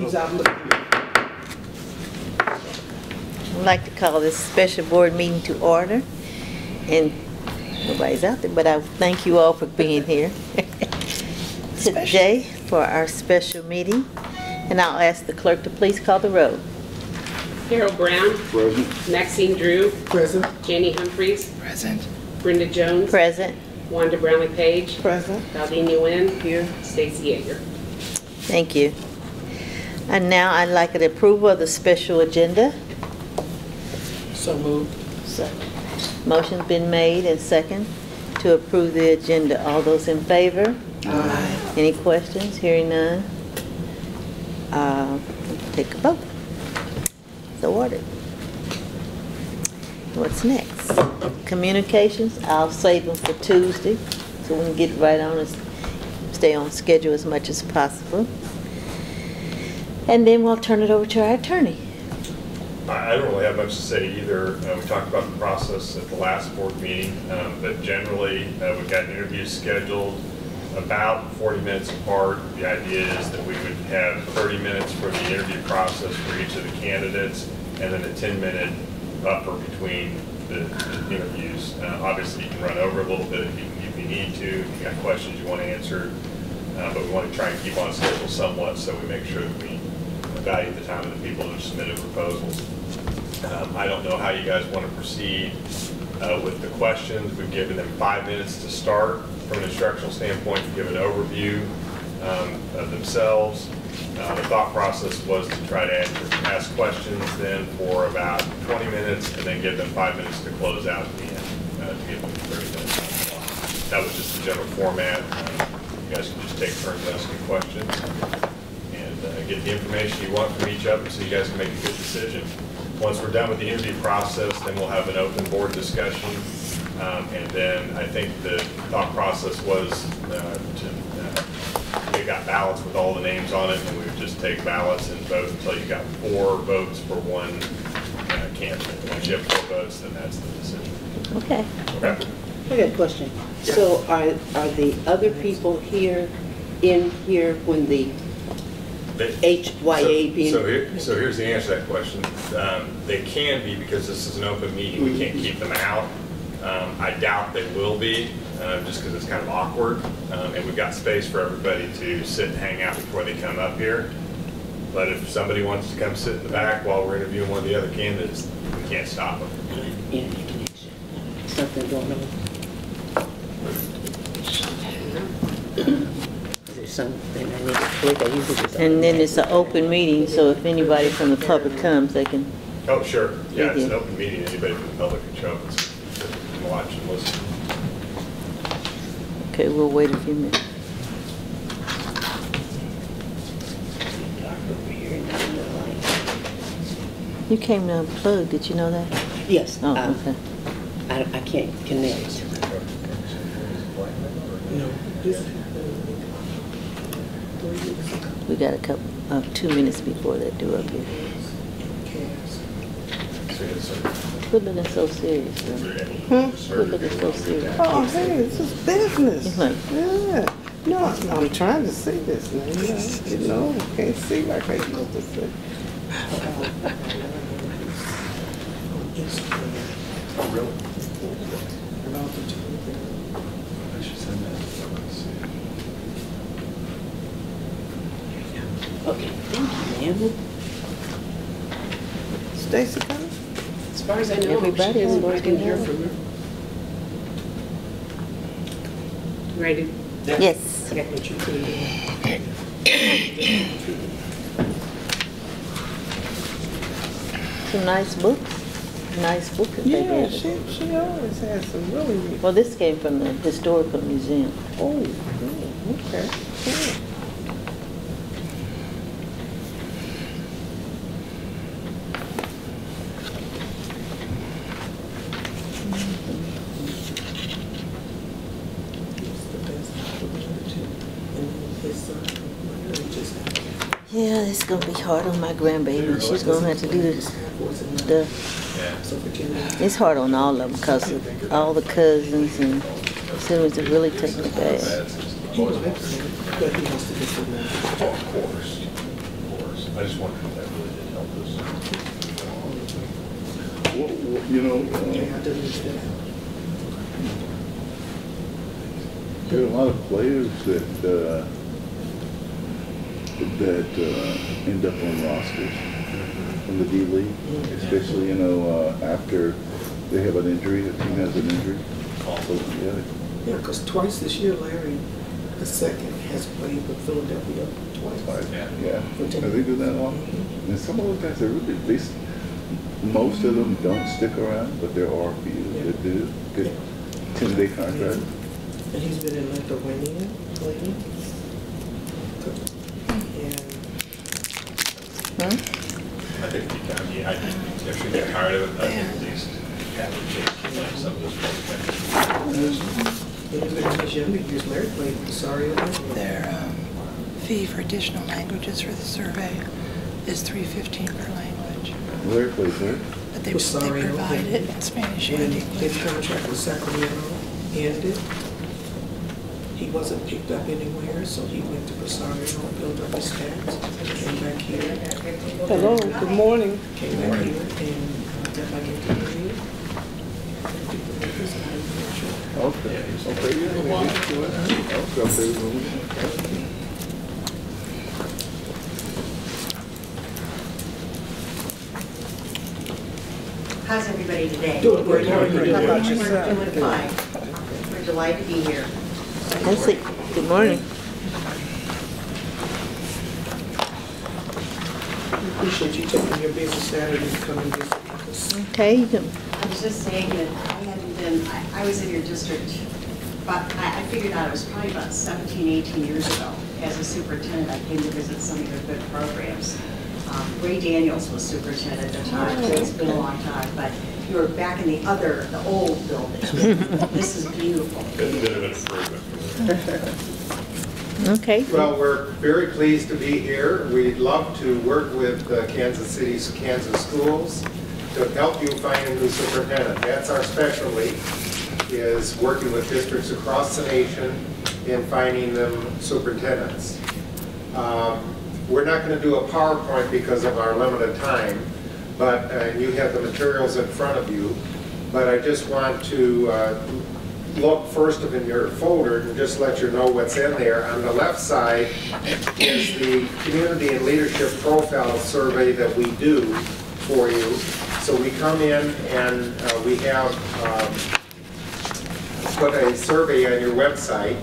close out and look through. I'd like to call this special board meeting to order. And nobody's out there, but I thank you all for being here today for our special meeting. And I'll ask the clerk to please call the roll. Harold Brown. Present. Maxine Drew. Present. Janie Humphreys. Present. Brenda Jones. Present. Wanda Brownlee Page. Present. Valdenia Nguyen. Here. Stacy Yeager. Thank you. And now I'd like an approval of the special agenda. So moved. Motion's been made and second to approve the agenda. All those in favor? Aye. Any questions? Hearing none. Take a vote. So ordered. What's next? Communications. I'll save them for Tuesday so we can get right on and stay on schedule as much as possible. And then we'll turn it over to our attorney. I don't really have much to say either. We talked about the process at the last board meeting, but generally we've got interviews scheduled about 40 minutes apart. The idea is that we would have 30 minutes for the interview process for each of the candidates and then a 10-minute buffer between the interviews. Obviously you can run over a little bit if you need to, if you've got questions you want answered, but we want to try and keep on schedule somewhat so we make sure that we value the time of the people who submitted proposals. I don't know how you guys want to proceed with the questions. We've given them 5 minutes to start from an instructional standpoint to give an overview of themselves. The thought process was to try to ask questions then for about 20 minutes and then give them 5 minutes to close out at the end to give them 30 minutes. That was just the general format. You guys can just take turns asking questions and get the information you want from each other so you guys can make a good decision. Once we're done with the interview process, then we'll have an open board discussion. And then I think the thought process was we got ballots with all the names on it, and we would just take ballots and vote until you got 4 votes for one candidate. Once you have 4 votes, then that's the decision. Okay. Okay. I got a question. So are the other people here in here when the HYA being? So here's the answer to that question. They can be because this is an open meeting. We can't keep them out. I doubt they will be just because it's kind of awkward. And we've got space for everybody to sit and hang out before they come up here. But if somebody wants to come sit in the back while we're interviewing one of the other candidates, we can't stop them. Internet connection. Something going on. Is there something I need to click? I usually just And then it's an open meeting, so if anybody from the public comes, they can. Oh, sure. Yeah, it's an open meeting. Anybody from the public can show up and watch and listen. Okay, we'll wait a few minutes. You came to unplug, did you know that? Yes. Oh, okay. I can't connect. We got a couple, 2 minutes before they do up here. Quit looking so serious, though. Quit looking so serious. Oh, hey, this is business. It's like, Yeah. No, I'm trying to see this now. You know, can't see like I used to see. Okay, thank you, ma'am. Stacy coming? As far as I know, Everybody is I working didn't hear out. from her. Ready? yes. Some nice books. Nice book that they Yeah, gave us. she always has some really. Well, this came from the Historical Museum. Oh, good. Okay. Cool. Yeah, it's gonna be hard on my grandbaby. She's gonna have to do this. It's hard on all of them because of all the cousins and siblings that really take it bad. Of course. I just wondered if that really did help us. You know, Yeah, I deleted it. there are a lot of players that end up on rosters from the D League, especially, you know, after they have an injury, a team has an injury. So, yeah, Yeah, because twice this year, Larry, the second, has played with Philadelphia twice. yeah. They do that often. And some of those guys are really, most of them don't stick around, but there are a few that do get 10-day contracts. And he's been in Lithuania playing. And I think I if you get tired of it, I think at least have a chance to play some of those programs. even in his younger years, Larry played with Rosario. Their fee for additional languages for the survey is $3.15 per language. Larry plays there. But they Rosario, provide it in Spanish When and his English. contract with Sacramento ended, he wasn't picked up anywhere, so he went to Rosario, built up his stats, came back here. Hello, good morning. Came back here and got back into the league. Okay, yeah. How's everybody today? Doing great. How are you doing? How about We're yourself? doing fine. We're delighted to be here. I see. Good morning. We appreciate you taking your busy Saturday to come and visit us. Okay, you can, I was just saying that I hadn't been, I was in your district, but I figured out it was probably about 17, 18 years ago. As a superintendent, I came to visit some of your good programs. Ray Daniels was superintendent at the time, so it's been a long time, but you were back in the old building. This is beautiful. Bit of an improvement. okay. Well, we're very pleased to be here. We'd love to work with Kansas City's Kansas schools to help you find a new superintendent. That's our specialty, is working with districts across the nation in finding them superintendents. We're not going to do a PowerPoint because of our limited time, but you have the materials in front of you. But I just want to look first in your folder and just let you know what's in there. On the left side is the community and leadership profile survey that we do for you. So we come in and we have put a survey on your website.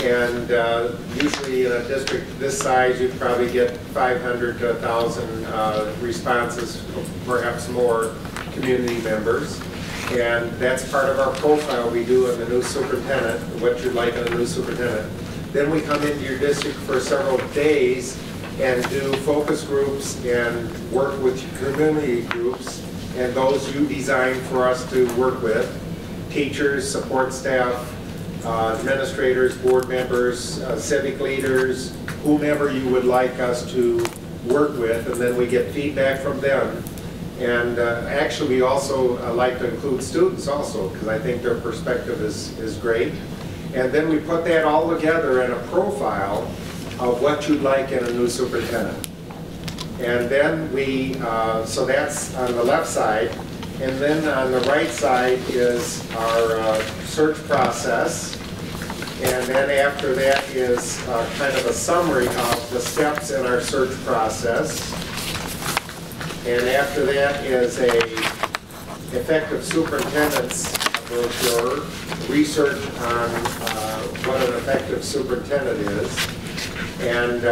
And usually in a district this size, you'd probably get 500 to 1,000 responses, perhaps more community members. And that's part of our profile we do on the new superintendent, what you'd like in a new superintendent. Then we come into your district for several days and do focus groups and work with community groups, and those you design for us to work with, teachers, support staff, administrators, board members, civic leaders, whomever you would like us to work with, and then we get feedback from them. And actually, we also like to include students also, because I think their perspective is great. And then we put that all together in a profile of what you'd like in a new superintendent. And then we, so that's on the left side. And then on the right side is our search process. And then after that is kind of a summary of the steps in our search process. And after that is a effective superintendent's brochure, research on what an effective superintendent is. And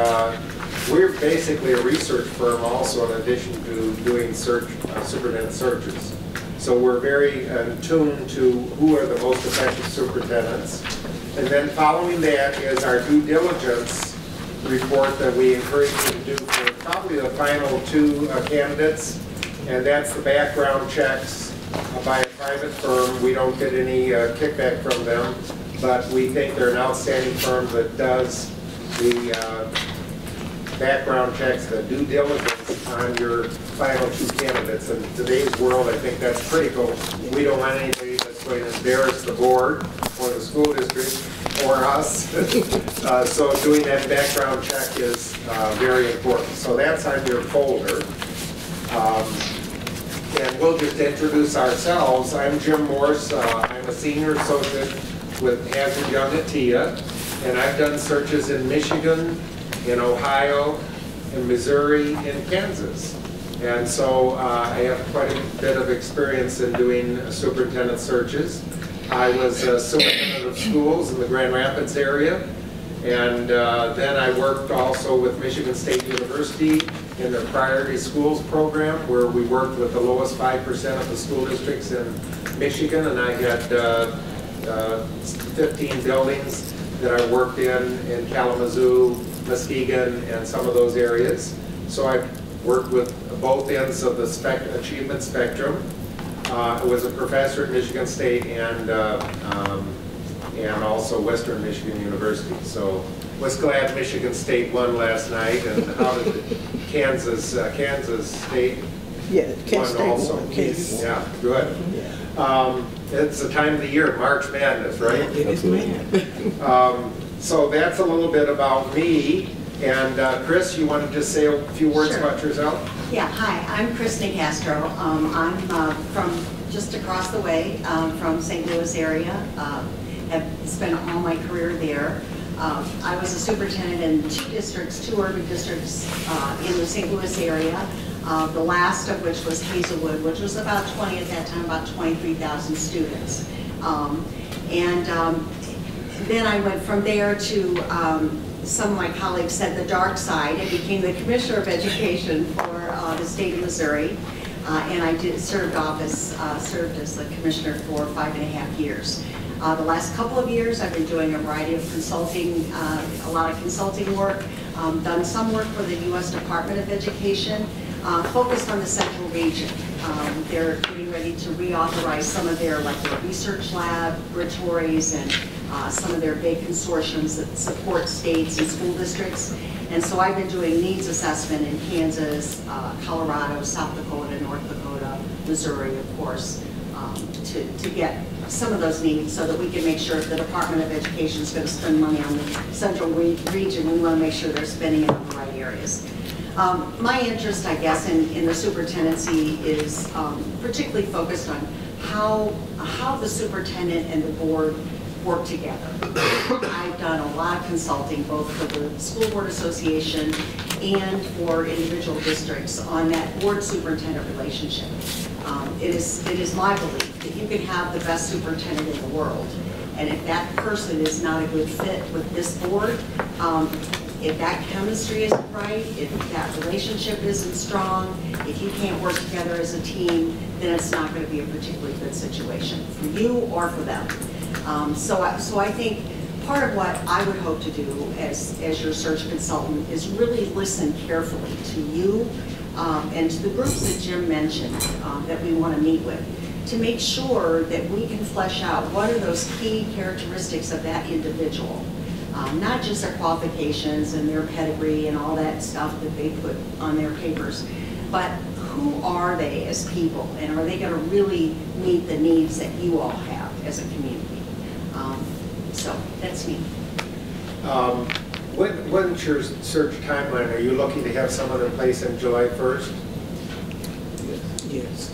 we're basically a research firm also, in addition to doing superintendent searches. So we're very in tune to who are the most effective superintendents. And then following that is our due diligence report that we encourage you to do for probably the final two candidates. And that's the background checks by a private firm. We don't get any kickback from them, but we think they're an outstanding firm that does the background checks, the due diligence on your final two candidates. In today's world, I think that's critical. We don't want anybody that's going to embarrass the board or the school district. or us. So doing that background check is very important. So that's on your folder. And we'll just introduce ourselves. I'm Jim Morse. I'm a senior associate with Hazard Young at TIA, and I've done searches in Michigan, in Ohio, in Missouri, and Kansas. And so I have quite a bit of experience in doing superintendent searches. I was a superintendent of schools in the Grand Rapids area, and then I worked also with Michigan State University in their Priority Schools program, where we worked with the lowest 5% of the school districts in Michigan, and I had 15 buildings that I worked in Kalamazoo, Muskegon, and some of those areas. So I worked with both ends of the achievement spectrum. I was a professor at Michigan State and also Western Michigan University. So was glad Michigan State won last night. And how did Kansas State Yeah, Kansas State won also? won. Kansas. Yeah, good. It's the time of the year, March Madness, right? It is, man. So that's a little bit about me. And Chris, you want to just say a few words Sure. about yourself? Yeah, hi, I'm Chris Nicastro. I'm from just across the way from St. Louis area. Have spent all my career there. I was a superintendent in 2 districts, 2 urban districts in the St. Louis area. The last of which was Hazelwood, which was about 20 at that time, about 23,000 students. Then I went from there to, some of my colleagues said, the dark side. I became the Commissioner of Education for the state of Missouri. And I served as the Commissioner for 5.5 years. The last couple of years, I've been doing a variety of consulting, a lot of consulting work, done some work for the U.S. Department of Education, focused on the central region. They're getting ready to reauthorize some of their research laboratories and some of their big consortiums that support states and school districts. And so I've been doing needs assessment in Kansas, Colorado, South Dakota, North Dakota, Missouri, of course, to get some of those needs so that we can make sure if the Department of Education is going to spend money on the central region, we want to make sure they're spending it on the right areas. My interest, I guess, in the superintendency is particularly focused on how the superintendent and the board work together. I've done a lot of consulting, both for the School Board Association and for individual districts on that board-superintendent relationship. It is my belief that you can have the best superintendent in the world, and if that person is not a good fit with this board, if that chemistry isn't right, if that relationship isn't strong, if you can't work together as a team, then it's not going to be a particularly good situation for you or for them. So I think part of what I would hope to do as your search consultant is really listen carefully to you and to the groups that Jim mentioned that we want to meet with, to make sure that we can flesh out what are those key characteristics of that individual. Not just their qualifications and their pedigree and all that stuff that they put on their papers, but who are they as people, and are they going to really meet the needs that you all have as a community? So that's me. When's your search timeline? Are you looking to have someone in place on July 1st? Yes.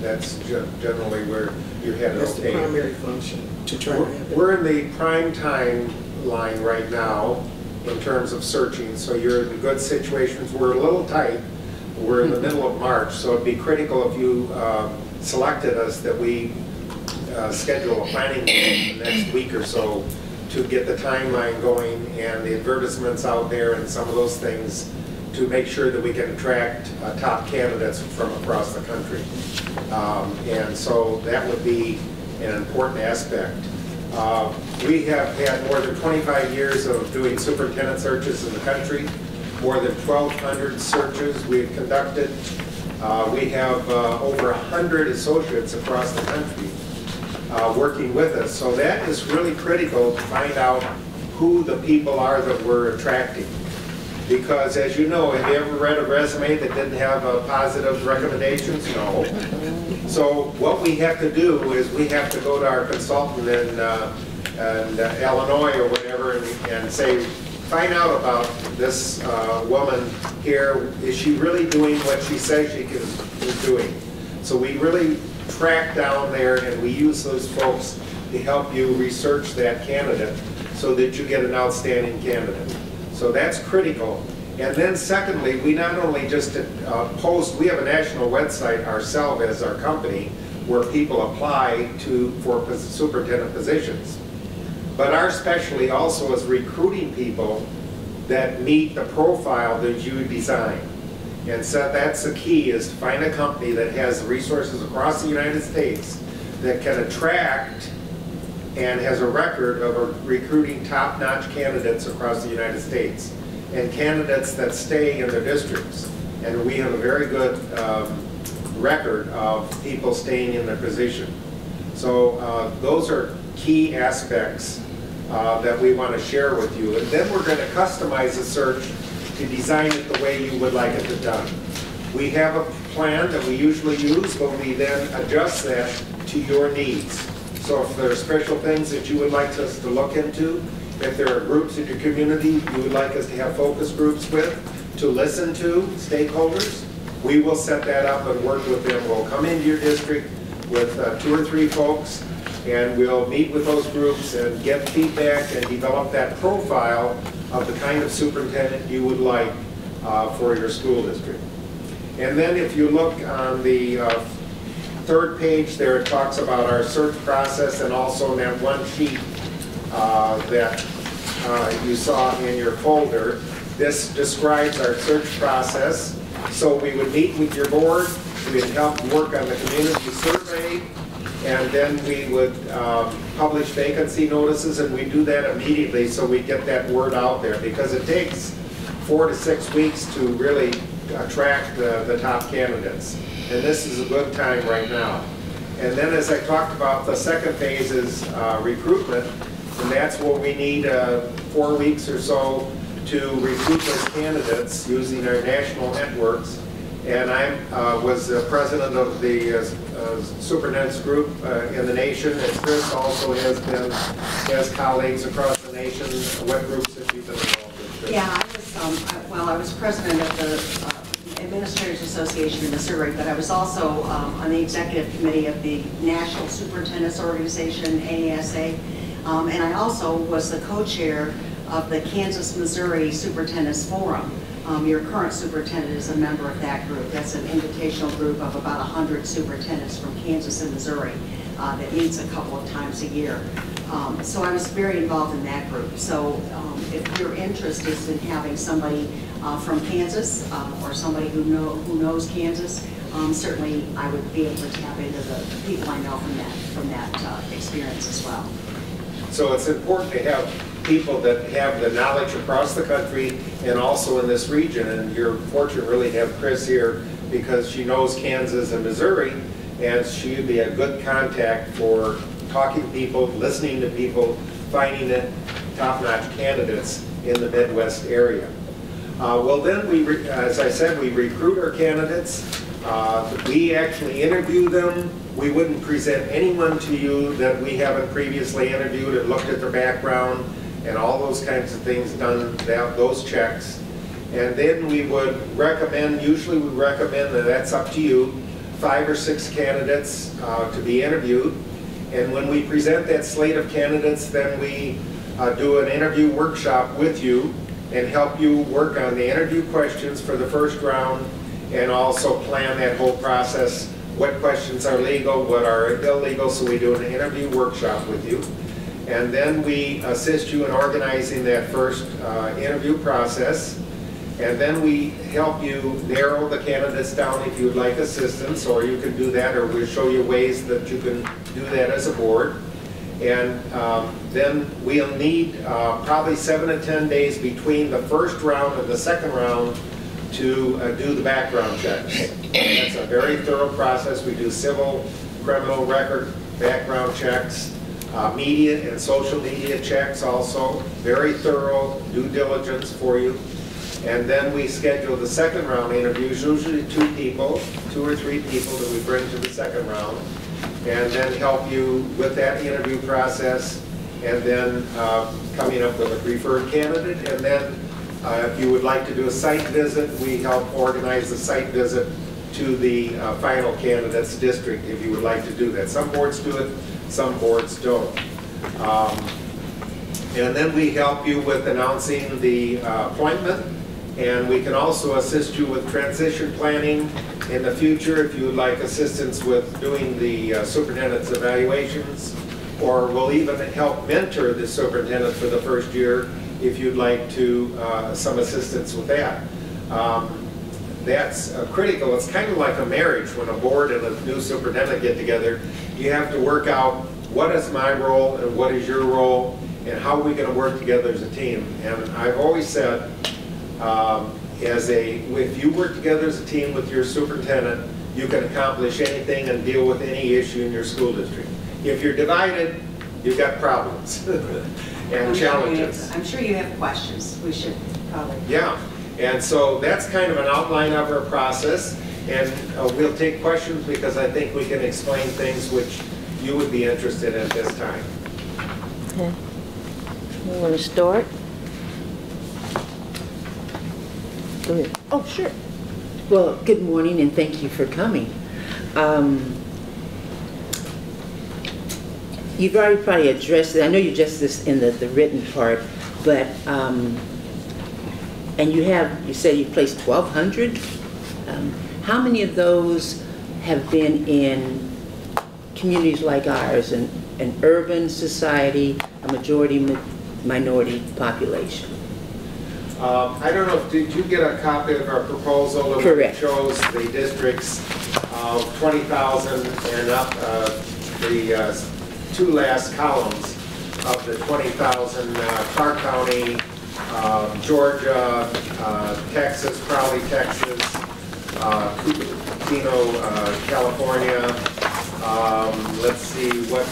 That's generally where you're headed. That's the primary function, to try to have it. We're in the prime time line right now in terms of searching, so you're in good situations. We're a little tight. We're in the middle of March, so it'd be critical if you selected us that we schedule a planning meeting in the next week or so to get the timeline going and the advertisements out there and some of those things to make sure that we can attract top candidates from across the country. And so that would be an important aspect. We have had more than 25 years of doing superintendent searches in the country, more than 1,200 searches we've conducted. We have over 100 associates across the country working with us. So that is really critical to find out who the people are that we're attracting. Because as you know, have you ever read a resume that didn't have positive recommendations? No. So what we have to do is we have to go to our consultant and Illinois or whatever and say, find out about this woman here. Is she really doing what she says she is doing? So we really track down there and we use those folks to help you research that candidate so that you get an outstanding candidate. So that's critical. And then secondly, we not only just post, we have a national website ourselves as our company where people apply for superintendent positions. But our specialty also is recruiting people that meet the profile that you design. And so that's the key, is to find a company that has resources across the United States that can attract and has a record of recruiting top-notch candidates across the United States and candidates that stay in their districts. And we have a very good record of people staying in their position. So those are key aspects that we want to share with you. And then we're going to customize the search to design it the way you would like it done. We have a plan that we usually use, but we then adjust that to your needs. So if there are special things that you would like us to look into, if there are groups in your community you would like us to have focus groups with, to listen to stakeholders, we will set that up and work with them. We'll come into your district with 2 or 3 folks, and we'll meet with those groups and get feedback and develop that profile of the kind of superintendent you would like for your school district. And then if you look on the 3rd page there, it talks about our search process, and also in that one sheet that you saw in your folder, this describes our search process. So we would meet with your board, we would help work on the community survey, and then we would publish vacancy notices, and we do that immediately so we get that word out there, because it takes 4 to 6 weeks to really attract the top candidates. And this is a good time right now. And then, as I talked about, the second phase is recruitment, and that's where we need 4 weeks or so to recruit those candidates using our national networks. And I was the president of the superintendent's group in the nation, and Chris also has colleagues across the nation. What groups have you been involved with? Yeah, I was president of the Administrators Association in Missouri, but I was also on the executive committee of the National Superintendents Organization, AASA, and I also was the co-chair of the Kansas-Missouri Superintendents Forum. Your current superintendent is a member of that group. That's an invitational group of about 100 superintendents from Kansas and Missouri that meets a couple of times a year. So I was very involved in that group. So if your interest is in having somebody from Kansas or somebody who knows Kansas, certainly I would be able to tap into the people I know from that experience as well. So it's important to have people that have the knowledge across the country and also in this region. And you're fortunate really to have Chris here because she knows Kansas and Missouri, and she'd be a good contact for talking to people, listening to people, finding the top-notch candidates in the Midwest area. Well, then as I said, we recruit our candidates. We actually interview them. We wouldn't present anyone to you that we haven't previously interviewed and looked at their background and all those kinds of things, done those checks. And then we would recommend, usually we recommend, and that's up to you, 5 or 6 candidates to be interviewed. And when we present that slate of candidates, then we do an interview workshop with you and help you work on the interview questions for the first round, and also plan that whole process, what questions are legal, what are illegal. So we do an interview workshop with you. And then we assist you in organizing that first interview process. And then we help you narrow the candidates down if you'd like assistance, or you can do that, or we'll show you ways that you can do that as a board. And then we'll need probably 7 to 10 days between the first round and the second round to do the background checks. And that's a very thorough process. We do civil, criminal record background checks, media and social media checks also, very thorough due diligence for you. And then we schedule the second round interviews, usually 2 or 3 people that we bring to the second round, and then help you with that interview process. and then coming up with a preferred candidate. And then if you would like to do a site visit, we help organize the site visit to the final candidate's district if you would like to do that. Some boards do it, some boards don't. And then we help you with announcing the appointment, and we can also assist you with transition planning in the future if you would like assistance with doing the superintendent's evaluations, or we'll even help mentor the superintendent for the first year if you'd like to some assistance with that. That's critical. It's kind of like a marriage. When a board and a new superintendent get together, you have to work out what is my role and what is your role, and how are we going to work together as a team. And I've always said, if you work together as a team with your superintendent, you can accomplish anything and deal with any issue in your school district. If you're divided, you've got problems and challenges. I'm sure you have questions. We should probably. Yeah, and so that's kind of an outline of our process, and we'll take questions because I think we can explain things which you would be interested in at this time. Okay. You want to start? Go ahead. Oh, sure. Well, good morning and thank you for coming. You've already probably addressed it. I know you addressed this in the written part, but, and you said you placed 1,200. How many of those have been in communities like ours, an urban society, a majority minority population? I don't know, did you get a copy of our proposal? Correct. It shows the districts of 20,000 and up, the two last columns of the 20,000, Clark County, Georgia, Texas, Crowley, Texas, Cupertino, California. Let's see what.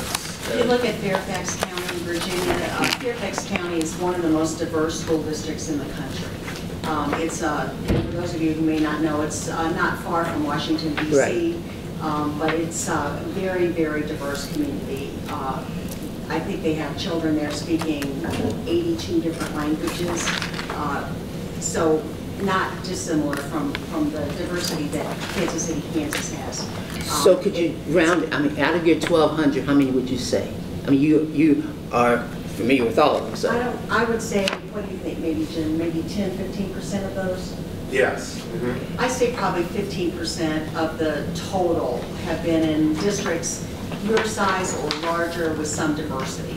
If you look at Fairfax County, Virginia, Fairfax County is one of the most diverse school districts in the country. It's, for those of you who may not know, it's not far from Washington, D.C., right. But it's a very, very diverse community. I think they have children there speaking 82 different languages, so not dissimilar from the diversity that Kansas City, Kansas has. So could you round it? I mean, out of your 1,200, how many would you say? I mean, you are familiar with all of them, so. I would say, what do you think, maybe Jim, maybe 10, 15% of those? Yes. Mm-hmm. I say probably 15% of the total have been in districts your size or larger with some diversity.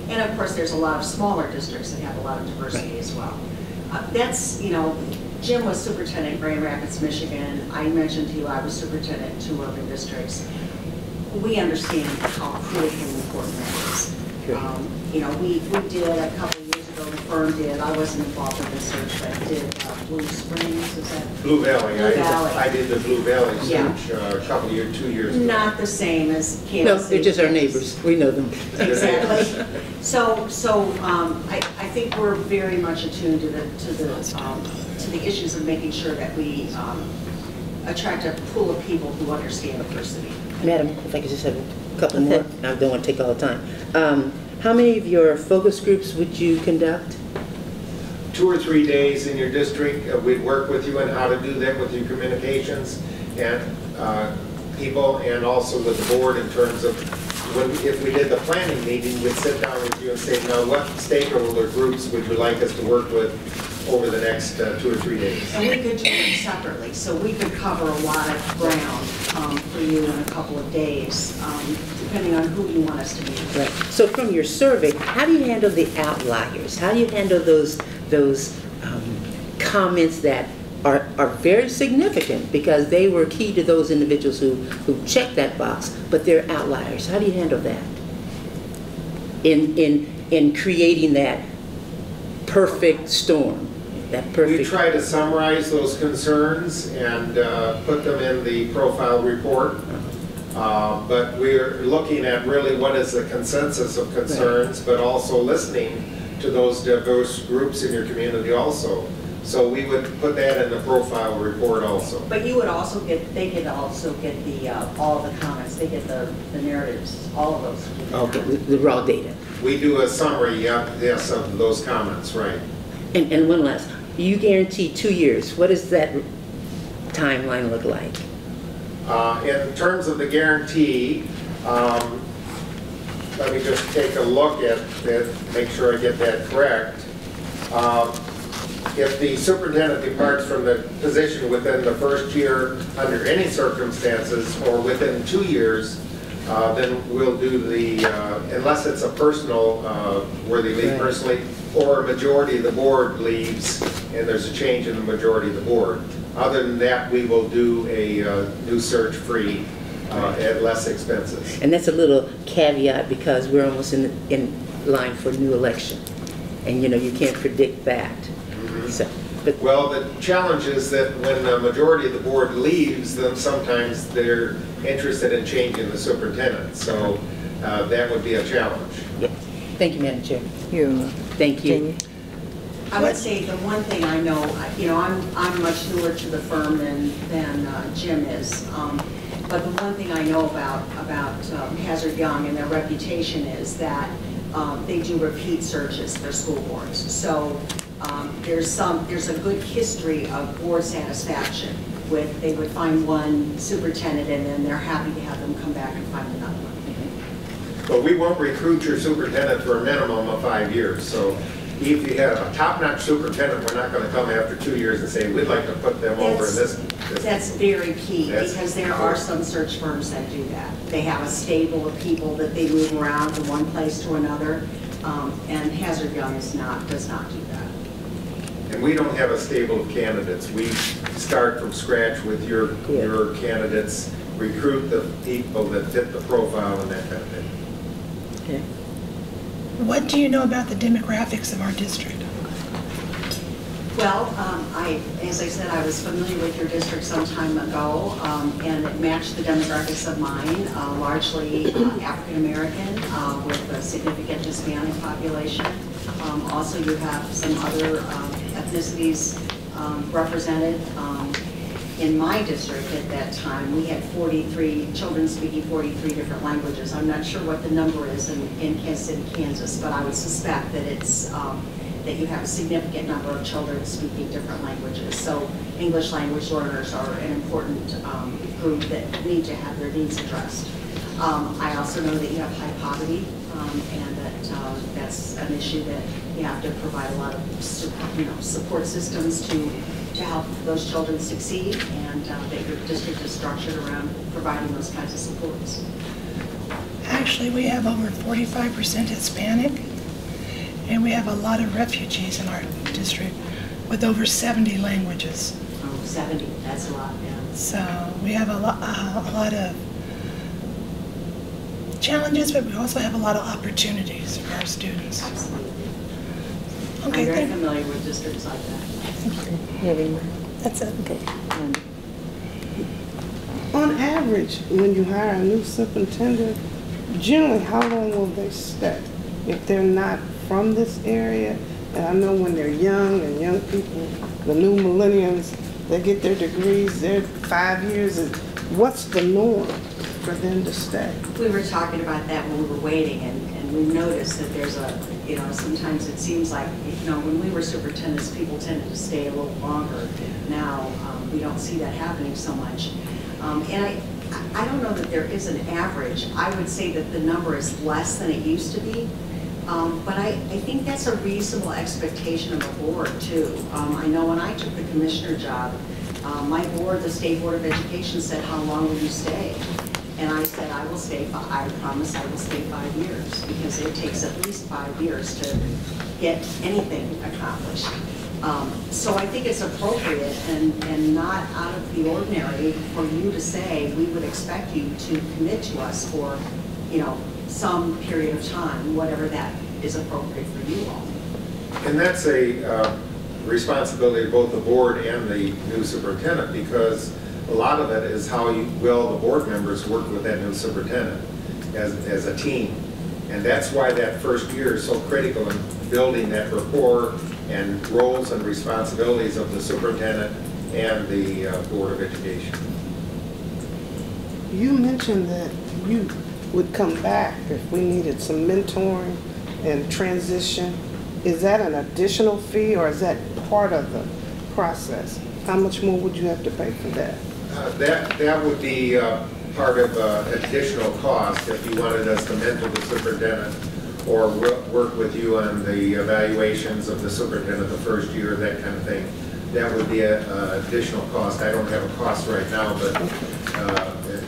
And of course, there's a lot of smaller districts that have a lot of diversity as well. That's, you know, Jim was superintendent in Grand Rapids, Michigan. I mentioned to you I was superintendent in 2 urban districts. We understand how critically important that is. You know, we did a couple of years ago, the firm did, I wasn't involved in the search, but did Blue Springs, is that? Blue Valley. Blue Valley. I did the Blue Valley search Yeah. a couple of years, 2 years ago. Not the same as No, Kansas they're just our City. neighbors. We know them. Exactly. So I think we're very much attuned to the issues of making sure that we attract a pool of people who understand diversity. Madam, if I could just have a couple more, I don't want to take all the time. How many of your focus groups would you conduct? 2 or 3 days in your district. We'd work with you on how to do that with your communications and people, and also with the board in terms of if we did the planning meeting, we'd sit down with you and say, now what stakeholder groups would you like us to work with over the next 2 or 3 days? And we could do them separately, so we could cover a lot of ground for you in a couple of days, depending on who you want us to meet. Right. So from your survey, how do you handle the outliers? How do you handle those comments that are very significant because they were key to those individuals who checked that box, but they're outliers? How do you handle that in creating that perfect storm? We try to summarize those concerns and put them in the profile report. But we're looking at really what is the consensus of concerns, but also listening to those diverse groups in your community also. So we would put that in the profile report also. But you would also they could also get the all of the comments. They get the narratives, all of those. Okay, the raw data. we do a summary, yes, of those comments, right. And one last, you guarantee 2 years. What does that timeline look like? In terms of the guarantee, let me just take a look at it, make sure I get that correct. If the superintendent departs from the position within the first year under any circumstances or within 2 years, then we'll do the, unless it's a personal, where they leave Right. personally, or a majority of the board leaves and there's a change in the majority of the board. Other than that, we will do a new search free at less expenses. And that's a little caveat because we're almost in line for a new election. And you know, you can't predict that. So, but Well, the challenge is that when the majority of the board leaves, then sometimes they're interested in changing the superintendent. So that would be a challenge. yeah. Thank you, Madam Chair. You're Thank you. Virginia. I would say the one thing I know, you know, I'm much newer to the firm than Jim is. But the one thing I know about Hazard Young and their reputation is that they do repeat searches for school boards. So there's a good history of board satisfaction with, they would find one superintendent and then they're happy to have them come back and find another one. But we won't recruit your superintendent for a minimum of 5 years. So if you have a top-notch superintendent, we're not going to come after 2 years and say, we'd like to put them over in this. That's very key, That's because there are some search firms that do that. They have a stable of people that they move around from one place to another, and Hazard Young does not do that. And we don't have a stable of candidates. We start from scratch with your candidates, recruit the people that fit the profile and that kind of thing. Okay. What do you know about the demographics of our district? Well, as I said, I was familiar with your district some time ago, and it matched the demographics of mine, largely African American with a significant Hispanic population. Also, you have some other ethnicities represented. In my district at that time, we had 43 children speaking 43 different languages. I'm not sure what the number is in Kansas City, Kansas, but I would suspect that it's that you have a significant number of children speaking different languages. So English language learners are an important group that need to have their needs addressed. I also know that you have high poverty, and that that's an issue that you have to provide a lot of support systems to help those children succeed, and that your district is structured around providing those kinds of supports. Actually, we have over 45% Hispanic, and we have a lot of refugees in our district with over 70 languages. Oh, 70, that's a lot, yeah. So we have a lot of challenges, but we also have a lot of opportunities for our students. Absolutely. Okay, I'm very familiar with districts like that. That's it. Okay. On average, when you hire a new superintendent, generally how long will they stay? If they're not from this area, and I know when they're young and young people, the new millennials, they get their degrees, they're 5 years, and what's the norm for them to stay? We were talking about that when we were waiting, and we noticed that there's sometimes it seems like, when we were superintendents, people tended to stay a little longer. Now, we don't see that happening so much. And I don't know that there is an average. I would say that the number is less than it used to be. But I think that's a reasonable expectation of a board, too. I know when I took the commissioner job, my board, the State Board of Education, said, how long will you stay? And I said, I will stay, I promise I will stay 5 years, because it takes at least 5 years to get anything accomplished. So I think it's appropriate and not out of the ordinary for you to say, we would expect you to commit to us for, some period of time, whatever that is appropriate for you all. And that's a responsibility of both the board and the new superintendent, because a lot of it is how well the board members work with that new superintendent as a team. And that's why that first year is so critical in building that rapport and roles and responsibilities of the superintendent and the Board of Education. You mentioned that you would come back if we needed some mentoring and transition, is that an additional fee or is that part of the process? How much more would you have to pay for that? That would be part of additional cost if you wanted us to mentor the superintendent or work with you on the evaluations of the superintendent the first year, that kind of thing. That would be an additional cost. I don't have a cost right now, but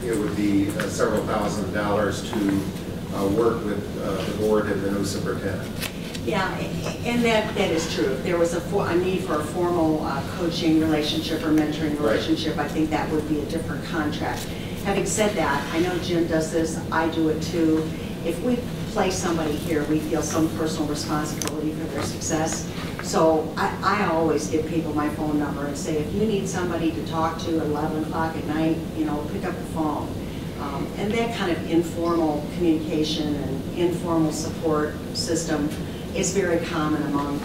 it would be several $1,000s to work with the board and the new superintendent. Yeah, and that is true. If there was a need for a formal coaching relationship or mentoring relationship, I think that would be a different contract. Having said that, I know Jim does this, I do it too. If we place somebody here, we feel some personal responsibility for their success. So I always give people my phone number and say, if you need somebody to talk to at 11 o'clock at night, pick up the phone. And that kind of informal communication and informal support system is very common among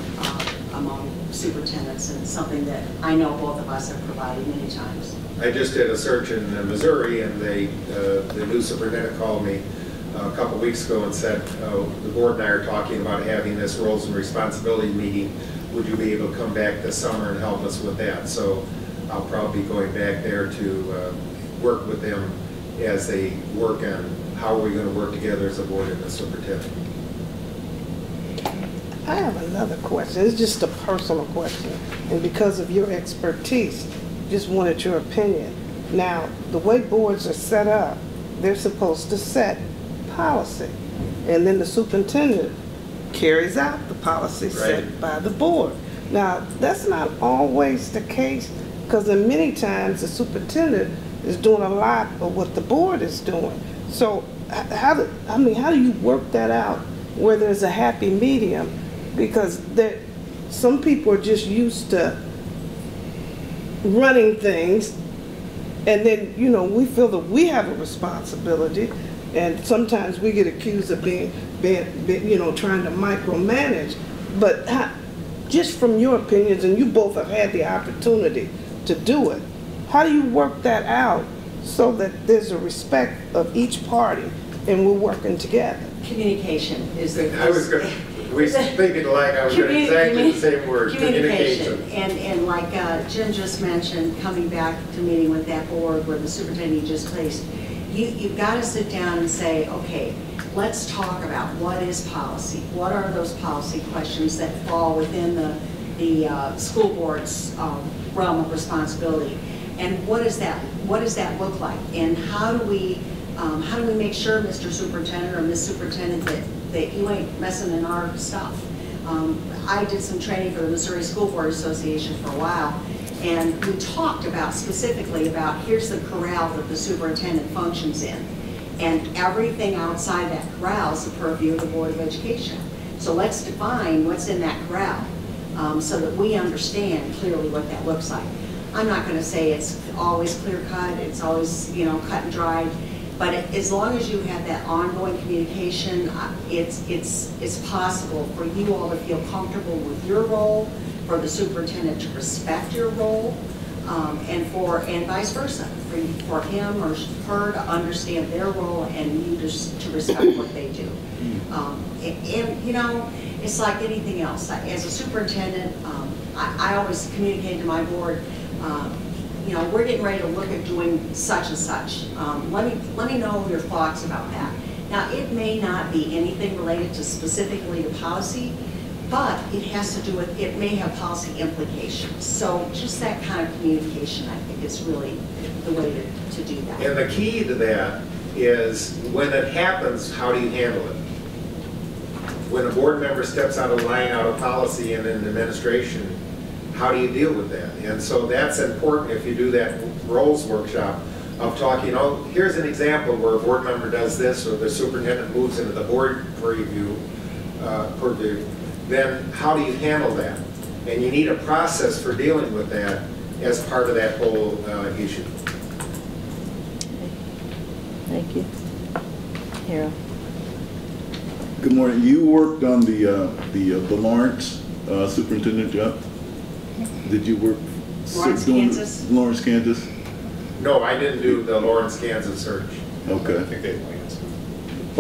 superintendents, and something that I know both of us have provided many times. I just did a search in Missouri, and the new superintendent called me a couple weeks ago and said, the board and I are talking about having this roles and responsibility meeting. Would you be able to come back this summer and help us with that? So I'll probably be going back there to work with them as they work on how are we going to work together as a board and the superintendent. I have another question. It's just a personal question. And because of your expertise, just wanted your opinion. Now, the way boards are set up, they're supposed to set policy. And then the superintendent carries out the policy set by the board. Now, that's not always the case, because many times the superintendent is doing a lot of what the board is doing. So how do you work that out where there's a happy medium? Because some people are just used to running things, and then we feel that we have a responsibility, and sometimes we get accused of being trying to micromanage. But just from your opinions, and you both have had the opportunity to do it, how do you work that out so that there's a respect of each party and we're working together? Communication is the... We thinking alike. I was going to exactly the same word. Communication. And like Jim just mentioned, coming back to meeting with that board where the superintendent just placed, you've got to sit down and say, okay, let's talk about what is policy. What are those policy questions that fall within the school board's realm of responsibility, and what does that look like? And how do we make sure, Mr. Superintendent or Ms. Superintendent, that you ain't messing in our stuff? I did some training for the Missouri School Board Association for a while, and we talked specifically about here's the corral that the superintendent functions in, and everything outside that corral is the purview of the Board of Education. So let's define what's in that corral so that we understand clearly what that looks like. I'm not going to say it's always clear cut, it's always cut and dried. But as long as you have that ongoing communication, it's possible for you all to feel comfortable with your role, for the superintendent to respect your role, and vice versa, for him or her to understand their role and you to respect what they do. And it's like anything else. As a superintendent, I always communicate to my board. We're getting ready to look at doing such and such. Let me know your thoughts about that. Now, it may not be anything related to specifically to policy, but it has to do with, it may have policy implications. So just that kind of communication, I think, is really the way to do that. And the key to that is when it happens, how do you handle it? When a board member steps out of line, out of policy and in administration, how do you deal with that? And so that's important if you do that roles workshop of talking, here's an example where a board member does this or the superintendent moves into the board purview, then how do you handle that? And you need a process for dealing with that as part of that whole issue. Thank you. Harold. Good morning. You worked on the Lawrence superintendent job? Did you work? Lawrence, Kansas? Lawrence, Kansas? No, I didn't do the Lawrence, Kansas search. Okay. I think they plans.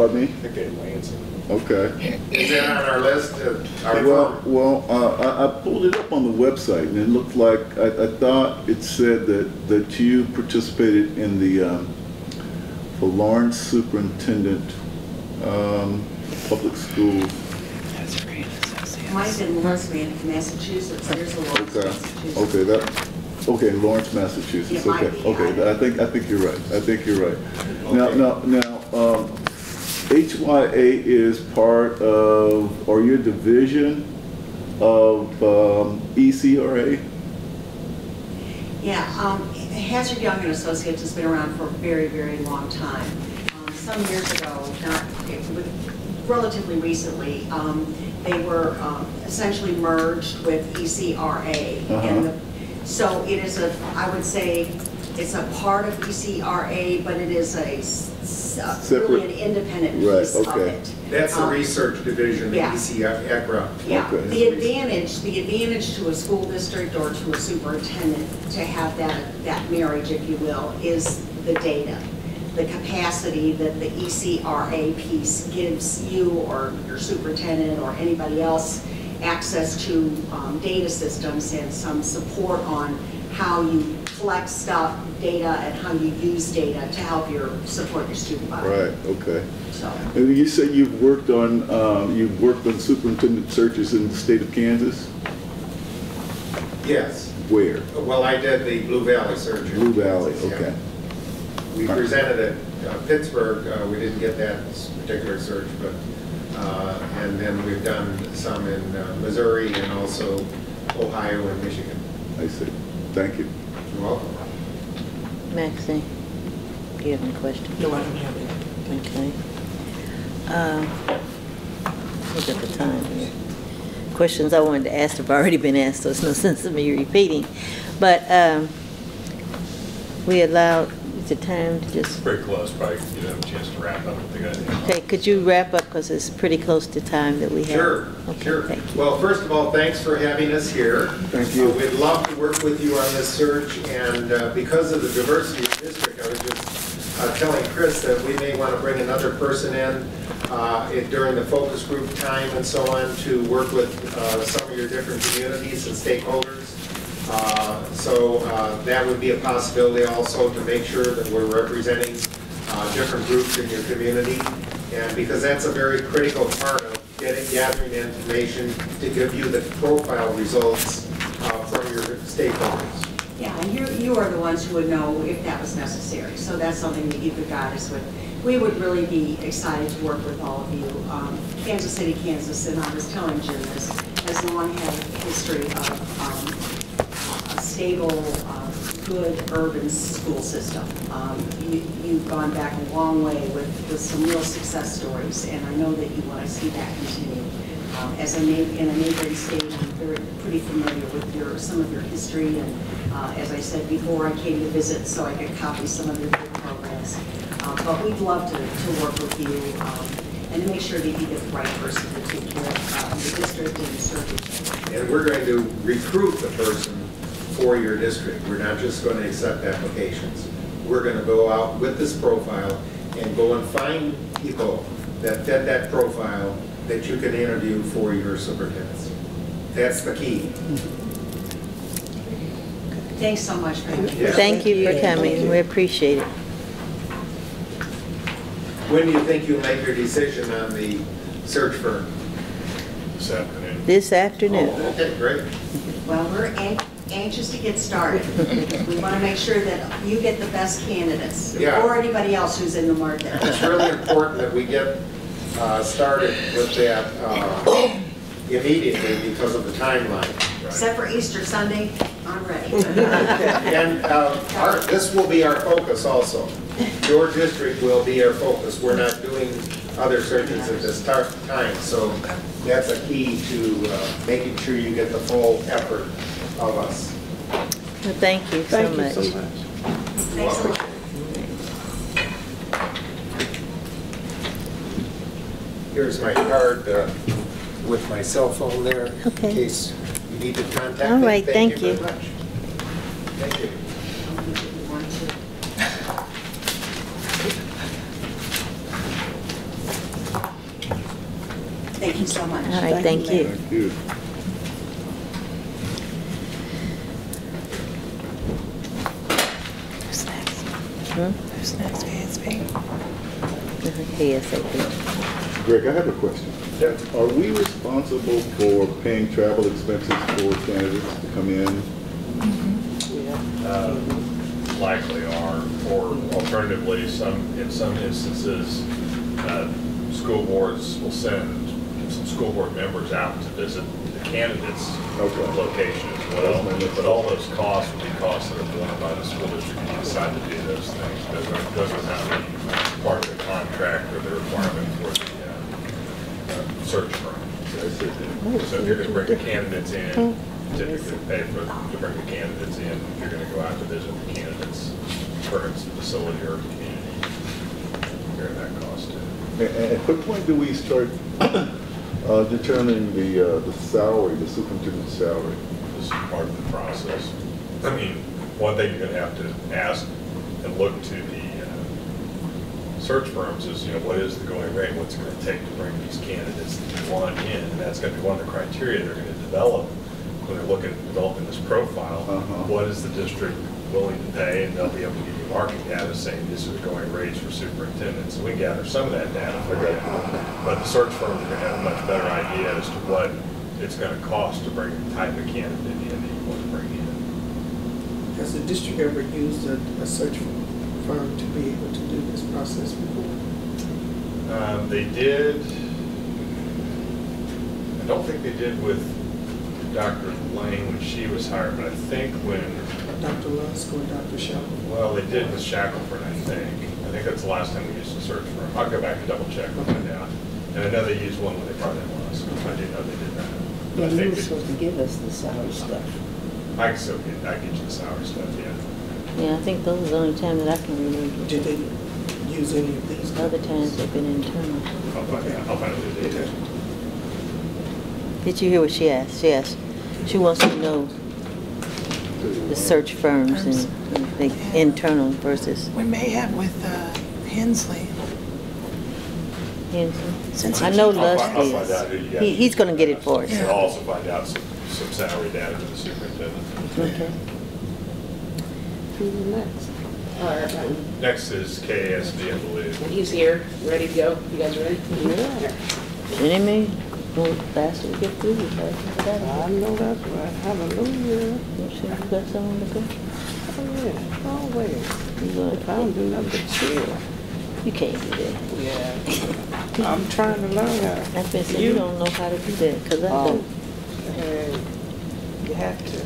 Pardon me? I think they're Lansing. Okay. Is that on our list? Our Well, I pulled it up on the website, and it looked like, I thought it said that you participated in the, for Lawrence Superintendent, Public Schools. Might have been Lawrence, Massachusetts. There's a Lawrence, Okay, Massachusetts. okay, Lawrence, Massachusetts, It might okay, be, okay, I think you're right, I think you're right. Now, HYA is part of, or your division of ECRA? Yeah, Hazard Young and Associates has been around for a very, very long time. Some years ago, relatively recently, they were essentially merged with ECRA. And so it is I would say, it's a part of ECRA, but it is really an independent piece of it. That's the research division, the yeah. ECRA. Yeah, Okay. the advantage to a school district or to a superintendent to have that marriage, if you will, is the data. The capacity that the ECRA piece gives you or your superintendent or anybody else access to data systems and some support on how you collect stuff, data, and how you use data to help support your student body. Right, okay. So. And you say you've worked on superintendent searches in the state of Kansas? Yes. Where? Well, I did the Blue Valley search. Blue Valley, Yeah. okay. We presented at Pittsburgh. We didn't get that particular search, but and then we've done some in Missouri and also Ohio and Michigan. I see. Thank you. You're welcome. Maxine, do you have any questions? No, I don't have it. Thank you. Okay. Look at the time here. Questions I wanted to ask have already been asked, so there's no sense of me repeating. But we allowed the time to just... Pretty close, probably you have a chance to wrap up if they got anything. Okay, could you wrap up because it's pretty close to time that we have? Sure, Okay, sure. thank you. Well, first of all, thanks for having us here. Thank you. We'd love to work with you on this search, and because of the diversity of the district, I was just telling Chris that we may want to bring another person in during the focus group time and so on to work with some of your different communities and stakeholders. So that would be a possibility also to make sure that we're representing different groups in your community. And because that's a very critical part of gathering information to give you the profile results from your stakeholders. Yeah, and you are the ones who would know if that was necessary. So that's something that you could guide us with. We would really be excited to work with all of you. Kansas City, Kansas, and I was telling Jim this, has long had a history of a stable, good urban school system. You've gone back a long way with some real success stories, and I know that you want to see that continue. As in a neighboring state, I'm pretty familiar with some of your history, and as I said before, I came to visit so I could copy some of your good programs. But we'd love to work with you and to make sure that you get the right person to take care of the district and serve each other. And we're going to recruit the person for your district. We're not just going to accept applications. We're going to go out with this profile and go and find people that fit that profile that you can interview for your superintendents. That's the key. Thanks so much for having me. Yeah. Thank you for coming. We appreciate it. When do you think you'll make your decision on the search firm? This afternoon. This afternoon. Oh, okay, great. Well, we're anxious to get started. We want to make sure that you get the best candidates Yeah. or anybody else who's in the market. It's really important that we get started with that immediately because of the timeline. Except for Easter Sunday, I'm ready. And this will be our focus also. Your district will be our focus. We're not doing other searches at this time. So that's a key to making sure you get the full effort of us. Well, thank you so Thank you much. so much. Thanks so much. Here's my card with my cell phone there Okay. in case you need to contact me. All right, thank you. very much. Thank you. you so much. All right, thank you. Thank you. Who's next? Hmm? Who's next? ASB? ASAP. Greg, I have a question. Are we responsible for paying travel expenses for candidates to come in? Likely are, or alternatively, in some instances, school boards will send some school board members out to visit the candidates' location as well. But all those costs would be costs that are borne by the school district if you decide to do those things. Those are not be part of the contract or the requirement for the search firm. So if you're going to bring the candidates in, typically pay to bring the candidates in. If you're going to go out to visit the candidates' current facility or community, bear that cost too. And at what point do we start determining the salary, the superintendent's salary? This is part of the process. I mean, one thing you're going to have to ask and look to the search firms is, what is the going rate? What's it going to take to bring these candidates that you want in? And that's going to be one of the criteria they're going to develop when they're looking at developing this profile. What is the district willing to pay? And they'll be able to give you market data saying these are the going rates for superintendents. And we gather some of that data for you. But the search firms are going to have a much better idea as to what it's going to cost to bring the type of candidate in that you want to bring in. Has the district ever used a search firm to be able to do this process before? They did. I don't think they did with Dr. Lane when she was hired, but I think when Dr. Lusk or Dr. Shackelford? Well, they did with Shackelford, I think. I think that's the last time we used a search firm. I'll go back and double check and find out. And I know they used one when they brought in Lusk. I did know they did that. But I You think were they- supposed to give us the salary stuff. I get you the salary stuff, yeah. Yeah, I think those are the only time that I can remember. Did they use any of these? Other times they've been internal. I'll find out who they did. Did you hear what she asked? She wants to know the search firms and the internal versus We may have with Hensley. Henson. I know Lusk I'll find out who you is. got. He's going to get it for us. And I'll also find out some salary data for the superintendent. Okay. Who's next? Next is KASB, I believe. He's here, ready to go. You guys ready? Yeah, Enemy, the faster we get through, the faster we got I know that's right. Hallelujah. You sure you got someone to go? Oh, yeah, always. You gonna- If I don't do nothing but chill. You can't do that. Yeah. I'm trying to learn how. That's been saying you don't know how to do that, because I do. Hey, you have to.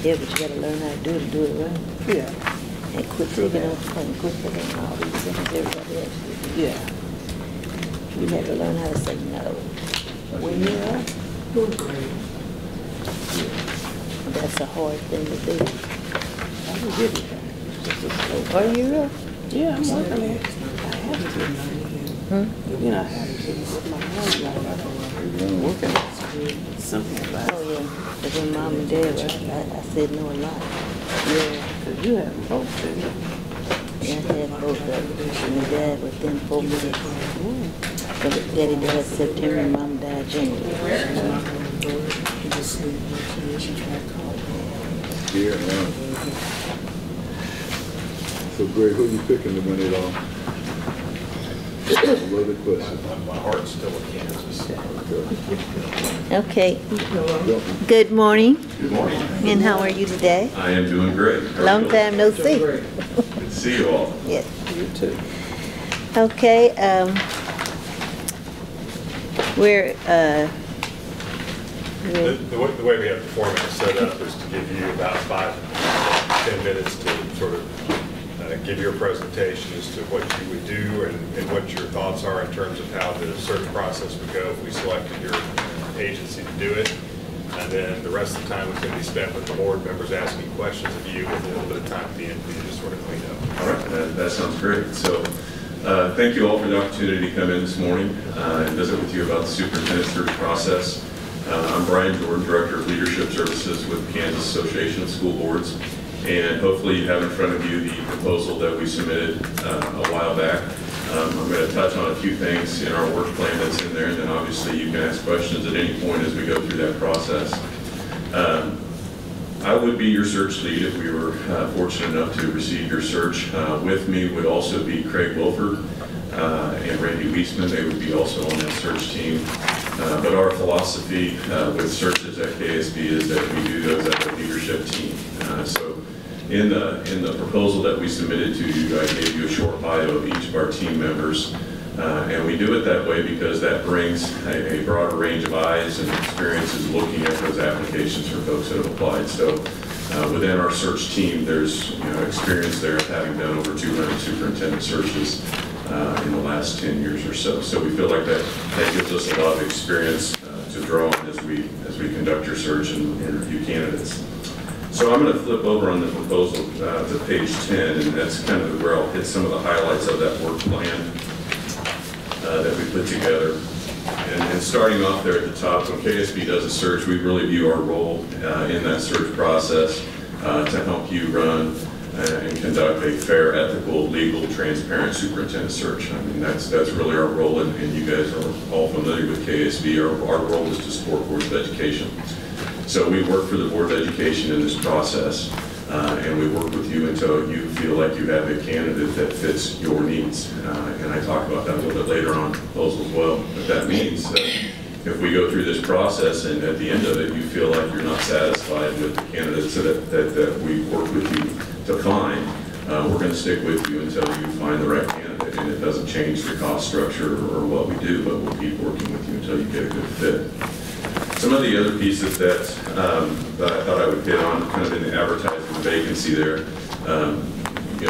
Yeah, but you gotta learn how to do it right. Yeah, And quit taking on, and quit taking all these things everybody else do. yeah. You have to learn how to say no. When you're up, Doing great. That's a hard thing to do. I can get it. Just a slow. Are you real? Yeah, I'm working on it. I have to. You know, I have to with my home. I'm working on something about it. Oh, yeah. But when mom and dad were, I said no a lot. Yeah, because you have both, didn't you? Yeah, I had both of them. And dad was then 4 months. But daddy died September, mom died January. He was sleeping, she tried to call me. Yeah. So Greg, who you picking to win it all? Loaded question. My heart's still in Kansas. Okay. Good morning. Good morning. And how are you today? I am doing great. How are Long you? time no see. Good to see you all. Yes. You too. Okay, we're, The way we have the format set up is to give you about 5 to 10 minutes to sort of give your presentation as to what you would do and what your thoughts are in terms of how the search process would go if we selected your agency to do it. And then the rest of the time is going to be spent with the board members asking questions of you with a little bit of time at the end for you to sort of clean up. All right, that sounds great. So thank you all for the opportunity to come in this morning and visit with you about the superintendent search process. I'm Brian Jordan, Director of Leadership Services with Kansas Association of School Boards. And hopefully you have in front of you the proposal that we submitted a while back I'm going to touch on a few things in our work plan that's in there, and then obviously you can ask questions at any point as we go through that process. I would be your search lead if we were fortunate enough to receive your search. With me would also be Craig Wilford and Randy Wiesman. They would be also on that search team. But our philosophy with searches at KSB is that we do those as a leadership team. So in the proposal that we submitted to you, I gave you a short bio of each of our team members. And we do it that way because that brings a broader range of eyes and experiences looking at those applications for folks that have applied. So within our search team, there's experience there of having done over 200 superintendent searches in the last 10 years or so. So we feel like that gives us a lot of experience to draw on as we conduct your search and interview candidates. So I'm going to flip over on the proposal to page 10, and that's kind of where I'll hit some of the highlights of that work plan that we put together. And starting off there at the top, when KSB does a search, we really view our role in that search process to help you run and conduct a fair, ethical, legal, transparent superintendent search. I mean, that's really our role, and you guys are all familiar with KSB. Our role is to support boards of education. So we work for the Board of Education in this process, and we work with you until you feel like you have a candidate that fits your needs. And I talk about that a little bit later on in the proposal as well. But that means that if we go through this process and at the end of it you feel like you're not satisfied with the candidates that we work with you to find, we're going to stick with you until you find the right candidate. And it doesn't change the cost structure or what we do, but we'll keep working with you until you get a good fit. Some of the other pieces that I thought I would hit on, kind of in the advertising vacancy there,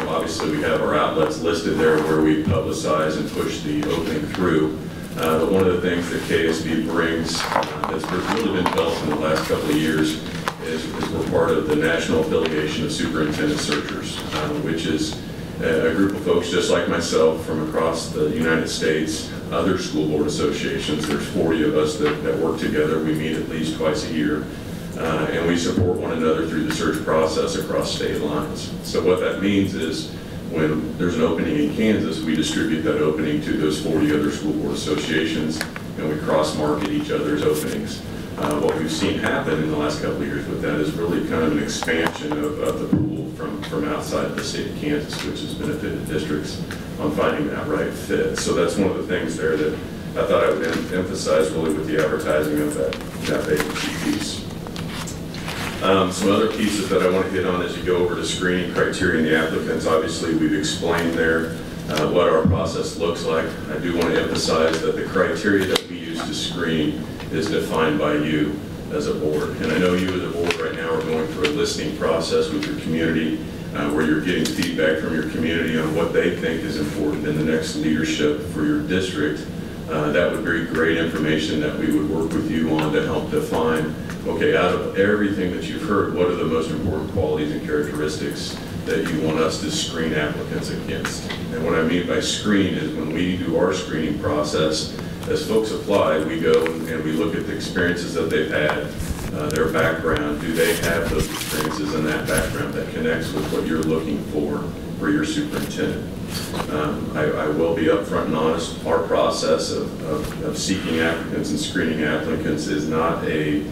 obviously we have our outlets listed there where we publicize and push the opening through. But one of the things that KSB brings that's really been built in the last couple of years is we're part of the National Affiliation of Superintendent Searchers, which is a group of folks just like myself from across the United States, other school board associations. There's 40 of us that work together. We meet at least twice a year. And we support one another through the search process across state lines. So what that means is when there's an opening in Kansas, we distribute that opening to those 40 other school board associations, and we cross-market each other's openings. What we've seen happen in the last couple of years with that is really kind of an expansion of the pool from outside of the state of Kansas, which has benefited districts on finding that right fit. So that's one of the things there that I thought I would emphasize really with the advertising of that vacancy piece. Some other pieces that I want to hit on as you go over to screening criteria and the applicants. Obviously, we've explained there what our process looks like. I do want to emphasize that the criteria that we use to screen is defined by you as a board. And I know you as a board right now are going through a listening process with your community where you're getting feedback from your community on what they think is important in the next leadership for your district. That would be great information that we would work with you on to help define, okay, out of everything that you've heard, what are the most important qualities and characteristics that you want us to screen applicants against? And what I mean by screen is when we do our screening process, as folks apply, we go and we look at the experiences that they've had, their background. Do they have those experiences and that background that connects with what you're looking for your superintendent? I will be upfront and honest. Our process of seeking applicants and screening applicants is not a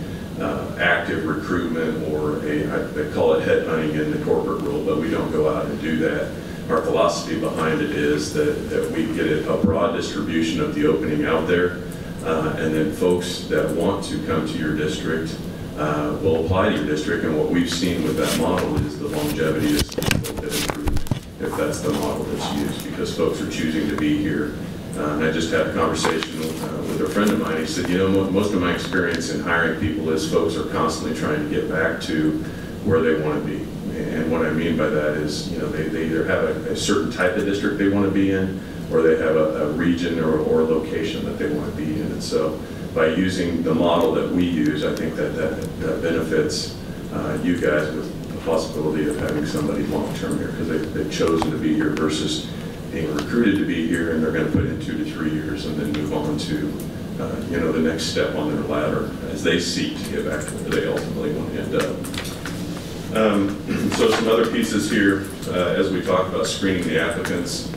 active recruitment or they call it headhunting in the corporate world, but we don't go out and do that. Our philosophy behind it is that we get a broad distribution of the opening out there, and then folks that want to come to your district will apply to your district. And what we've seen with that model is the longevity is improved if that's the model that's used, because folks are choosing to be here. And I just had a conversation with a friend of mine. He said, most of my experience in hiring people is folks are constantly trying to get back to where they want to be. And what I mean by that is, they either have a certain type of district they want to be in, or they have a region or a location that they want to be in. And so by using the model that we use, I think that benefits you guys with the possibility of having somebody long-term here, because they've chosen to be here versus being recruited to be here, and they're going to put in 2 to 3 years and then move on to the next step on their ladder as they seek to get back to where they ultimately want to end up. So some other pieces here as we talk about screening the applicants.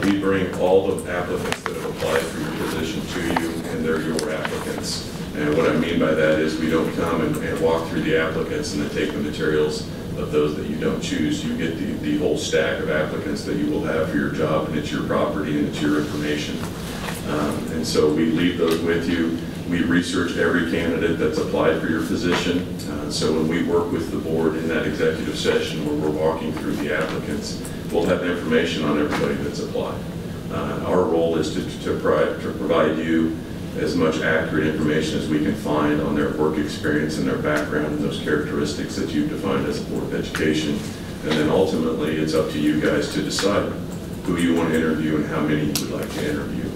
We bring all the applicants that have applied for your position to you, and they're your applicants. And what I mean by that is we don't come and walk through the applicants and then take the materials of those that you don't choose. You get the whole stack of applicants that you will have for your job, and it's your property and it's your information. And so we leave those with you. We research every candidate that's applied for your position. So when we work with the board in that executive session where we're walking through the applicants, we'll have information on everybody that's applied. Our role is to provide you as much accurate information as we can find on their work experience and their background and those characteristics that you've defined as a Board of Education. And then ultimately, it's up to you guys to decide who you want to interview and how many you would like to interview.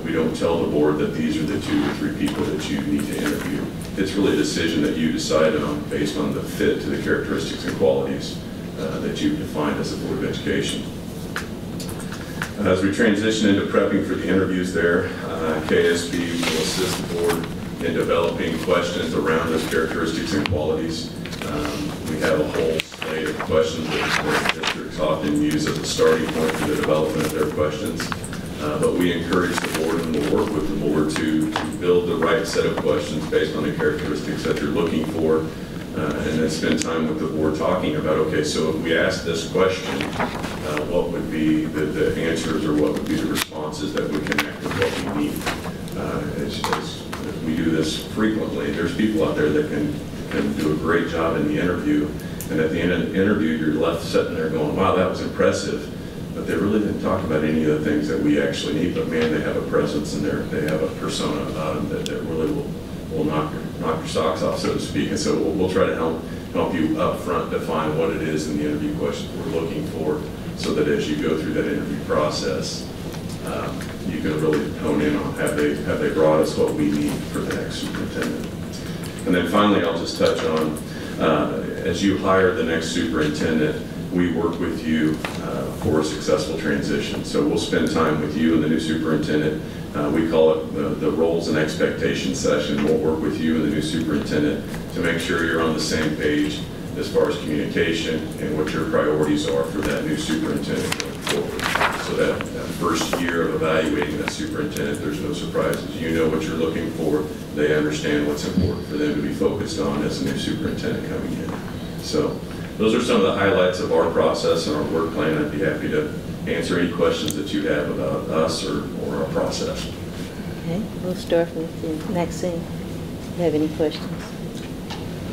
We don't tell the board that these are the 2 or 3 people that you need to interview. It's really a decision that you decide on based on the fit to the characteristics and qualities that you've defined as a Board of Education. As we transition into prepping for the interviews there, KSB will assist the board in developing questions around those characteristics and qualities. We have a whole slate of questions that districts often use as a starting point for the development of their questions. But we encourage the board and we'll work with the board to build the right set of questions based on the characteristics that you're looking for, and then spend time with the board talking about, okay, so if we ask this question, what would be the answers or what would be the responses that would connect with what we need? As we do this frequently, there's people out there that can do a great job in the interview, and at the end of the interview, you're left sitting there going, wow, that was impressive. But they really didn't talk about any of the things that we actually need. But man, they have a presence and they have a persona about them that really will knock your socks off, so to speak. And so we'll try to help you up front define what it is in the interview questions we're looking for, so that as you go through that interview process, you can really hone in on have they brought us what we need for the next superintendent. And then finally, I'll just touch on as you hire the next superintendent, we work with you for a successful transition. So we'll spend time with you and the new superintendent. We call it the roles and expectations session. We'll work with you and the new superintendent to make sure you're on the same page as far as communication and what your priorities are for that new superintendent going forward. So that first year of evaluating that superintendent, there's no surprises. You know what you're looking for. They understand what's important for them to be focused on as a new superintendent coming in. So those are some of the highlights of our process and our work plan. I'd be happy to answer any questions that you have about us or our process. Okay, we'll start with you. Maxine, do you have any questions?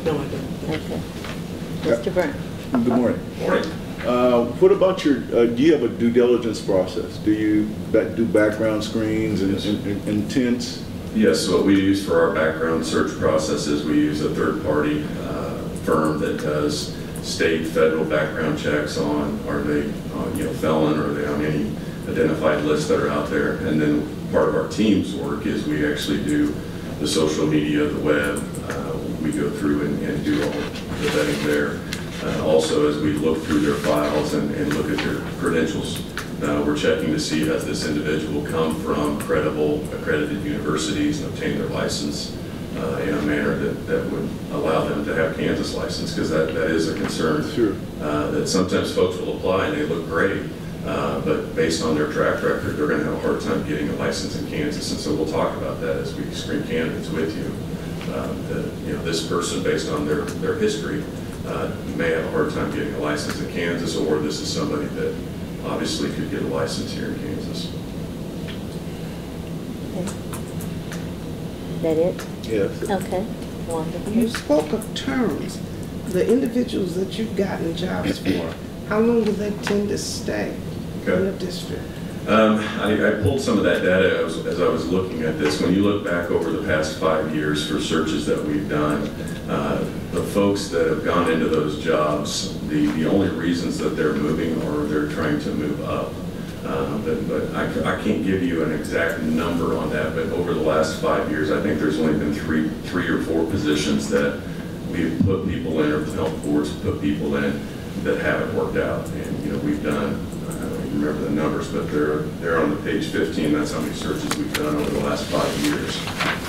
No, I don't. Okay. Mr. Brown. Good morning. Morning. What about your, do you have a due diligence process? Do you do background screens and intents? Yes, what we use for our background search process is we use a third-party firm that does state, federal background checks on are they felon, or are they on any identified lists that are out there. And then part of our team's work is we actually do the social media, the web. We go through and do all the vetting there. Also, as we look through their files and look at their credentials, we're checking to see has this individual come from credible accredited universities and obtained their license in a manner that would allow them to have Kansas license, because that is a concern. Sure. That sometimes folks will apply and they look great, but based on their track record, they're going to have a hard time getting a license in Kansas. And so we'll talk about that as we screen candidates with you. This person, based on their history, may have a hard time getting a license in Kansas, or this is somebody that obviously could get a license here in Kansas. Okay. Is that it? Yes. Okay. Wonderful. You spoke of terms. The individuals that you've gotten jobs for, how long do they tend to stay in the district? I pulled some of that data as I was looking at this. When you look back over the past 5 years for searches that we've done, the folks that have gone into those jobs, the only reasons that they're moving are they're trying to move up. But I can't give you an exact number on that, but over the last 5 years, I think there's only been three or four positions that we've put people in, or the health boards put people in, that haven't worked out. And we've done, I don't even remember the numbers, but they're on the page 15. That's how many searches we've done over the last 5 years.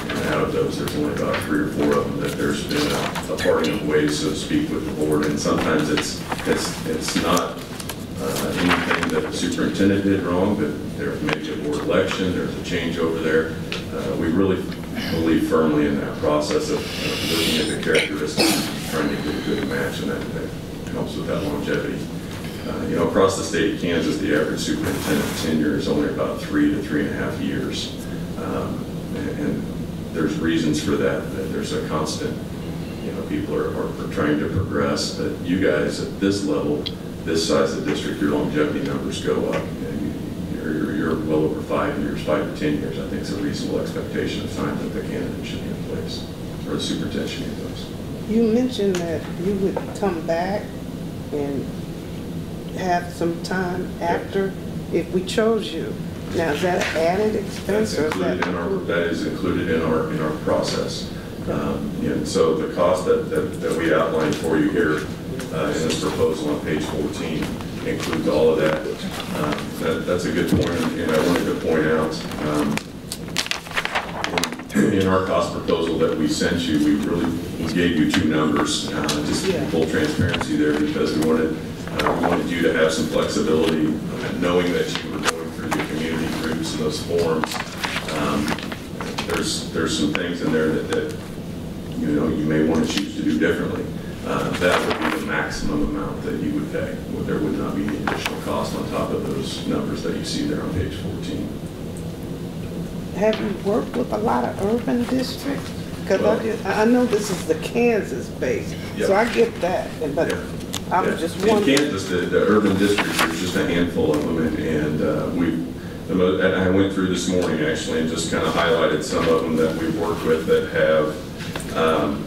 And out of those, there's only about 3 or 4 of them that there's been a parting of ways, so to speak, with the board. And sometimes it's not anything that the superintendent did wrong, that there may be a board election, there's a change over there. We really believe firmly in that process of looking at the characteristics, trying to get a good match, and that helps with that longevity. You know, across the state of Kansas, the average superintendent tenure is only about 3 to 3.5 years. And there's reasons for that. There's a constant, you know, people are trying to progress, but you guys at this level, this size of district, your longevity numbers go up. You're well over 5 years, 5 to 10 years. I think it's a reasonable expectation of time that the candidate should be in place, or the superintendent should be in place. You mentioned that you would come back and have some time after if we chose you. Now, is that an added expense? That's included in our, that is included in our process. And so the cost that we outlined for you here in this proposal on page 14 includes all of that. That's a good point, and I wanted to point out in our cost proposal that we sent you, we gave you 2 numbers, just full transparency there, because we wanted you to have some flexibility, knowing that you were going through the community groups and those forums. There's some things in there that you know you may want to choose to do differently. That would be the maximum amount that you would pay. There would not be any additional cost on top of those numbers that you see there on page 14. Have you worked with a lot of urban districts? Because I know this is the Kansas base, so I get that. But I'm just wondering. In Kansas, the urban districts, there's just a handful of them, and I went through this morning actually and just kind of highlighted some of them that we've worked with that have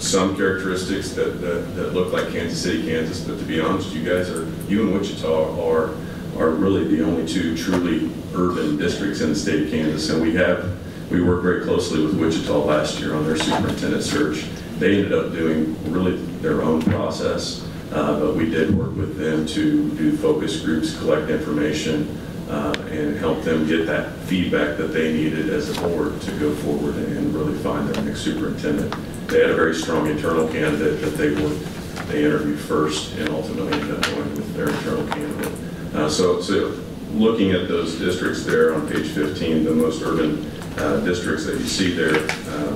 some characteristics that look like Kansas City, Kansas. But to be honest, you and Wichita are really the only 2 truly urban districts in the state of Kansas, and we worked very closely with Wichita last year on their superintendent search. They ended up doing really their own process, but we did work with them to do focus groups, collect information, and help them get that feedback that they needed as a board to go forward and really find their next superintendent. They had a very strong internal candidate that they interviewed first, and ultimately ended up going with their internal candidate. So looking at those districts there on page 15, the most urban districts that you see there,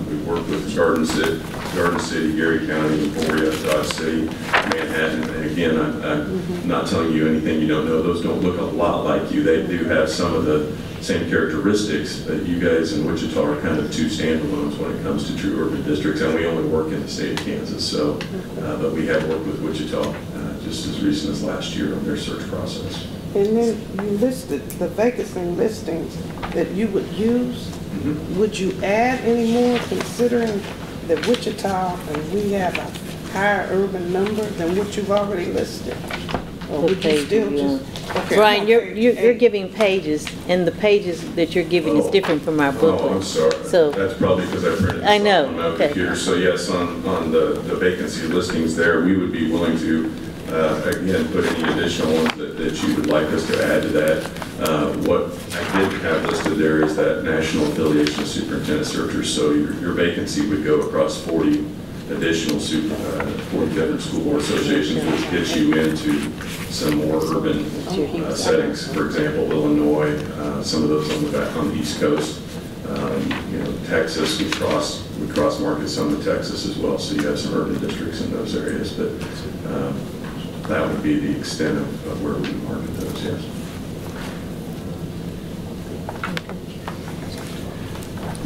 we worked with Garden City, Gary County, Emporia, Dodge City, Manhattan. And again, I'm not telling you anything you don't know. Those don't look a lot like you. They do have some of the same characteristics, but you guys in Wichita are kind of 2 standalones when it comes to true urban districts, and we only work in the state of Kansas. So, but we have worked with Wichita just as recent as last year on their search process. And then you listed the vacancy listings that you would use. Would you add any more, considering that Wichita and we have a higher urban number than what you've already listed? Or would you still just? Okay, Brian, you're giving pages, and the pages that you're giving is different from our booklet. Oh, I'm sorry. So that's probably because I printed this know. on my computer. So yes, on the vacancy listings there, we would be willing to again put any additional ones that you would like us to add to that. What I did have listed there is that national affiliation of superintendent searchers. So your vacancy would go across 40 additional 40 different school board associations, which gets you into some more urban settings. For example, Illinois, some of those on the East Coast. Texas, we cross market some of Texas as well. So you have some urban districts in those areas, but that would be the extent of where we market those. Yes.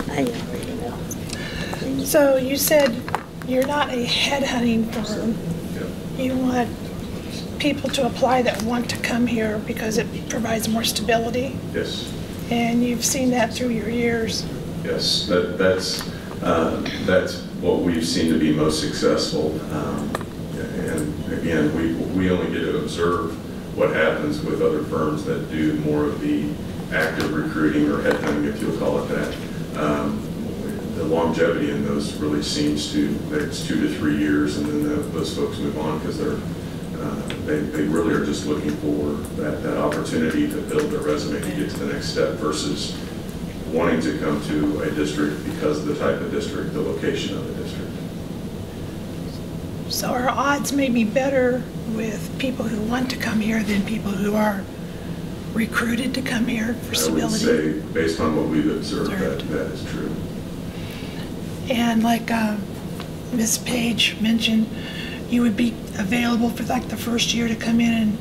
I already know. So you said you're not a headhunting firm. You want people to apply that want to come here because it provides more stability? Yes. And you've seen that through your years? Yes, that's what we've seen to be most successful. And again, we only get to observe what happens with other firms that do more of the active recruiting or headhunting, if you'll call it that. The longevity in those really seems it's 2 to 3 years, and then those folks move on because they really are just looking for that opportunity to build their resume to get to the next step versus wanting to come to a district because of the type of district, the location of the district. So our odds may be better with people who want to come here than people who are recruited to come here for I would stability. say, based on what we've observed, that is true. And like Ms. Page mentioned, you would be available for like the first year to come in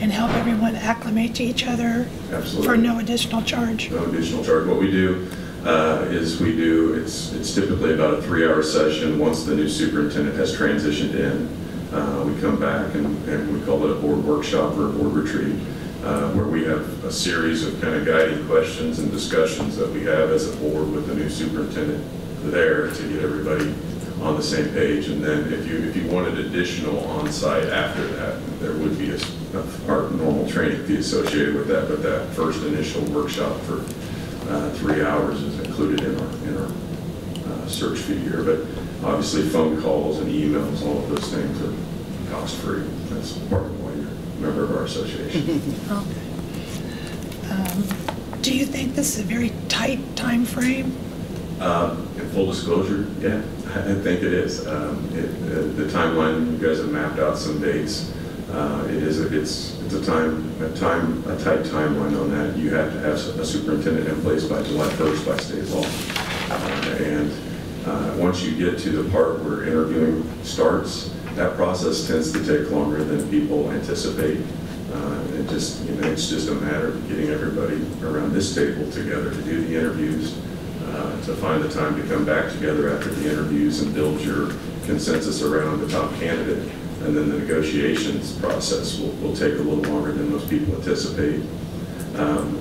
and help everyone acclimate to each other. Absolutely. For no additional charge. No additional charge. What we do it's typically about a 3-hour session. Once the new superintendent has transitioned in, we come back and we call it a board workshop or a board retreat, where we have a series of kind of guiding questions and discussions that we have as a board with the new superintendent there to get everybody on the same page. And then if you wanted additional on-site after that, there would be our normal training fee associated with that, but that first initial workshop for 3 hours is included in our search fee here. But obviously phone calls and emails, all of those things are cost-free. That's part of why you're a member of our association. Okay. Do you think this is a very tight time frame? In full disclosure, yeah, I think it is. The timeline, you guys have mapped out some dates. It's a tight timeline on that. You have to have a superintendent in place by July 1st by state law. Once you get to the part where interviewing starts, that process tends to take longer than people anticipate. It's just a matter of getting everybody around this table together to do the interviews, to find the time to come back together after the interviews and build your consensus around the top candidate. And then the negotiations process will take a little longer than most people anticipate.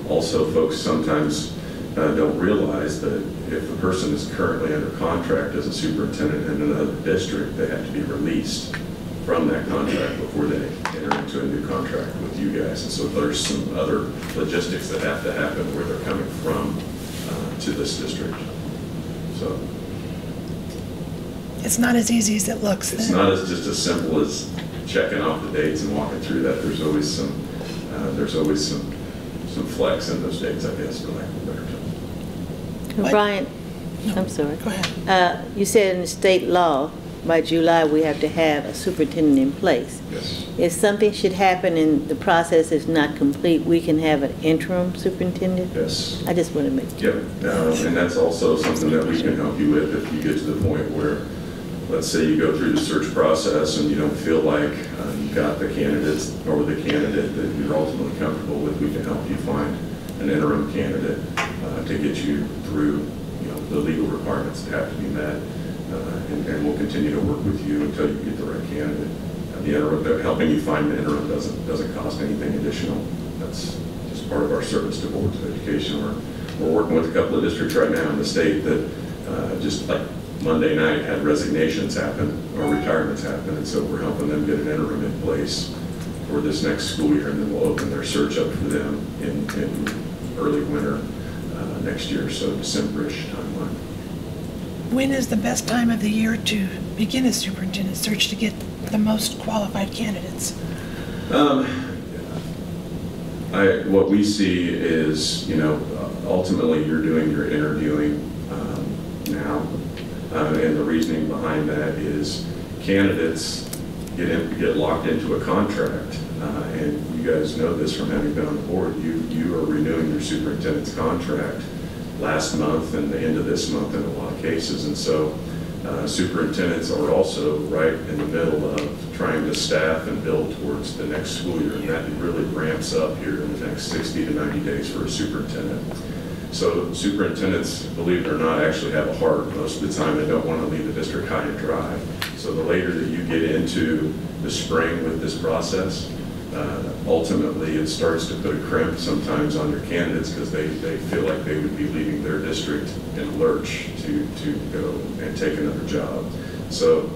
Also, folks sometimes don't realize that if a person is currently under contract as a superintendent in another district, they have to be released from that contract before they enter into a new contract with you guys. And so there's some other logistics that have to happen where they're coming from to this district. So It's not as easy as it looks. it's not just as simple as checking off the dates and walking through that. There's always some flex in those dates, I guess, for lack of a better term. Brian, No, I'm sorry. Go ahead. You said in the state law, by July, we have to have a superintendent in place. Yes. If something should happen and the process is not complete, we can have an interim superintendent? Yes. I just want to make sure. Yep. And that's also something that we can help you with if you get to the point where, let's say you go through the search process and you don't feel like you've got the candidates or the candidate that you're ultimately comfortable with. We can help you find an interim candidate to get you through the legal requirements that have to be met. And we'll continue to work with you until you get the right candidate. The interim, helping you find the interim doesn't cost anything additional. That's just part of our service to boards of education. We're working with a couple of districts right now in the state that just like Monday night had resignations happen or retirements happen, and so we're helping them get an interim in place for this next school year, and then we'll open their search up for them in early winter next year, so December-ish timeline. When is the best time of the year to begin a superintendent search to get the most qualified candidates? What we see is, ultimately you're doing your interviewing now, and the reasoning behind that is candidates get locked into a contract, and you guys know this from having been on the board. You are renewing your superintendent's contract last month and the end of this month in a lot of cases, and so superintendents are also right in the middle of trying to staff and build towards the next school year, and that really ramps up here in the next 60 to 90 days for a superintendent. So superintendents, believe it or not, actually have a heart. Most of the time they don't want to leave the district high and dry. So the later that you get into the spring with this process, ultimately it starts to put a crimp sometimes on your candidates because they feel like they would be leaving their district in a lurch to go and take another job. So,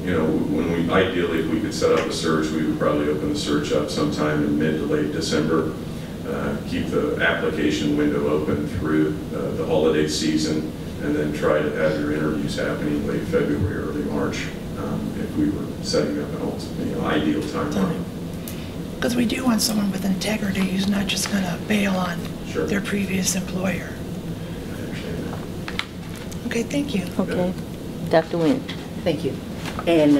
ideally, if we could set up a search, we would probably open the search up sometime in mid to late December, keep the application window open through the holiday season, and then try to have your interviews happening late February, early March, if we were setting up an ideal timeline. Because we do want someone with integrity who's not just going to bail on Sure. their previous employer. I understand that. Okay, thank you. Okay. Dr. Nguyen. Thank you. And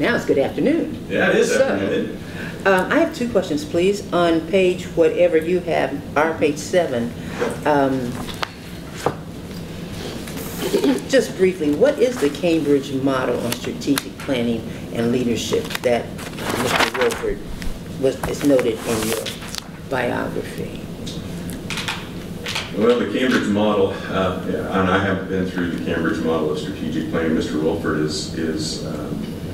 Now it's good afternoon. Yeah, it is So, afternoon. I have two questions, please. On page whatever you have, our page 7, just briefly, what is the Cambridge model on strategic planning and leadership that Mr. Wilford is noted in your biography? Well, the Cambridge model, and I have been through the Cambridge model of strategic planning. Mr. Wilford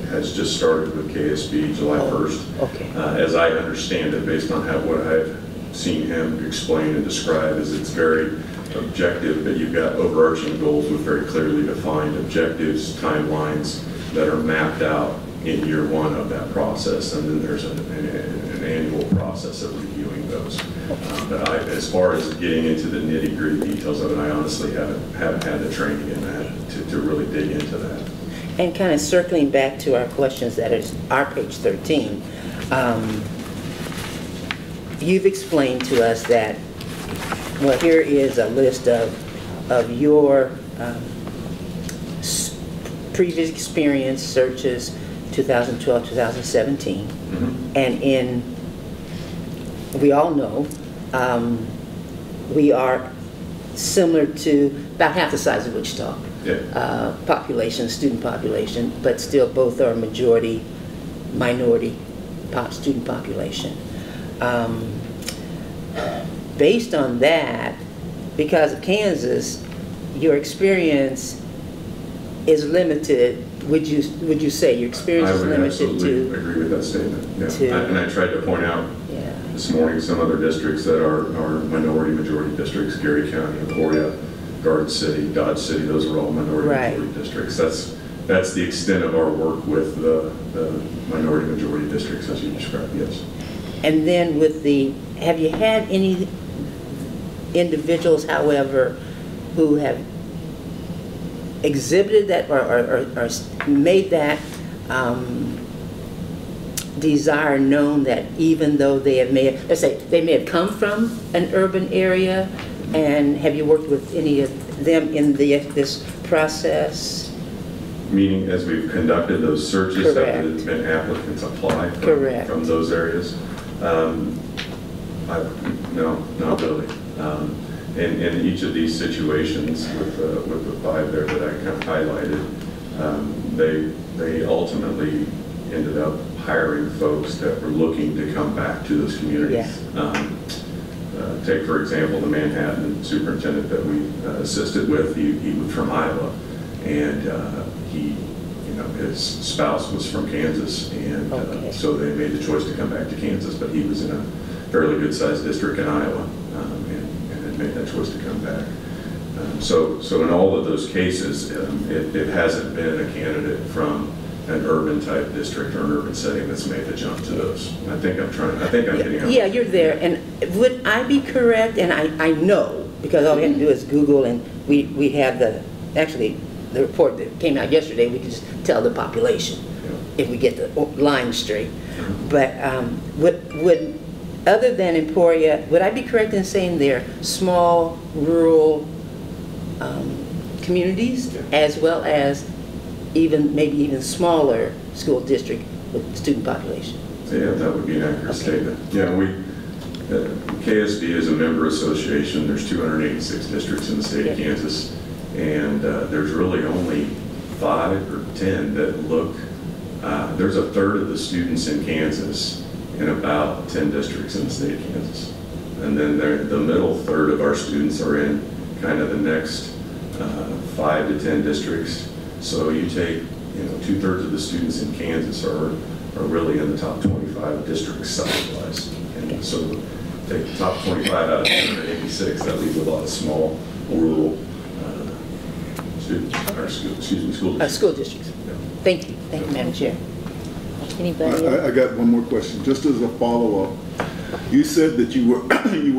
has just started with KSB July 1st. Okay. As I understand it, based on what I've seen him explain and describe, is it's very objective, but you've got overarching goals with very clearly defined objectives, timelines that are mapped out in year 1 of that process, and then there's an annual process of reviewing those. But as far as getting into the nitty-gritty details of it, I honestly haven't had the training in that to really dig into that. And kind of circling back to our questions that is our page 13, you've explained to us that, well, here is a list of your previous experience searches, 2012, 2017, and we all know we are similar to about half the size of Wichita. Yeah. Population, student population, but still both are majority, minority student population. Based on that, because of Kansas, your experience is limited. Would you say your experience is limited to? I would absolutely agree with that statement. Yeah. And I tried to point out this morning some other districts that are majority districts: Gary County, Emporia, Garden City, Dodge City. Those are all majority districts. That's the extent of our work with the majority districts, as you described. Yes. And then have you had any individuals, however, who have exhibited that or made that desire known, that even though they may have come from an urban area, and have you worked with any of them in this process? Meaning, as we've conducted those searches, Correct. have there been applicants apply from those areas? No, not really. In each of these situations, with the 5 there that I kind of highlighted, they ultimately ended up hiring folks that were looking to come back to those communities. Yeah. Take, for example, the Manhattan superintendent that we assisted with. He was from Iowa, and his spouse was from Kansas, and so they made the choice to come back to Kansas. But he was in a fairly good-sized district in Iowa, and had made that choice to come back. So in all of those cases, it hasn't been a candidate from an urban type district or an urban setting that's made the jump to those. I think I'm getting out. Yeah, you're there. And would I be correct? And I know, because all we have to do is Google, and we have the report that came out yesterday. We can just tell the population if we get the line straight. But would other than Emporia, would I be correct in saying they're small rural communities, as well as maybe even smaller school district with student population? Yeah, that would be an accurate statement. Yeah, KSB is a member association. There's 286 districts in the state of Kansas, and there's really only 5 or 10 that look. There's a third of the students in Kansas in about 10 districts in the state of Kansas, and then the middle third of our students are in kind of the next 5 to 10 districts. So you take, 2/3 of the students in Kansas are really in the top 25 districts size-wise. And so take the top 25 out of 286, that leaves a lot of small, rural school districts. School districts. Yeah. Thank you, Madam Chair. Anybody else? I got one more question, just as a follow-up. You said that you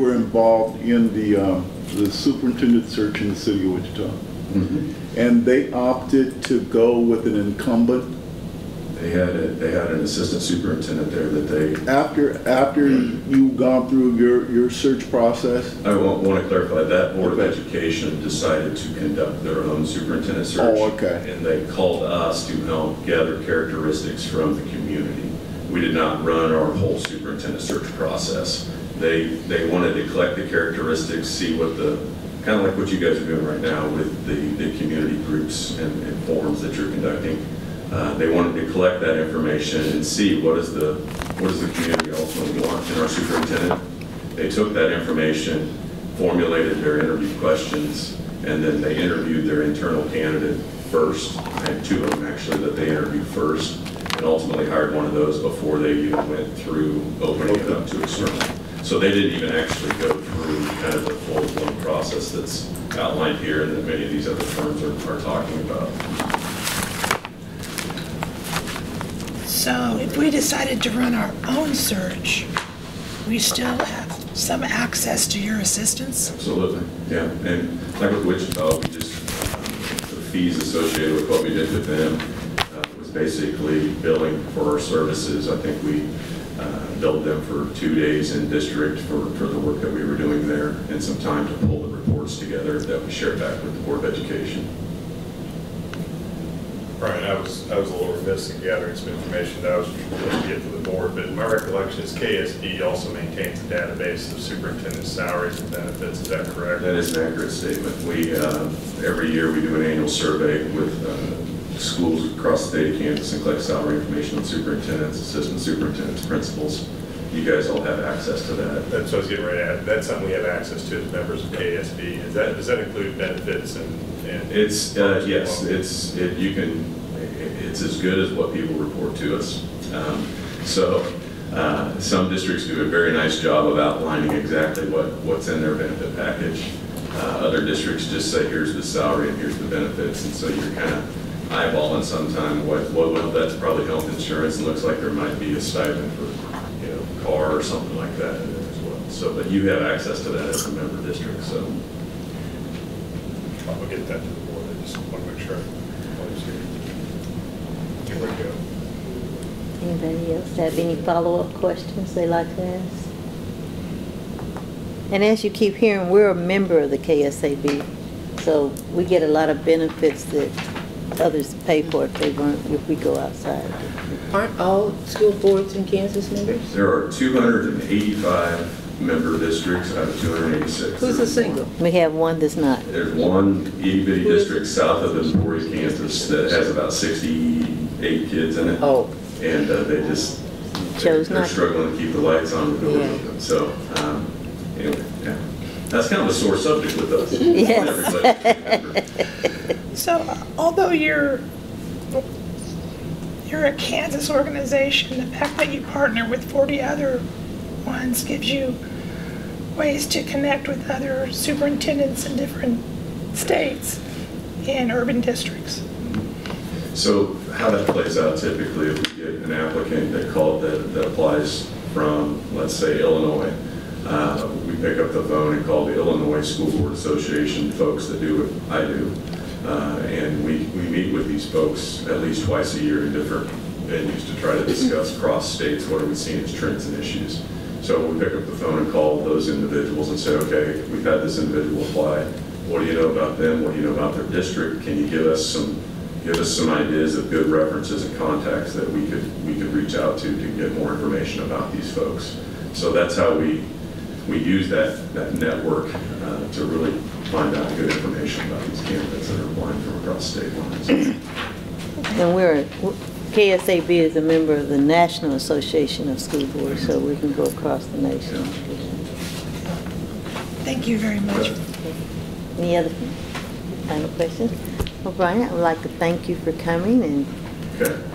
were involved in the superintendent search in the city of Wichita. Mm-hmm. And they opted to go with an incumbent They had an assistant superintendent there that they, After you've gone through your search process? I want to clarify, that Board of Okay. Education decided to conduct their own superintendent search. Oh, okay. And they called us to help gather characteristics from the community. We did not run our whole superintendent search process. They wanted to collect the characteristics, see what kind of like what you guys are doing right now with the community groups and forums that you're conducting. They wanted to collect that information and see what does the community ultimately want in our superintendent. They took that information, formulated their interview questions, and then they interviewed their internal candidate first. I had two of them actually that they interviewed first, and ultimately hired one of those before they even went through opening it up to external. So they didn't even actually go through kind of the full-blown process that's outlined here and that many of these other firms are talking about. So if we decided to run our own search, we still have some access to your assistance? Absolutely, yeah. And like with Wichita, we just, the fees associated with what we did with them was basically billing for our services. I think we billed them for 2 days in district for the work that we were doing there and some time to pull the reports together that we shared back with the Board of Education. Brian, I was a little remiss in gathering some information that I was going to get to the board, but my recollection is KSD also maintains a database of superintendent salaries and benefits. Is that correct? That is an accurate statement. We, every year we do an annual survey with schools across the state of Kansas and collect salary information on superintendents, assistant superintendents, principals. You guys all have access to that. That's what I was getting ready to add. That's something we have access to as members of KSD. Does that include benefits and It's yes, it's as good as what people report to us. Some districts do a very nice job of outlining exactly what's in their benefit package. Other districts just say here's the salary and here's the benefits, and so you're kind of eyeballing sometime well that's probably health insurance, and looks like there might be a stipend for car or something like that in there as well. So, but you have access to that as a member district. So. I'll get that to the board. I just want to make sure. Here we go. Anybody else have any follow-up questions they'd like to ask? And as you keep hearing, we're a member of the KSAB, so we get a lot of benefits that others pay for if we go outside. Aren't all school boards in Kansas members? There are 285 member districts out of 286. Who's a single? We have one that's not. There's one itty-bitty district south of Emporia, Kansas that has about 68 kids in it. Oh. And they just, Chose they're not to. struggling to keep the lights on with the doors Yeah. open. So, anyway, yeah. That's kind of a sore subject with us. Yes. So although you're a Kansas organization, the fact that you partner with 40 other ones gives you ways to connect with other superintendents in different states and urban districts. So how that plays out typically, if we get an applicant that applies from, let's say, Illinois, we pick up the phone and call the Illinois School Board Association folks that do what I do. And we meet with these folks at least twice a year in different venues to try to discuss cross states, what are we seeing as trends and issues. So we pick up the phone and call those individuals and say, okay, we've had this individual apply. What do you know about them? What do you know about their district? Can you give us some ideas of good references and contacts that we could reach out to get more information about these folks? So that's how we use that network to really find out good information about these candidates that are applying from across state lines. And KSAB is a member of the National Association of School Boards, so we can go across the nation. Thank you very much. Any other final questions? Well, Brian, I would like to thank you for coming, and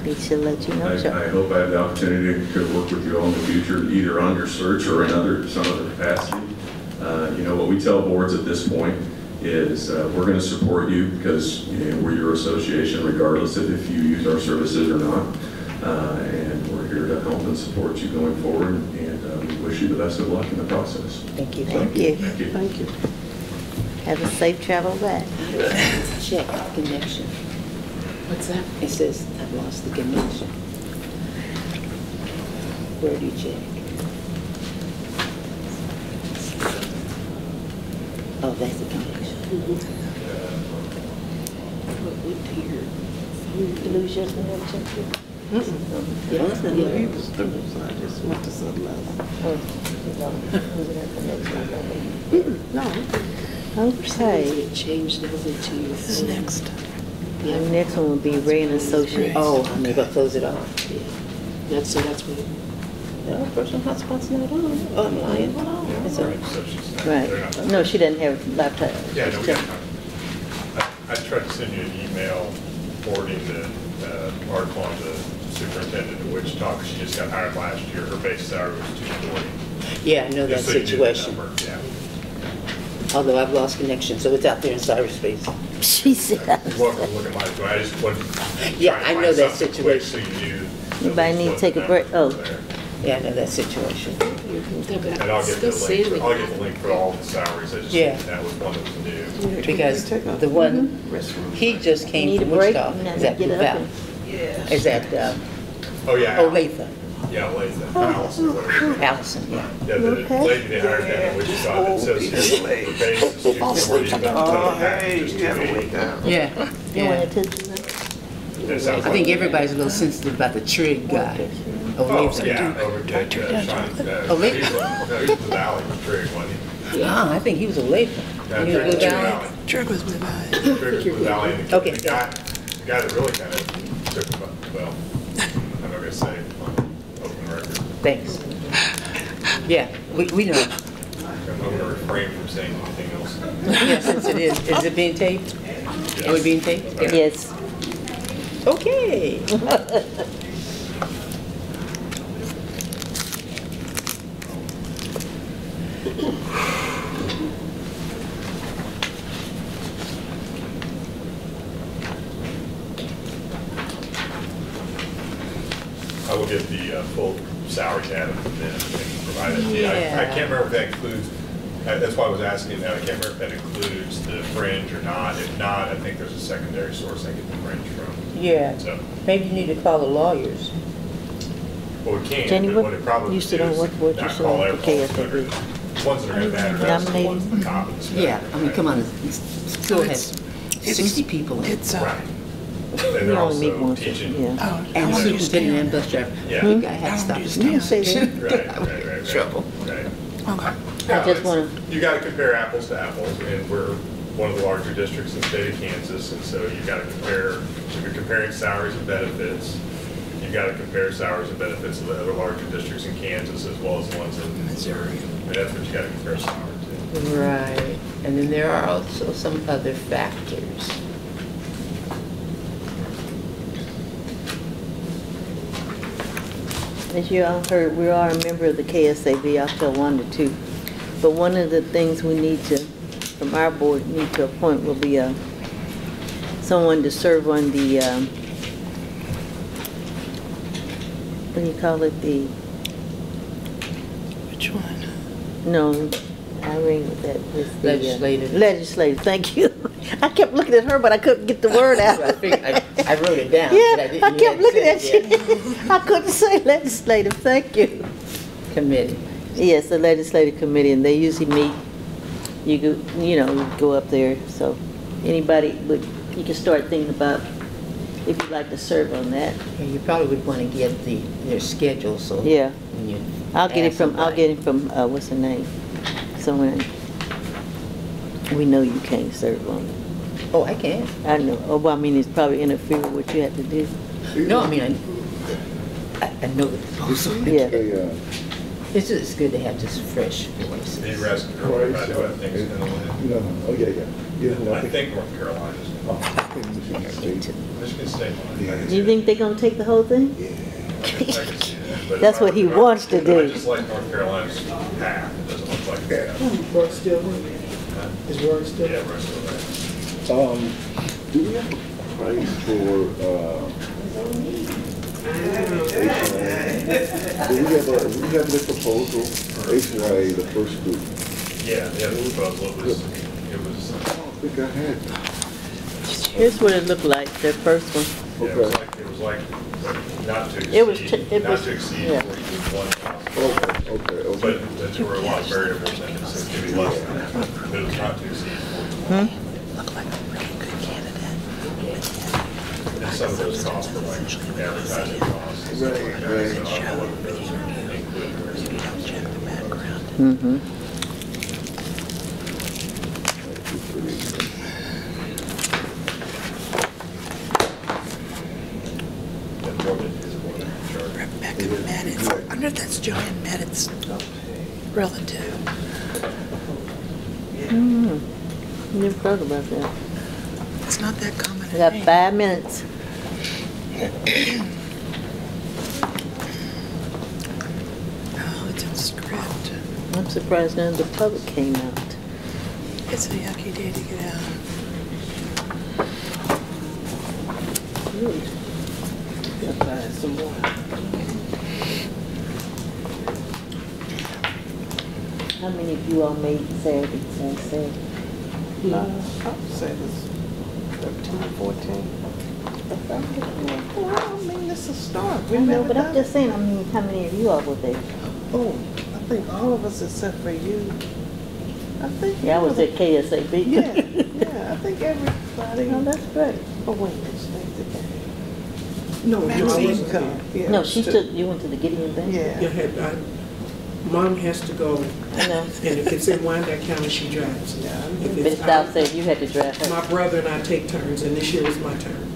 we should let you know. I hope I have the opportunity to work with you all in the future, either on your search or in some other capacity. What we tell boards at this point is we're going to support you because we're your association regardless of if you use our services or not. And we're here to help and support you going forward, and we wish you the best of luck in the process. Thank you. Thank you. Thank you. Thank you. Have a safe travel back. Check connection. What's that? It says I've lost the connection. Where do you check? Oh, that's the connection. Did you lose yours when you checked it? Yeah, that's not He it. was through, so I just went to something else. No. Okay. Changed over to. This next. Our next one will be Ray and Associates. Oh, I'm gonna close it off. That's what. No, personal hotspot's not on. Oh, I'm lying. It's on. So she's not- they're Right. not- No, she doesn't have a laptop. Yeah, no, we got time. I tried to send you an email forwarding the article on the superintendent of Wichita, because she just got hired last year. Her base salary was $240. Yeah, I know that Just so you knew the situation. number, yeah. Although I've lost connection, so it's out there in cyberspace. She said. You're welcome to look at mine, so I just wasn't. Yeah, trying to I know find that something quick situation. So you knew. Anybody need to take a break? Oh. Yeah, I know that situation. And I'll get the link, I'll get the link for all the salaries. I just, Yeah. that was one that was new. Because the one, he just came Need a from break? Wichita. You Is that get Blue up Valley? Is that Oh, yeah. Olathe? Yeah, Lathan, Allison, whatever. Allison, yeah. Yeah, the lady they hired down in Wichita, that says here, the base is 240, but the total package is 280. Yeah, You yeah. wanted to? It sounds I think like- everybody's a little sensitive about the trig guy. Oh, Olathe. yeah, over at Shawnee. Oh, He was the Valley with Trig, wasn't he? Yeah, I think he was Olathe. Yeah, He was Trig Blue was Valley. Trick was with I. Trig was the Valley, and Okay. the guy that really kind of took, well, I'm not gonna say it on open record. Thanks. Yeah, we know. I'm gonna refrain from saying anything else. Yeah, since it is. Is it being taped? Are we being taped? Yeah. Yes. Okay. I will get the full salary data from them and provide it to you. I can't remember if that includes, that's why I was asking that. I can't remember if that includes the fringe or not. If not, I think there's a secondary source I get the fringe from. Yeah. So, Maybe you need to call the lawyers. well, we can, Jenny, but what- what it probably you do sit on is what board you not sit call on every for policy KSAB? holder. The ones that are going to matter, that's the Nominating? ones at the top of the spectrum. Yeah, I mean, come on, the school has 60 people in it. It's, Right. And We they're only meet also once, teaching. yeah. oh, And I don't superintendent and understand. bus driver. Yeah. You guys have to stop this You say that. Right. Trouble. Right. Okay. Yeah, I just it's- wanna- You gotta compare apples to apples, and we're one of the larger districts in the state of Kansas, and so you gotta compare, if you're comparing salaries and benefits, you gotta compare salaries and benefits of the other larger districts in Kansas as well as the ones in Missouri. And that's what you gotta compare salary to. Right. And then there are also some other factors. As you all heard, we are a member of the KSAB, I feel wanted to. But one of the things we need to, from our board, need to appoint will be someone to serve on the, what do you call it, the, Which one? no, Irene, that was the. Legislative. Legislative, thank you. I kept looking at her, but I couldn't get the word out. I wrote it down. but Yeah, didn't I yet kept looking say at it you. yet. I couldn't say legislative, thank you. Committee. Yes, the legislative committee, and they usually meet, you go, you know, you go up there, so anybody, but you can start thinking about if you'd like to serve on that. And you probably would want to get their schedule, so. Yeah. when you I'll get it ask from, I'll somebody. get it from, what's her name? Someone, we know you can't serve on it. Oh, I can. I know, oh, well, I mean, it's probably interfere with what you have to do. No, I mean, I know the proposal. Yeah. Hey, It's good to have just fresh voices. Be rested early, but I do have things in the no, oh, yeah. I think North Carolina's, I think Michigan State. Michigan State. Do you think they're gonna take the whole thing? I can see that, but That's if I- what he if I- wants to if do. I just like North Carolina's path, it doesn't look like that. Work still with Is work still? Yeah, we're still there. Do we have a price for, we have this proposal, HYA, the first group? Yeah, the proposal, it was, I don't think I had. Here's what it looked like, their first one. yeah, it was like not to It was exceed, it not was- to exceed yeah. 40 one cost. Okay. But there were a lot of variables in it, so it could be less than that, but it was not to exceed 40. And some of those costs were like advertising costs. and stuff like that, so I don't know whether those are included or not. Mm-hmm. And Morgan is one of the charge. Rebecca Maddox, I wonder if that's Joanne Maddox's relative. Mm-hmm. Never thought about that. It's not that common We a got name. 5 minutes. Oh, it's in script. I'm surprised none of the public came out. It's a yucky day to get out. Good. I'll buy some more. How many of you all made Saturday, Saturday? I would say it's 13, 14. Well, I mean, it's a start. I We've know, never but I'm done just it. saying, I mean, how many of you all were there? Oh, I think all of us except for you. I think. Yeah, I was there. at KSAB. Yeah, I think everybody. No, that's great. Oh, wait a minute, stay together. No, I Maxine wasn't there. Yeah, No, it she was took, you went to the Gideon Bank? Yeah. Mom has to go, I know. and if it's in Wyandotte County, she drives. Yeah. If But it's South out, said you had to drive her. my brother and I take turns, and this year was my turn.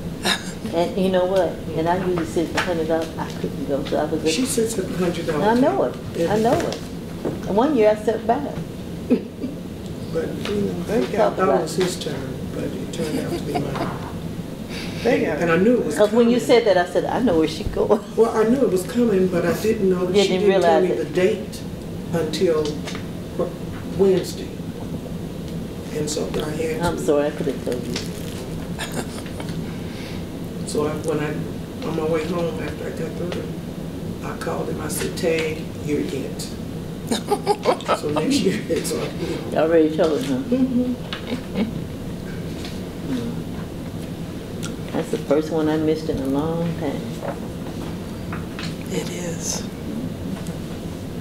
And you know what? And I usually sit for $100. I couldn't go, so I was She just, sits at the $100. I know it. I know it. And one year I sat by. But They I got, thought it was his turn, but it turned out to be mine. they got. And I knew it was Because coming. when you said that, I said, I know where she going. Well, I knew it was coming, but I didn't know, You she didn't didn't tell me realize the it. date until Wednesday. And so I had to. I'm sorry, I could have told you. So on my way home after I got through, I called him, I said, Tag, you're it. So next year it's on me. You already told her, huh? That's the first one I missed in a long time. It is.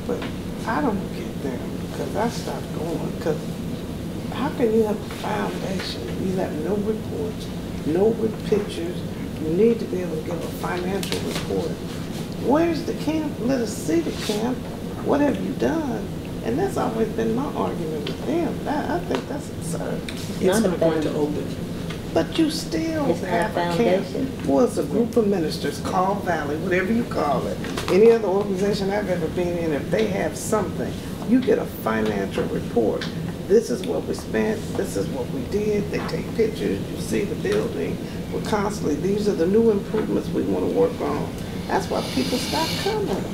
But I don't get there because I stopped going. Because how can you have a foundation? You have no reports, no pictures. You need to be able to give a financial report. Where's the camp? Let us see the camp. What have you done? And that's always been my argument with them. I think that's absurd. It's Not not a going to foundation. open. But you still It's not have a foundation. camp. Well, it's a group of ministers, Call Valley, whatever you call it. Any other organization I've ever been in, if they have something, you get a financial report. This is what we spent, this is what we did. They take pictures, you see the building. We're constantly, these are the new improvements we want to work on. That's why people stop coming.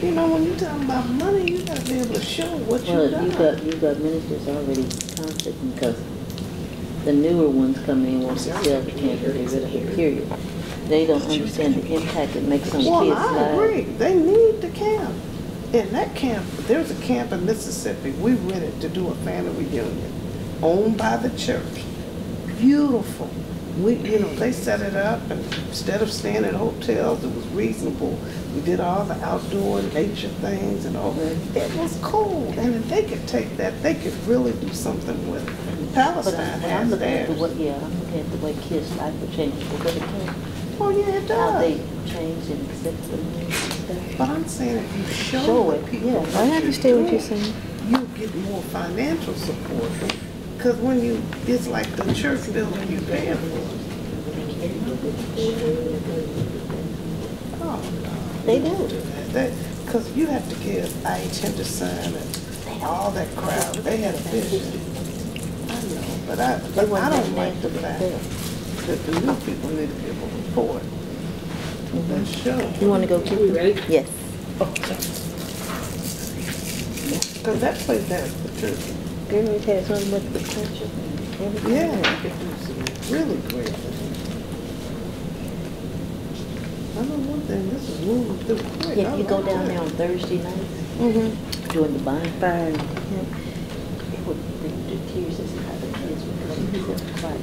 You know, when you're talking about money, you gotta be able to show what you've Well, done. you got ministers already contacting because the newer ones come in want to sell the camp and get rid of it, period. They don't understand the impact it makes on kids' Well, lives. I agree. They need the camp. In that camp, there's a camp in Mississippi we rented to do a family reunion, owned by the church. Beautiful. They set it up, and instead of staying in hotels, it was reasonable. We did all the outdoor nature things and all that. It was cool. And if they could take that, they could really do something with it. But Palestine I'm has looking at the theirs. way, I'm looking at the way kids' life will change because of the camp. Oh, yeah, it How they does. change and accept the news and stuff. But I'm saying if you show Show the it, people yeah. what I you're understand what you're doing, saying. you get more financial support. Because when it's like the church building you paying for. Oh, no. They do. Because you have to give I.H. Henderson and all that crowd. They had a vision. I know, but I don't like the fact that the new people need to give a report. Let's show. You want to go too? ready? Yes. Because that place has potential. Greenwich has so much potential. Everything. Yeah, you could do some really great things. I know one thing, this is moving through quick. Yeah, if you go down there on Thursday nights, Mm-hmm. during the bonfire, and it would bring the tears as how the kids would come and cry.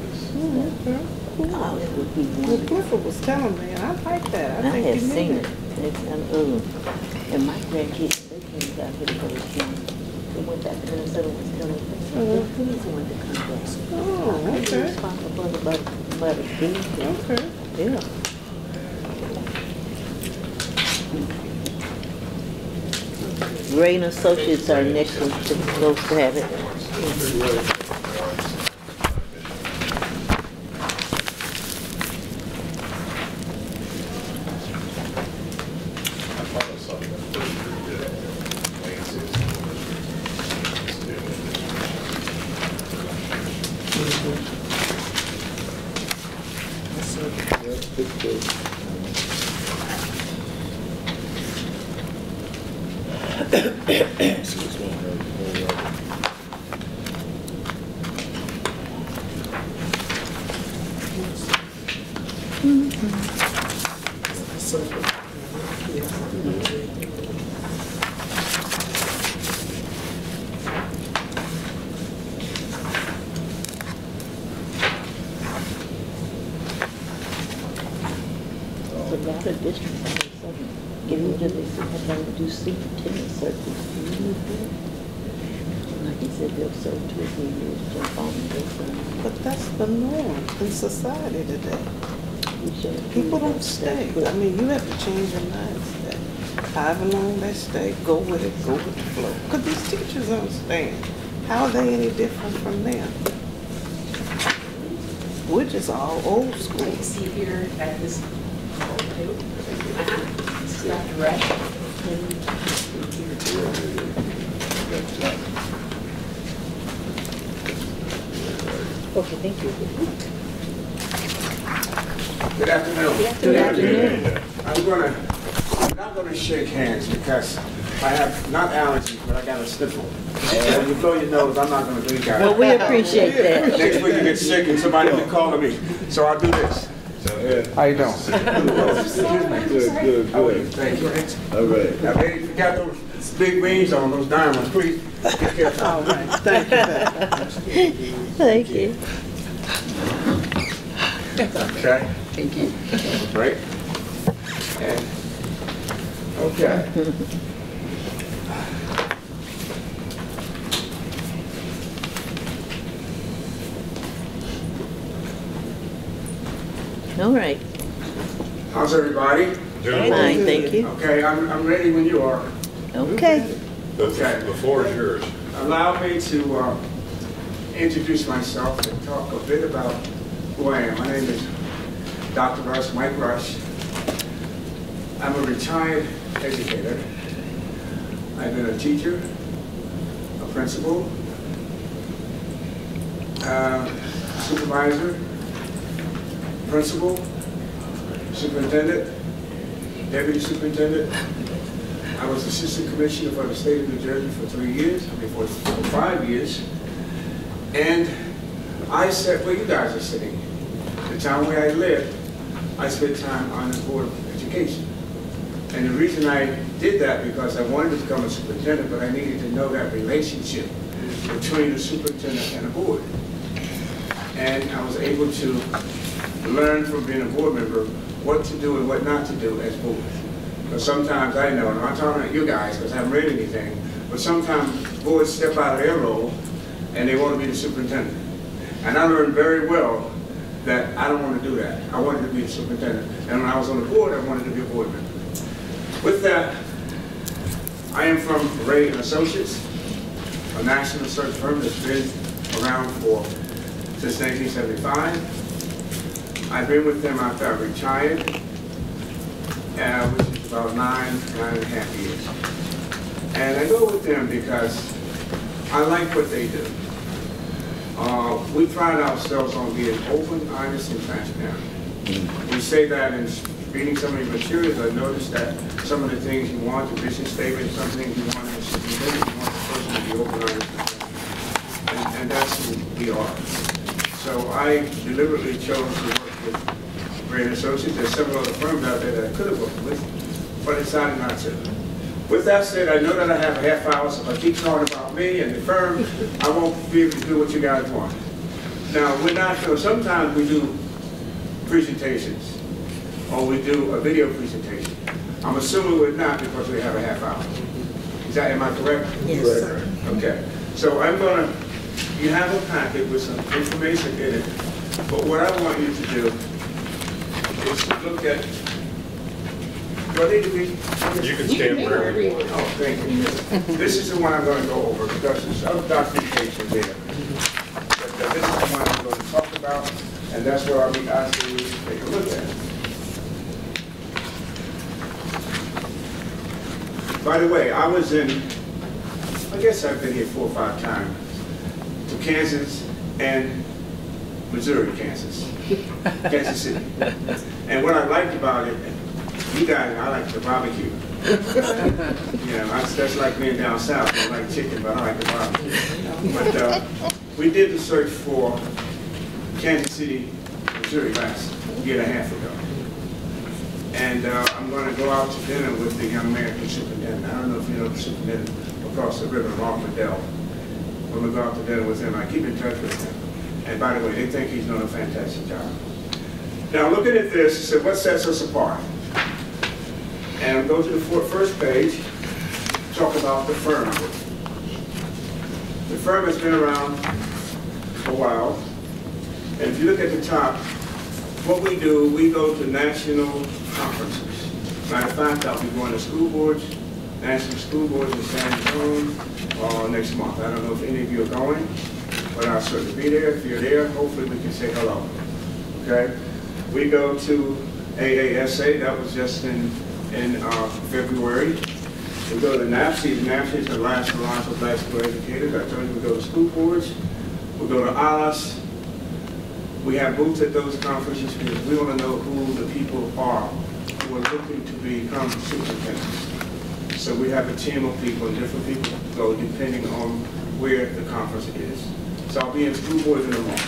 Oh, it would be Well, wonderful. Clifford was telling me, and I like that. I I think have you seen need it. It's, And my grandkids, they came down here to go to camp. They went back to Minnesota and was telling me, please want to come back. Oh, I'm okay. responsible for the food. Okay. Yeah. Ray and Associates are next one, supposed to have it. A lot of districts all of a sudden getting rid of this and have them do superintendent searches. Like you said, they'll serve 2 or 3 years, jump on and go somewhere. But that's the norm in society today. We should- People don't stay. I mean, you have to change your mindset. However long they stay, go with it, go with the flow. Because these teachers don't stand. How are they any different from them? We're just all old school. You see here at this, it's not direct. Okay, thank you. Good afternoon. Good afternoon. I'm not gonna shake hands because I have not allergies, but I got a sniffle. And when you blow your nose, I'm not gonna do that. Well, we appreciate that. Next week you get sick and somebody will be calling me, so I'll do this. How you doing? Good. How are you? Thank you. All right. Now, baby, if you got those big rings on, those diamonds, please be careful. All right, thank you. Thank you. Okay? Thank you. Right? And, okay. All right. How's everybody? Fine, thank you. Okay, I'm ready when you are. Okay. Okay. The floor is yours. Allow me to introduce myself and talk a bit about who I am. My name is Dr. Rush, Mike Rush. I'm a retired educator. I've been a teacher, a principal, supervisor, principal, superintendent, deputy superintendent. I was assistant commissioner for the state of New Jersey for 3 years, for 5 years. And I sat where you guys are sitting. The town where I lived, I spent time on the Board of Education. And the reason I did that because I wanted to become a superintendent, but I needed to know that relationship between the superintendent and the board. And I was able to learn from being a board member what to do and what not to do as board. Because sometimes I know, and I'm not talking about you guys because I haven't read anything, but sometimes boards step out of their role and they want to be the superintendent. And I learned very well that I don't want to do that. I wanted to be the superintendent. And when I was on the board, I wanted to be a board member. With that, I am from Ray and Associates, a national search firm that's been around since 1975. I've been with them after I retired, which is about 9.5 years. And I go with them because I like what they do. We pride ourselves on being open, honest, and transparent. We say that in reading some of the materials. I noticed that some of the things you want, the vision statement, some things you want in the superintendent, you want the person to be open, honest, and that's who we are. So I deliberately chose to work with Ray and Associates. There's several other firms out there that I could have worked with, but I decided not to. With that said, I know that I have a half hour, so if I keep talking about me and the firm, I won't be able to do what you guys want. Now, we're not sure. Sometimes we do presentations, or we do a video presentation. I'm assuming we're not because we have a half hour. Am I correct? Yes, sir. Okay, so you have a packet with some information in it, but what I want you to do is to look at, do I need to be? You can stand wherever you want. Oh, thank you. This is the one I'm going to go over because there's other documentation there. But this is the one I'm going to talk about, and that's what I'll be asking you to take a look at. By the way, I guess I've been here 4 or 5 times, to Kansas and Missouri, Kansas City. And what I liked about it, you guys, I like the barbecue. That's like being down south. I like chicken, but I like the barbecue. But we did the search for Kansas City, Missouri last year and a half ago. And I'm going to go out to dinner with the young man, the superintendent. I don't know if you know the superintendent across the river, Mark Liddell. When we go out to dinner with him, I keep in touch with him. And by the way, they think he's doing a fantastic job. Now looking at this, so what sets us apart? And go to the first page, talk about the firm. The firm has been around for a while. And if you look at the top, what we do, we go to national conferences. Matter of fact, I'll be going to school boards, national school boards in San Antonio next month. I don't know if any of you are going, but I'll certainly be there. If you're there, hopefully we can say hello. Okay? We go to AASA, that was just in February. We go to NAPSE. NAPSE is the last Alliance of Black School Educators. I told you we go to school boards. We go to ALAS. We have booths at those conferences because we want to know who the people are who are looking to become superintendents. So we have a team of people, and different people go depending on where the conference is. So I'll be in school boards in the morning.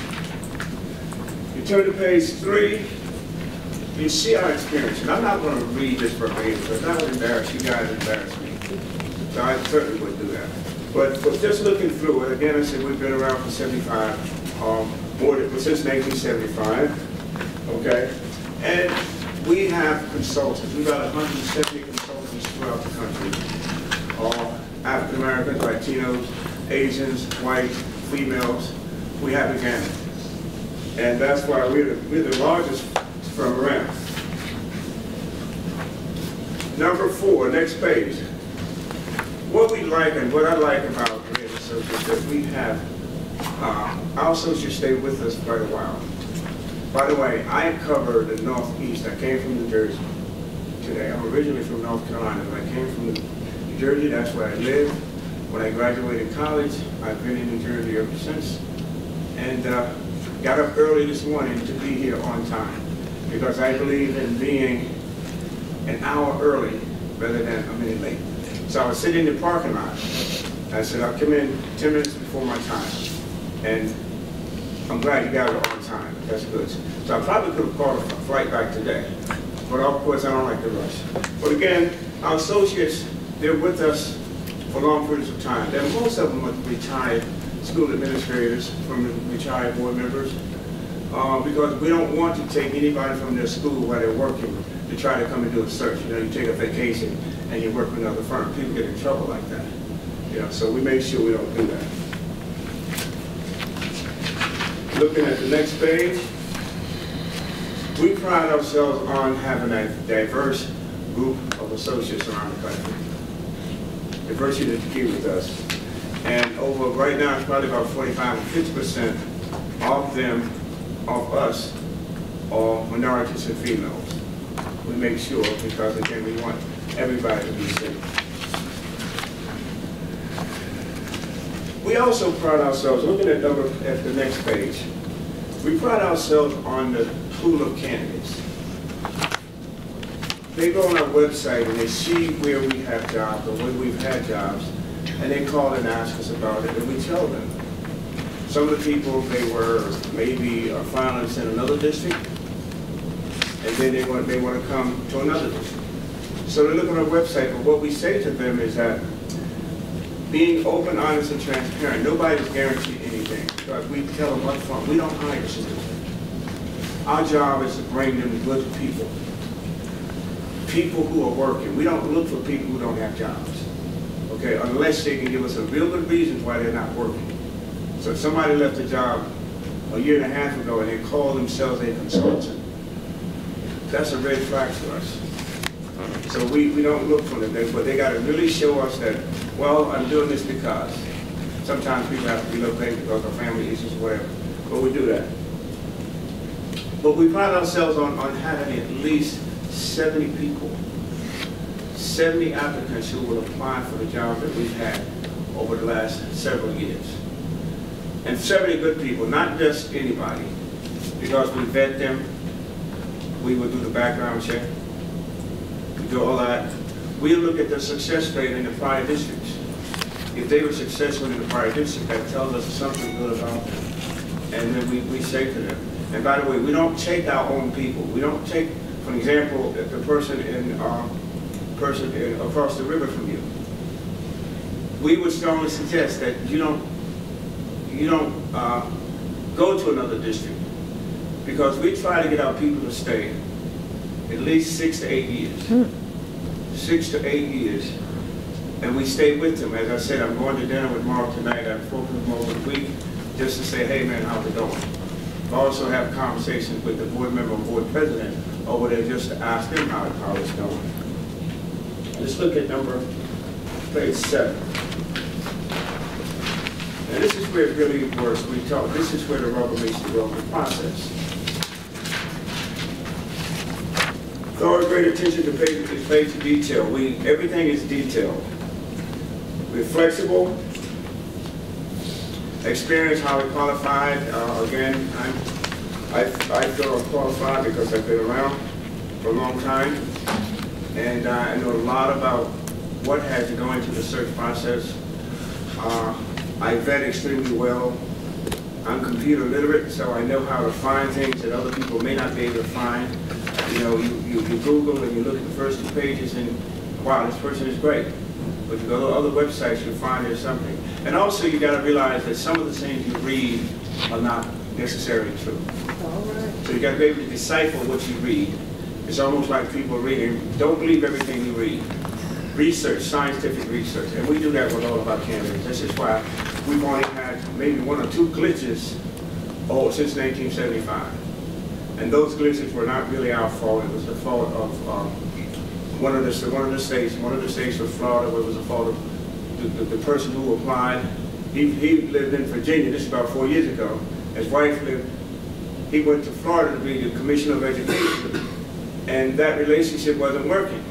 You turn to page 3, you see our experience. And I'm not going to read this verbatim because that would embarrass you guys, embarrass me. So I certainly wouldn't do that. But just looking through it, again, I said we've been around for 75. Since 1975, okay? And we have consultants. We've got 170 consultants throughout the country. All African Americans, Latinos, Asians, white, females. We have a gamut. And that's why we're the largest firm around. Number 4, next page. What we like and what I like about Career Associates is that we have our associates stay with us quite a while. By the way, I cover the Northeast. I came from New Jersey today. I'm originally from North Carolina, but I came from New Jersey. That's where I live. When I graduated college, I've been in New Jersey ever since. And got up early this morning to be here on time because I believe in being an hour early rather than a minute late. So I was sitting in the parking lot. I said, I'll come in 10 minutes before my time. And I'm glad you guys are on time. That's good. So I probably could have caught a flight back today. But of course, I don't like to rush. But again, our associates, they're with us for long periods of time. And most of them are retired school administrators, from retired board members, because we don't want to take anybody from their school while they're working to try to come and do a search. You know, you take a vacation and you work with another firm. People get in trouble like that. You know, so we make sure we don't do that. Looking at the next page, we pride ourselves on having a diverse group of associates around the country. Diversity is the key with us. And over right now, it's probably about 45 or 50% of them, of us, are minorities and females. We make sure because, again, we want everybody to be safe. We also pride ourselves, looking at the next page, we pride ourselves on the pool of candidates. They go on our website and they see where we have jobs or where we've had jobs, and they call and ask us about it, and we tell them. Some of the people, they were maybe finalists in another district, and then they want to come to another district. So they look on our website, but what we say to them is that being open, honest, and transparent, nobody's guaranteed anything. Because we tell them up front, we don't hire students. Our job is to bring them good people. people who are working. We don't look for people who don't have jobs, okay, unless they can give us a real good reason why they're not working. So if somebody left a job a year and a half ago and they call themselves a consultant, that's a red flag to us. So we don't look for them, but they got to really show us that, well, I'm doing this because. Sometimes people have to relocate because of family issues or whatever, but we do that. But we pride ourselves on having at least 70 people, 70 applicants who will apply for the jobs that we've had over the last several years. And 70 good people, not just anybody, because we vet them, we will do the background check, we do all that. We look at the success rate in the prior districts. If they were successful in the prior district, that tells us something good about them. And then we say to them. And by the way, we don't take our own people. We don't take, for example, the person across the river from you. We would strongly suggest that you don't go to another district, because we try to get our people to stay at least 6 to 8 years. 6 to 8 years. And we stay with them. As I said, I'm going to dinner with Mark tonight. I've spoken with him over the week just to say, hey man, how's it going? I also have conversations with the board member and board president over there just to ask them how it's going. Let's look at page 7. And this is where it really works. This is where the rubber meets the road, the process. Thorough great attention to pay to detail. Everything is detailed. We're flexible. Experience, highly qualified. Again, I feel I'm qualified because I've been around for a long time, and I know a lot about what has to go into the search process. I vet extremely well. I'm computer literate, so I know how to find things that other people may not be able to find. You know, you Google and you look at the first 2 pages and, wow, this person is great. But you go to other websites, you find there's something. And also you got to realize that some of the things you read are not necessarily true. All right. So you got to be able to decipher what you read. It's almost like people reading, don't believe everything you read. Research, scientific research, and we do that with all of our candidates. This is why we've only had maybe 1 or 2 glitches since 1975. And those glitches were not really our fault. It was the fault of one of the states. One of the states was Florida, where it was the fault of the person who applied. He lived in Virginia. This is about 4 years ago. His wife lived. He went to Florida to be the Commissioner of Education, and that relationship wasn't working.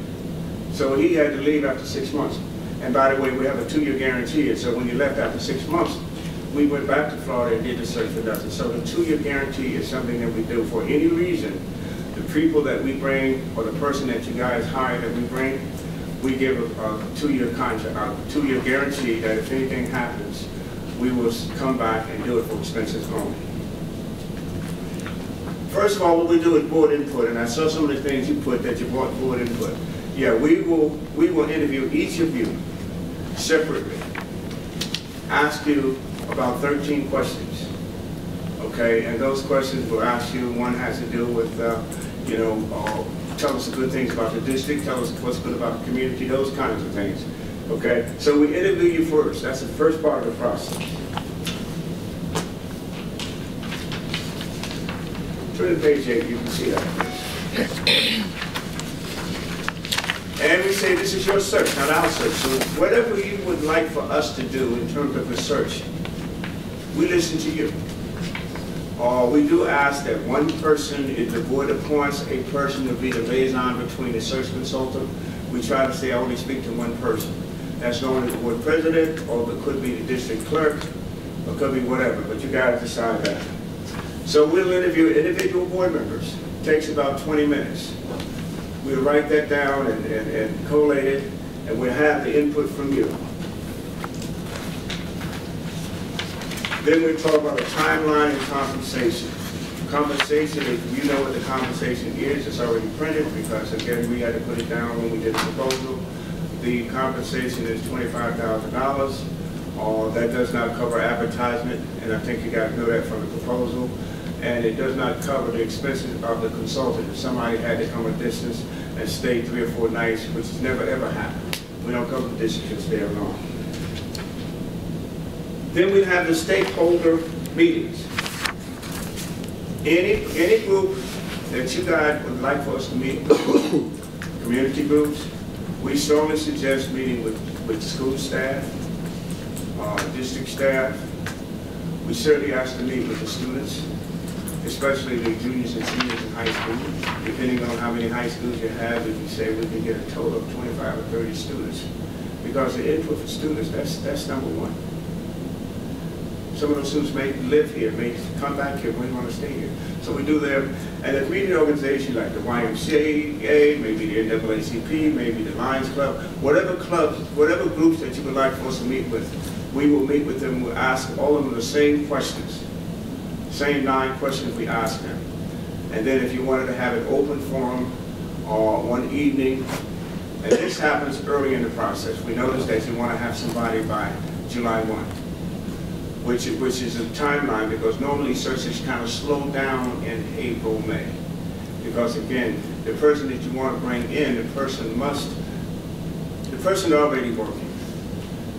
So he had to leave after 6 months. And by the way, we have a 2-year guarantee. And so when he left after 6 months, we went back to Florida and did the search for nothing. So the 2-year guarantee is something that we do for any reason. The people that we bring, or the person that you guys hire that we bring, we give a 2-year contract, a 2-year guarantee that if anything happens, we will come back and do it for expenses only. First of all, what we do is board input, and I saw some of the things you put that you want board input. Yeah, we will interview each of you separately. Ask you about 13 questions, okay? And those questions will ask you, one has to do with, tell us the good things about the district, tell us what's good about the community, those kinds of things, okay? So we interview you first. That's the first part of the process. Turn to page 8, you can see that. And we say this is your search, not our search. So whatever you would like for us to do in terms of research, we listen to you. We do ask that one person, if the board appoints a person to be the liaison between the search consultant, we try to say I only speak to one person. That's normally the board president, or it could be the district clerk, or it could be whatever, but you guys decide that. So we'll interview individual board members. It takes about 20 minutes. We'll write that down and collate it, and we'll have the input from you. Then we talk about a timeline and compensation. Compensation, if you know what the compensation is, it's already printed, because again, we had to put it down when we did the proposal. The compensation is $25,000. That does not cover advertisement, and I think you guys know that from the proposal. And it does not cover the expenses of the consultant. If somebody had to come a distance, and stay 3 or 4 nights, which has never ever happened. We don't come to the district and stay alone. Then we have the stakeholder meetings. Any group that you guys would like for us to meet with, community groups, we strongly suggest meeting with school staff, district staff. We certainly ask to meet with the students, especially the juniors and seniors in high school. Depending on how many high schools you have, we can say we can get a total of 25 or 30 students. Because the input for students, that's number one. Some of those students may live here, may come back here, may want to stay here. So we do them, and the community organizations like the YMCA, maybe the NAACP, maybe the Lions Club, whatever clubs, whatever groups that you would like for us to meet with, we will meet with them, we'll ask all of them the same questions. Same 9 questions we ask them. And then if you wanted to have an open forum or one evening, and this happens early in the process. We notice that you want to have somebody by July 1. Which is a timeline, because normally searches kind of slow down in April, May. Because again, the person that you want to bring in, the person already working.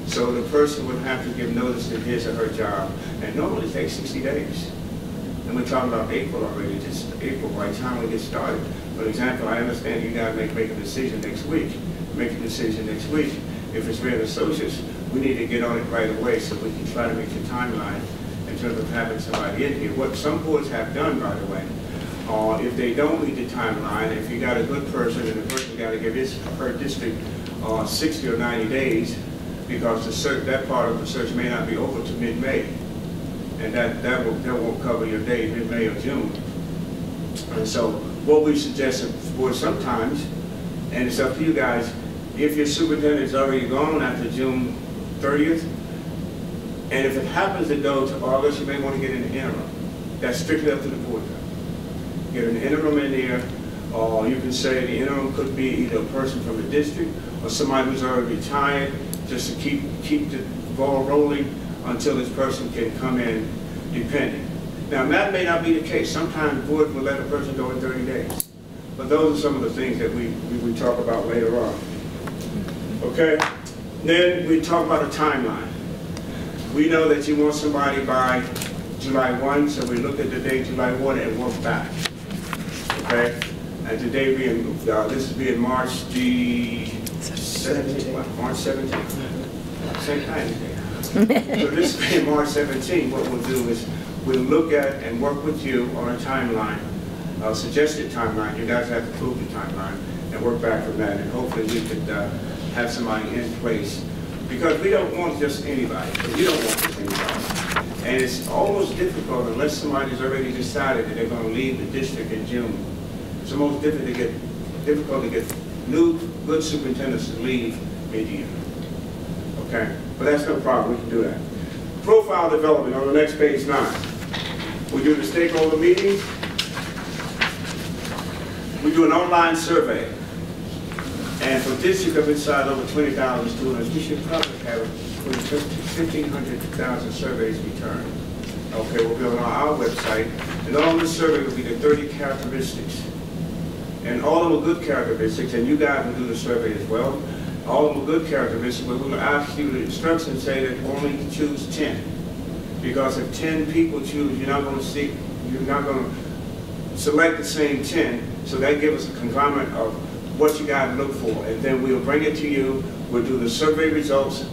So the person would have to give notice of his or her job, and normally it takes 60 days. And we're talking about April already, just April, by the time we get started. For example, I understand you guys make a decision next week. Make a decision next week. If it's Red Associates, we need to get on it right away so we can try to make the timeline in terms of having somebody in here. What some boards have done, by the way, if they don't meet the timeline, if you got a good person and the person got to give his or her district 60 or 90 days, because that part of the search may not be over to mid-May, and that won't cover your day mid-May or June. And so what we suggest for sometimes, and it's up to you guys, if your superintendent is already gone after June 30th, and if it happens to go to August, you may want to get an interim. That's strictly up to the board. Get an interim in there, or you can say the interim could be either a person from the district or somebody who's already retired, just to keep the ball rolling until this person can come in, depending. Now that may not be the case. Sometimes the board will let a person go in 30 days. But those are some of the things that we talk about later on. Okay? Then we talk about a timeline. We know that you want somebody by July 1, so we look at the date July 1 and work back. Okay? And today being, this is being March the 17th, what? March 17th. Same time today. So this being March 17th, what we'll do is we'll look at and work with you on a timeline, a suggested timeline. You guys have to prove the timeline and work back from that, and hopefully we could have somebody in place, because we don't want just anybody. You don't want just anybody. And it's almost difficult unless somebody's already decided that they're going to leave the district in June. It's almost difficult to get new good superintendents to leave mid-year. Okay? But that's no problem. We can do that. Profile development on the next page 9. We do the stakeholder meetings. We do an online survey. And for district of inside over 20,000 students, we should probably have 1,500 surveys returned. Okay, we'll be on our website. And on this survey will be the 30 characteristics. And all of them are good characteristics, and you guys will do the survey as well. All of them are good characteristics, but we're going to ask you the instructions say that only choose 10. Because if 10 people choose, you're not going to select the same 10. So that gives us a conglomerate of what you guys look for, and then we'll bring it to you. We'll do the survey results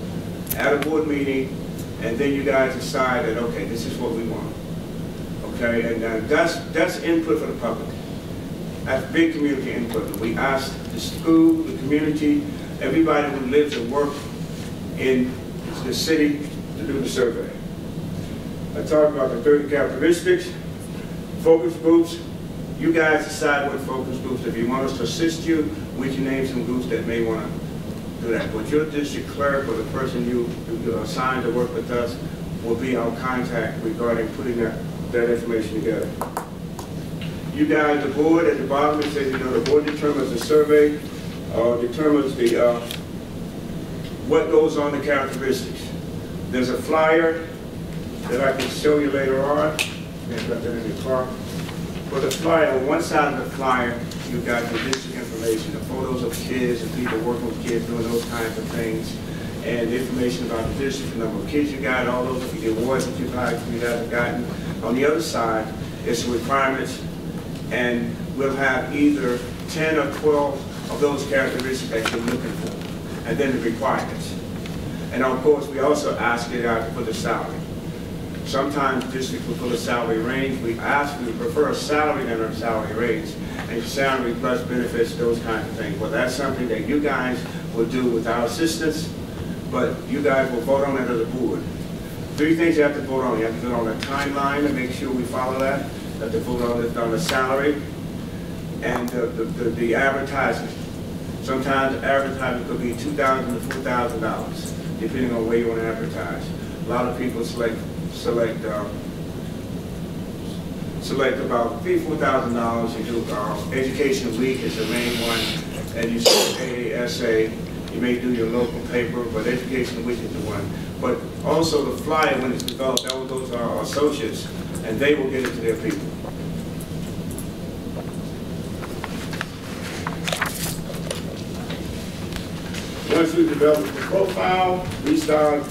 at a board meeting, and then you guys decide that, okay, this is what we want. Okay, and that's input for the public. That's big community input. We asked the school, the community, everybody who lives and works in the city to do the survey. I talked about the 30 characteristics, focus groups. You guys decide what focus groups. If you want us to assist you, we can name some groups that may want to do that. But your district clerk or the person you assigned to work with us will be our contact regarding putting that information together. You guys, the board at the bottom, it says, the board determines the survey, determines the what goes on the characteristics. There's a flyer that I can show you later on. I've got that in the car. For the flyer, on one side of the flyer, you got the district information, the photos of kids and people working with kids doing those kinds of things, and information about the district, the number of kids you got, all those the awards that you guys have gotten. On the other side, it's the requirements, and we'll have either 10 or 12 of those characteristics that you're looking for, and then the requirements. And of course, we also ask it out for the salary. Sometimes districts will put a salary range. We prefer a salary than a salary range. And salary plus benefits, those kinds of things. Well, that's something that you guys will do with our assistance, but you guys will vote on it as a board. 3 things you have to vote on. You have to vote on the timeline to make sure we follow that. You have to vote on the salary and the advertisement. Sometimes the advertisement could be $2,000 to $4,000, depending on where you want to advertise. A lot of people select about $3,000 to $4,000. You do Education Week is the main one, and you say AASA. You may do your local paper, but Education Week is the one. But also the flyer, when it's developed, that will go to our associates, and they will get it to their people. Once we develop the profile, we start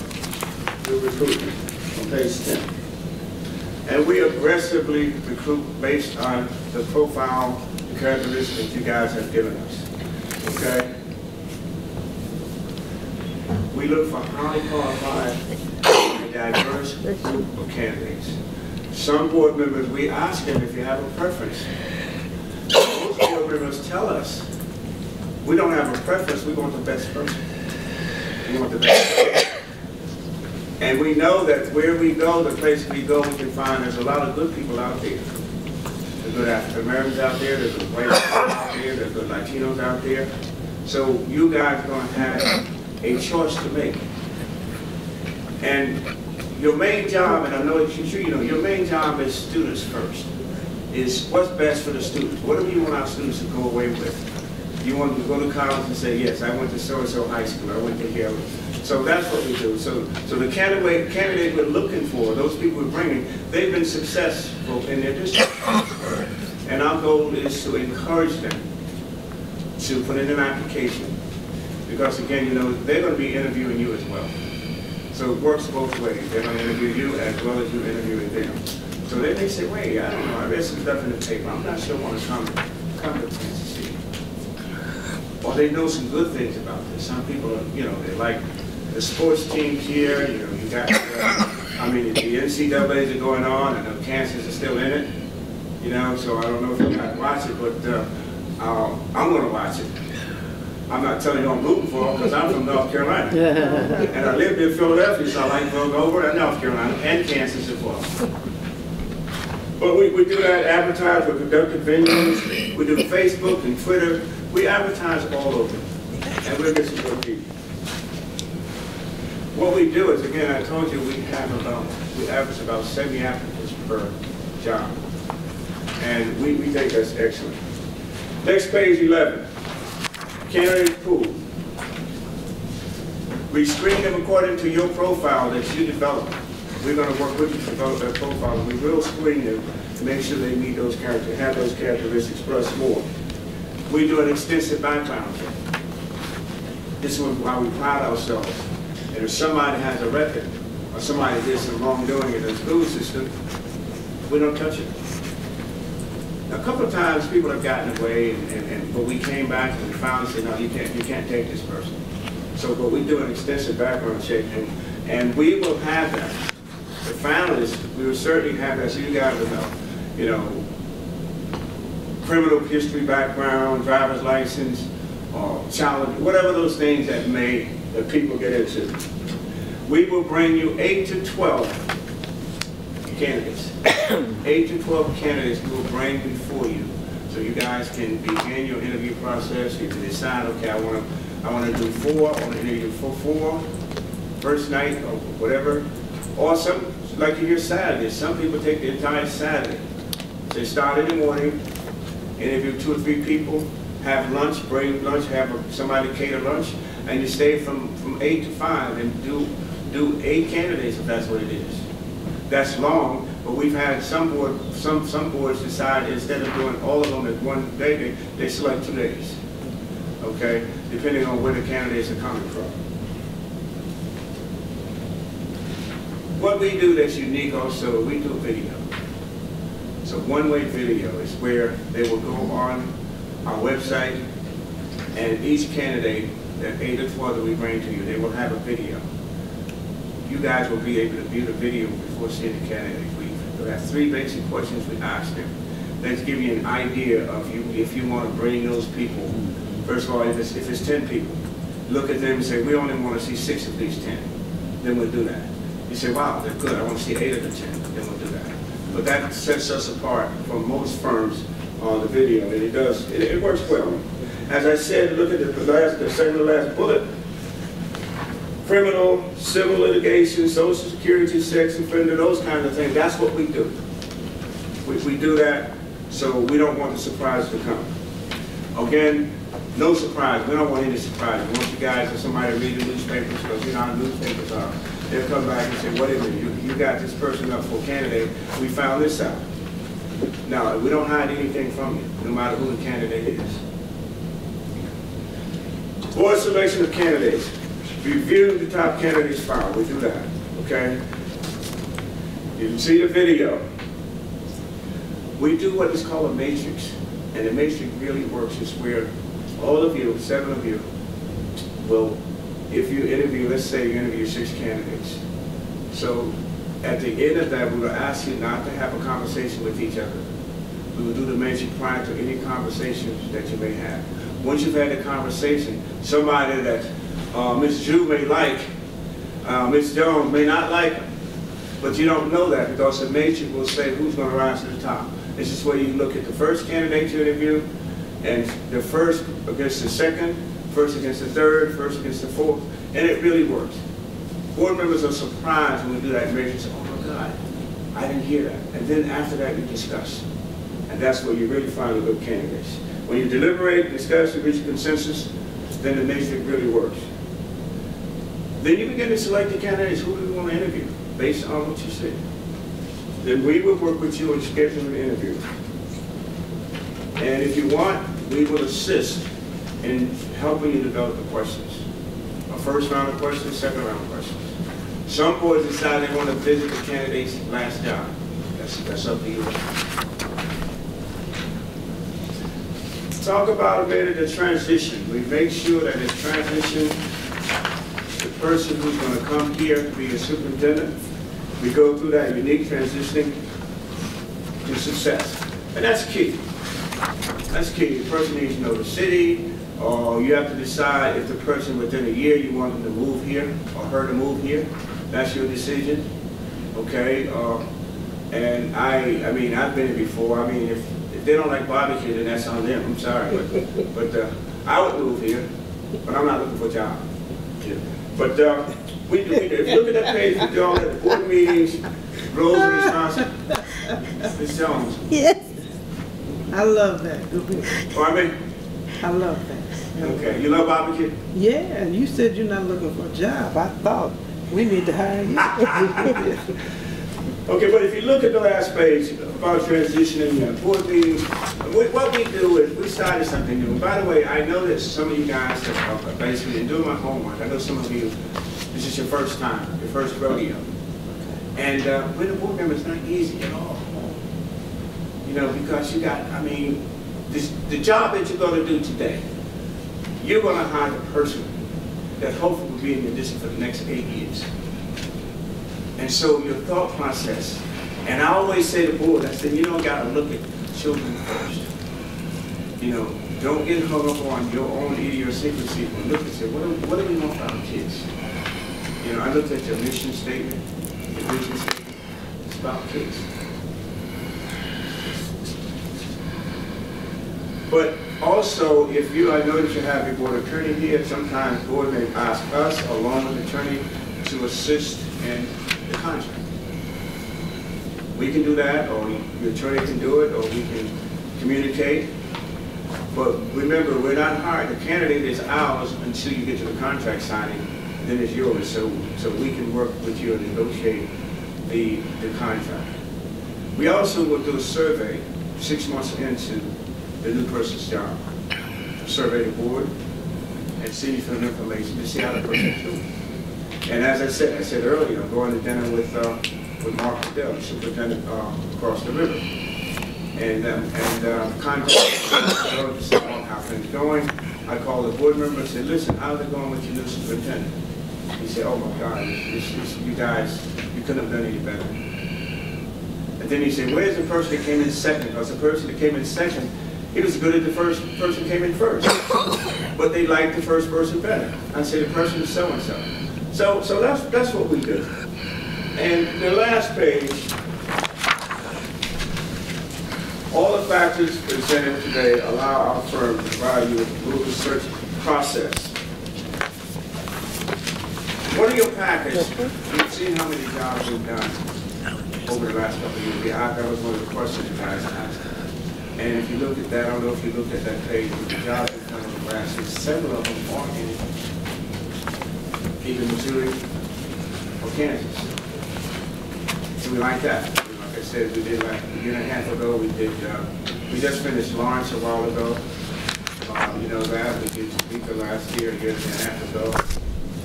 the recruitment on page 10. And we aggressively recruit based on the profile, the characteristics that you guys have given us. Okay? We look for highly qualified and diverse group of candidates. Some board members, we ask them if you have a preference. Most board members tell us, we don't have a preference, we want the best person. We want the best person. And we know that where we go, the place we go, we can find there's a lot of good people out there. There's good African Americans out there, there's good white people out there, there's good Latinos out there. So you guys are going to have a choice to make. And your main job, and I know that you know, your main job is students first, is what's best for the students. What do you want our students to go away with? You want them to go to college and say, yes, I went to so-and-so high school, I went to here. So that's what we do. So the candidate we're looking for, those people we're bringing, they've been successful in their district. And our goal is to encourage them to put in an application. Because again, you know, they're going to be interviewing you as well. So it works both ways. They're going to interview you as well as you interviewing them. So they may say, wait, I don't know, I read some stuff in the paper. I'm not sure I want to come to Tennessee. Or they know some good things about this. Some people, you know, they like the sports teams here. You know, you got, I mean, the NCAAs are going on, and the Kansas is still in it. You know, so I don't know if you guys watch it, but I'm going to watch it. I'm not telling you I'm rooting for them because I'm from North Carolina. And I lived in Philadelphia, so I like to go over to North Carolina and Kansas as well. But we do that, advertise with productive venues. We do Facebook and Twitter. We advertise all over. And we'll get some good people. What we do is, again, I told you we average about 70 applicants per job. And we think that's excellent. Next page 11. Candidate pool. We screen them according to your profile that you develop. We're going to work with you to develop that profile. We will screen them to make sure they meet those characteristics, have those characteristics plus more. We do an extensive background check. This is why we pride ourselves. And if somebody has a record or somebody did some wrongdoing in the school system, we don't touch it. A couple of times people have gotten away, but we came back and we found and said, no, you can't take this person. So, but we do an extensive background check, and we will have that. The finalists, we will certainly have that, so you guys will know, you know, criminal history background, driver's license, or child, whatever those things that people get into. We will bring you 8 to 12 candidates. 8 to 12 candidates we will bring before you. So you guys can begin your interview process. You can decide, okay, I want to do 4, I want to interview for 4, first night or whatever. Or some, like you hear Saturday, some people take the entire Saturday. They start in the morning, interview 2 or 3 people, have lunch, bring lunch, have somebody cater lunch, and you stay from 8 to 5 and do 8 candidates if that's what it is. that's long, but we've had some boards decide instead of doing all of them at one day, they select 2 days, okay? Depending on where the candidates are coming from. What we do that's unique also, we do video. It's a one-way video. It's where they will go on our website, and each candidate, that 8 or 12 that we bring to you, they will have a video. You guys will be able to view the video before seeing the candidates. We have 3 basic questions we ask them. Let's give you an idea of if you want to bring those people. First of all, if it's 10 people, look at them and say, we only want to see 6 of these 10. Then we'll do that. You say, wow, they're good. I want to see 8 of the 10. Then we'll do that. But that sets us apart from most firms on the video, and it works well. As I said, look at the second to last bullet. Criminal, civil litigation, social security, sex offender, those kinds of things. That's what we do. We do that so we don't want the surprise to come. Again, no surprise. We don't want any surprise. We want you guys or somebody to read the newspapers, because you know how newspapers are. They'll come back and say, what is it? You got this person up for candidate. We found this out. Now, we don't hide anything from you, no matter who the candidate is. Board selection of candidates. Review the top candidates found. We do that, okay? You can see the video. We do what is called a matrix. And the matrix really works is where all of you, 7 of you, will, if you interview, let's say you interview 6 candidates. So at the end of that, we will ask you not to have a conversation with each other. We will do the matrix prior to any conversations that you may have. Once you've had a conversation, somebody that Ms. Drew may like, Ms. Jones may not like her, but you don't know that because the matrix will say who's going to rise to the top. This is where you look at the first candidate you interview, and the first against the second, first against the third, first against the fourth, and it really works. Board members are surprised when we do that matrix. Oh my God, I didn't hear that. And then after that, you discuss. And that's where you really find the good candidates. When you deliberate, discuss, and reach a consensus, then the matrix really works. Then you begin to select the candidates who do you want to interview based on what you see. Then we will work with you and schedule an interview. And if you want, we will assist in helping you develop the questions. A first round of questions, second round of questions. Some boards decide they want to visit the candidate's last job. That's up to you. Talk about a bit of the transition. We make sure that this transition, the person who's going to come here to be a superintendent, we go through that unique transitioning to success. And that's key. That's key. The person needs to know the city, or you have to decide if the person within a year you want them to move here or her to move here. That's your decision. Okay? And I mean, I've been here before. I mean, if they don't like barbecue, then that's on them. I'm sorry. But I would move here, but I'm not looking for a job. Yeah. But we do. If you look at that page, we do all the board meetings, roles and responsibilities. Ms. Jones. Yes. I love that. Pardon me? I love that. Okay. You love barbecue? Yeah, and you said you're not looking for a job. I thought we need to hire you. Okay, but if you look at the last page about transitioning board meetings, what we do is we started something new. And by the way, I know that some of you guys have basically been doing my homework. I know some of you, this is your first time, your first rodeo. And with a board member, it's not easy at all. You know, because you got, I mean, the job that you're going to do today, you're going to hire the person that hopefully will be in your district for the next 8 years. And so your thought process, and I always say to board, I said, you don't got to look at children first. You know, don't get hung up on your own idiosyncrasy, but look and say, what do we want for our kids? You know, I looked at your mission statement, your vision statement, it's about kids. But also, if you, I know that you have your board attorney here, sometimes board may ask us, along with the attorney, to assist in the contract. We can do that, or your attorney can do it, or we can communicate. But remember, we're not hired. The candidate is ours until you get to the contract signing, then it's yours. So we can work with you and negotiate the contract. We also will do a survey 6 months into the new person's job. Survey the board and see for information to see how the person's doing. And as I said earlier, I'm going to dinner with Mark Fidel, superintendent across the river. And contact how things going. I called the board member and said, listen, how's it going with your new superintendent? He said, oh my God, you guys, you couldn't have done any better. And then he said, where's the person that came in second? Because the person that came in second, he was good as the first person came in first. But they liked the first person better. I said, the person is so-and-so. So that's what we do. And the last page, all the factors presented today allow our firm to provide you with a Google search process. One of your packets, you've seen how many jobs we've done over the last couple of years. That was one of the questions you guys asked. And if you look at that, I don't know if you looked at that page, with the jobs we've done over the last year, several of them are in either Missouri or Kansas. So we like that. Like I said, we did like a year and a half ago, we just finished Lawrence a while ago. You know that, we did Topeka last year, a year and a half ago.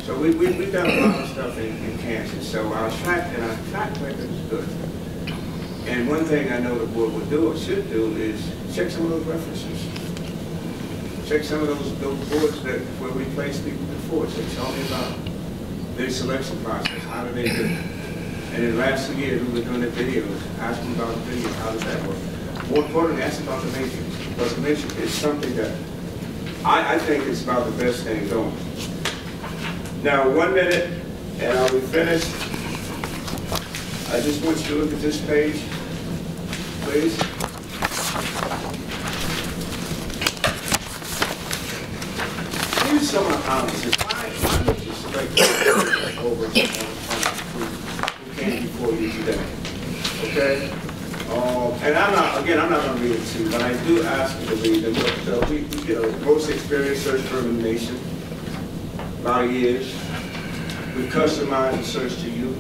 So we've done a lot of stuff in Kansas. So our track record is good. And one thing I know the board would do or should do is check some of those references. Check some of those boards where we placed people before. So tell me about their selection process. How do they do it? And in the last 2 years, we were doing the videos. Ask them about the video. How does that work? More importantly, ask about the matrix. Because the matrix is something that I think is about the best thing going. Now, 1 minute, and I'll be finished. I just want you to look at this page, please. Here's some of the analysis. Why did you select over who came before you today? Okay? And I'm not going to read it to you, but I do ask you to read them. We get a most experienced search firm in the nation. A lot of years. We customize the search to you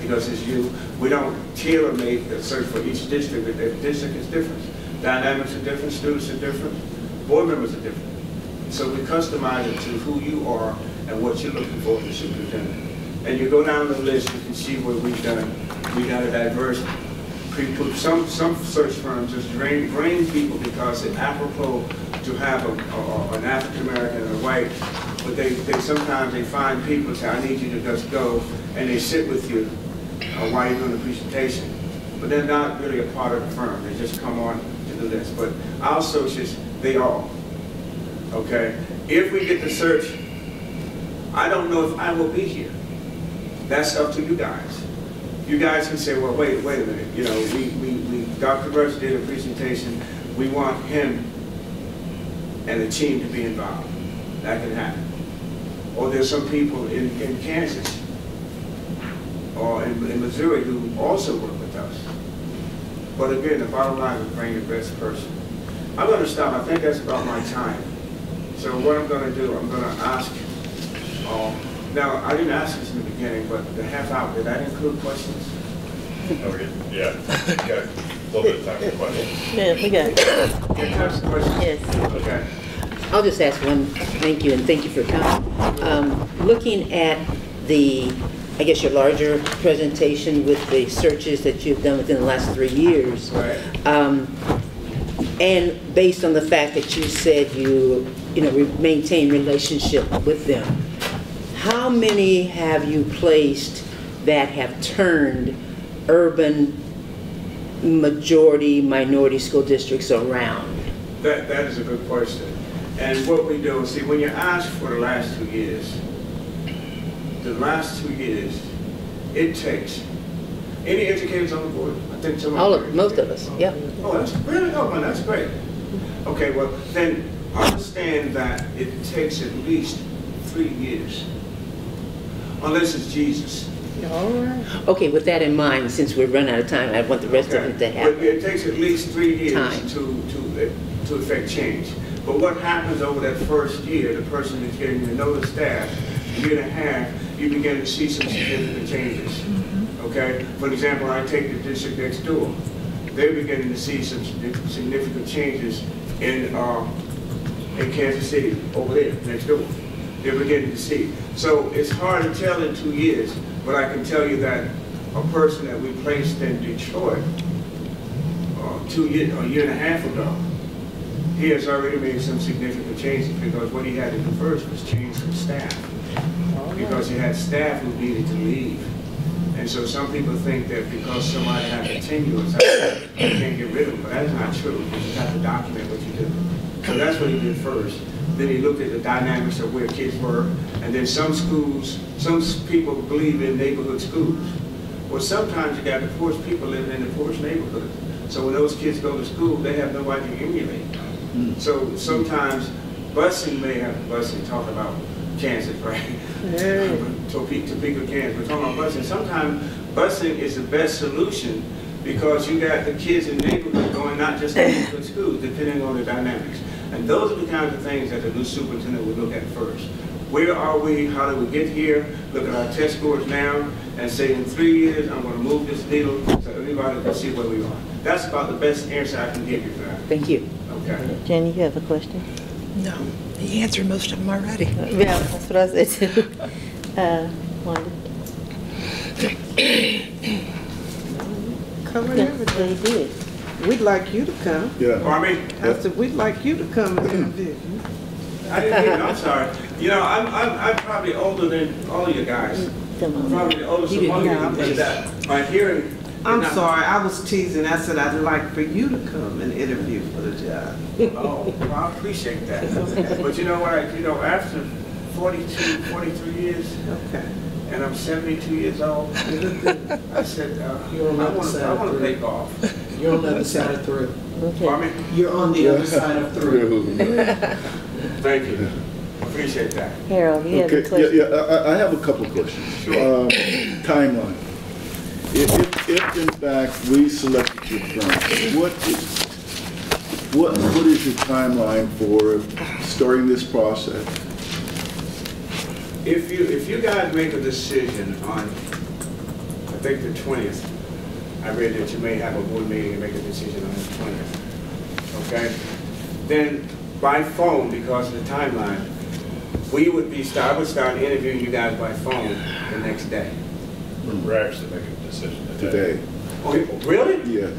because it's you. We don't tailor-make the search for each district, but every district is different. Dynamics are different, students are different, board members are different. So we customize it to who you are and what you're looking for in the superintendent. And you go down the list, you can see what we've done. We got a diverse people. Some search firms just bring people because it's apropos to have an African American and a white. But they sometimes find people and say, I need you to just go, and they sit with you while you're doing the presentation. But they're not really a part of the firm. They just come on to do this. But our associates, they are. Okay? If we get the search, I don't know if I will be here. That's up to you guys. You guys can say, well, wait a minute. You know, Dr. Burch did a presentation. We want him and the team to be involved. That can happen. Or there's some people in Kansas or in Missouri who also work with us. But again, the bottom line is bring the best person. I'm going to stop. I think that's about my time. So what I'm going to do, I'm going to ask, now I didn't ask this in the beginning, but the half hour, did that include questions? Oh, yeah. Got a little bit of time for questions. Yeah, we got it. Time for questions? Yes. Okay. I'll just ask one, thank you, and thank you for coming. Looking at I guess your larger presentation with the searches that you've done within the last 3 years. Right. And based on the fact that you said you maintain relationship with them, how many have you placed that have turned urban majority minority school districts around? That is a good question. And what we do, see, when you ask for the last 2 years, it takes, any educators on the board? I think most of us, yeah. Oh, that's really, man, that's great. Okay, well, then understand that it takes at least 3 years, unless it's Jesus. All right. Okay, with that in mind, since we're running out of time, I want the rest of it to happen. But it takes at least 3 years to affect change. But what happens over that first year, the person is getting to know the staff, a year and a half, you begin to see some significant changes. Okay? For example, I take the district next door. They're beginning to see some significant changes in Kansas City, over there, next door. They're beginning to see. So it's hard to tell in 2 years, but I can tell you that a person that we placed in Detroit a year and a half ago, he has already made some significant changes, because what he had to do first was change some staff, because he had staff who needed to leave. And so some people think that because somebody has a tenure or something, you can't get rid of them, but that is not true. You just have to document what you do. So that's what he did first. Then he looked at the dynamics of where kids were, and then some schools, some people believe in neighborhood schools. Well, sometimes you got the poorest people living in the poorest neighborhoods. So when those kids go to school, they have nobody to emulate. So sometimes busing may have, talk about Kansas, right? Topeka, Kansas, we're talking about busing. Sometimes busing is the best solution, because you got the kids in the neighborhood going not just to neighborhood schools, depending on the dynamics. And those are the kinds of things that the new superintendent would look at first. Where are we? How do we get here? Look at our test scores now and say in 3 years, I'm going to move this needle so everybody can see where we are. That's about the best answer I can give you for that. Thank you. Okay. Jenny, you have a question? No, he answered most of them already. Yeah, that's what I said too. Wanda? Covered everything. They did. We'd like you to come. Yeah. Pardon me? I said, we'd like you to come and interview. I didn't hear you. I'm sorry. You know, I'm probably older than all of you guys. I'm probably the oldest among you, but that my hearing. I'm sorry, I was teasing. I said I'd like for you to come and interview for the job. Oh, well, I appreciate that. But you know what? After 42, 43 years, Okay. and I'm 72 years old, I said, You're on the I other want side to of play three. golf. You're on the other side of through. Okay. Pardon me? You're on the other side of through. Thank you. Appreciate that. Harold, you have a Okay, question? yeah, I have a couple of questions. Sure. Timeline. If in fact we selected your firm, what is your timeline for starting this process? If you guys make a decision on, I think the 20th, I read that you may have a board meeting and make a decision on the 20th, okay? Then by phone, because of the timeline, I would start interviewing you guys by phone the next day. We're actually making a decision Today. Oh, really? Yeah.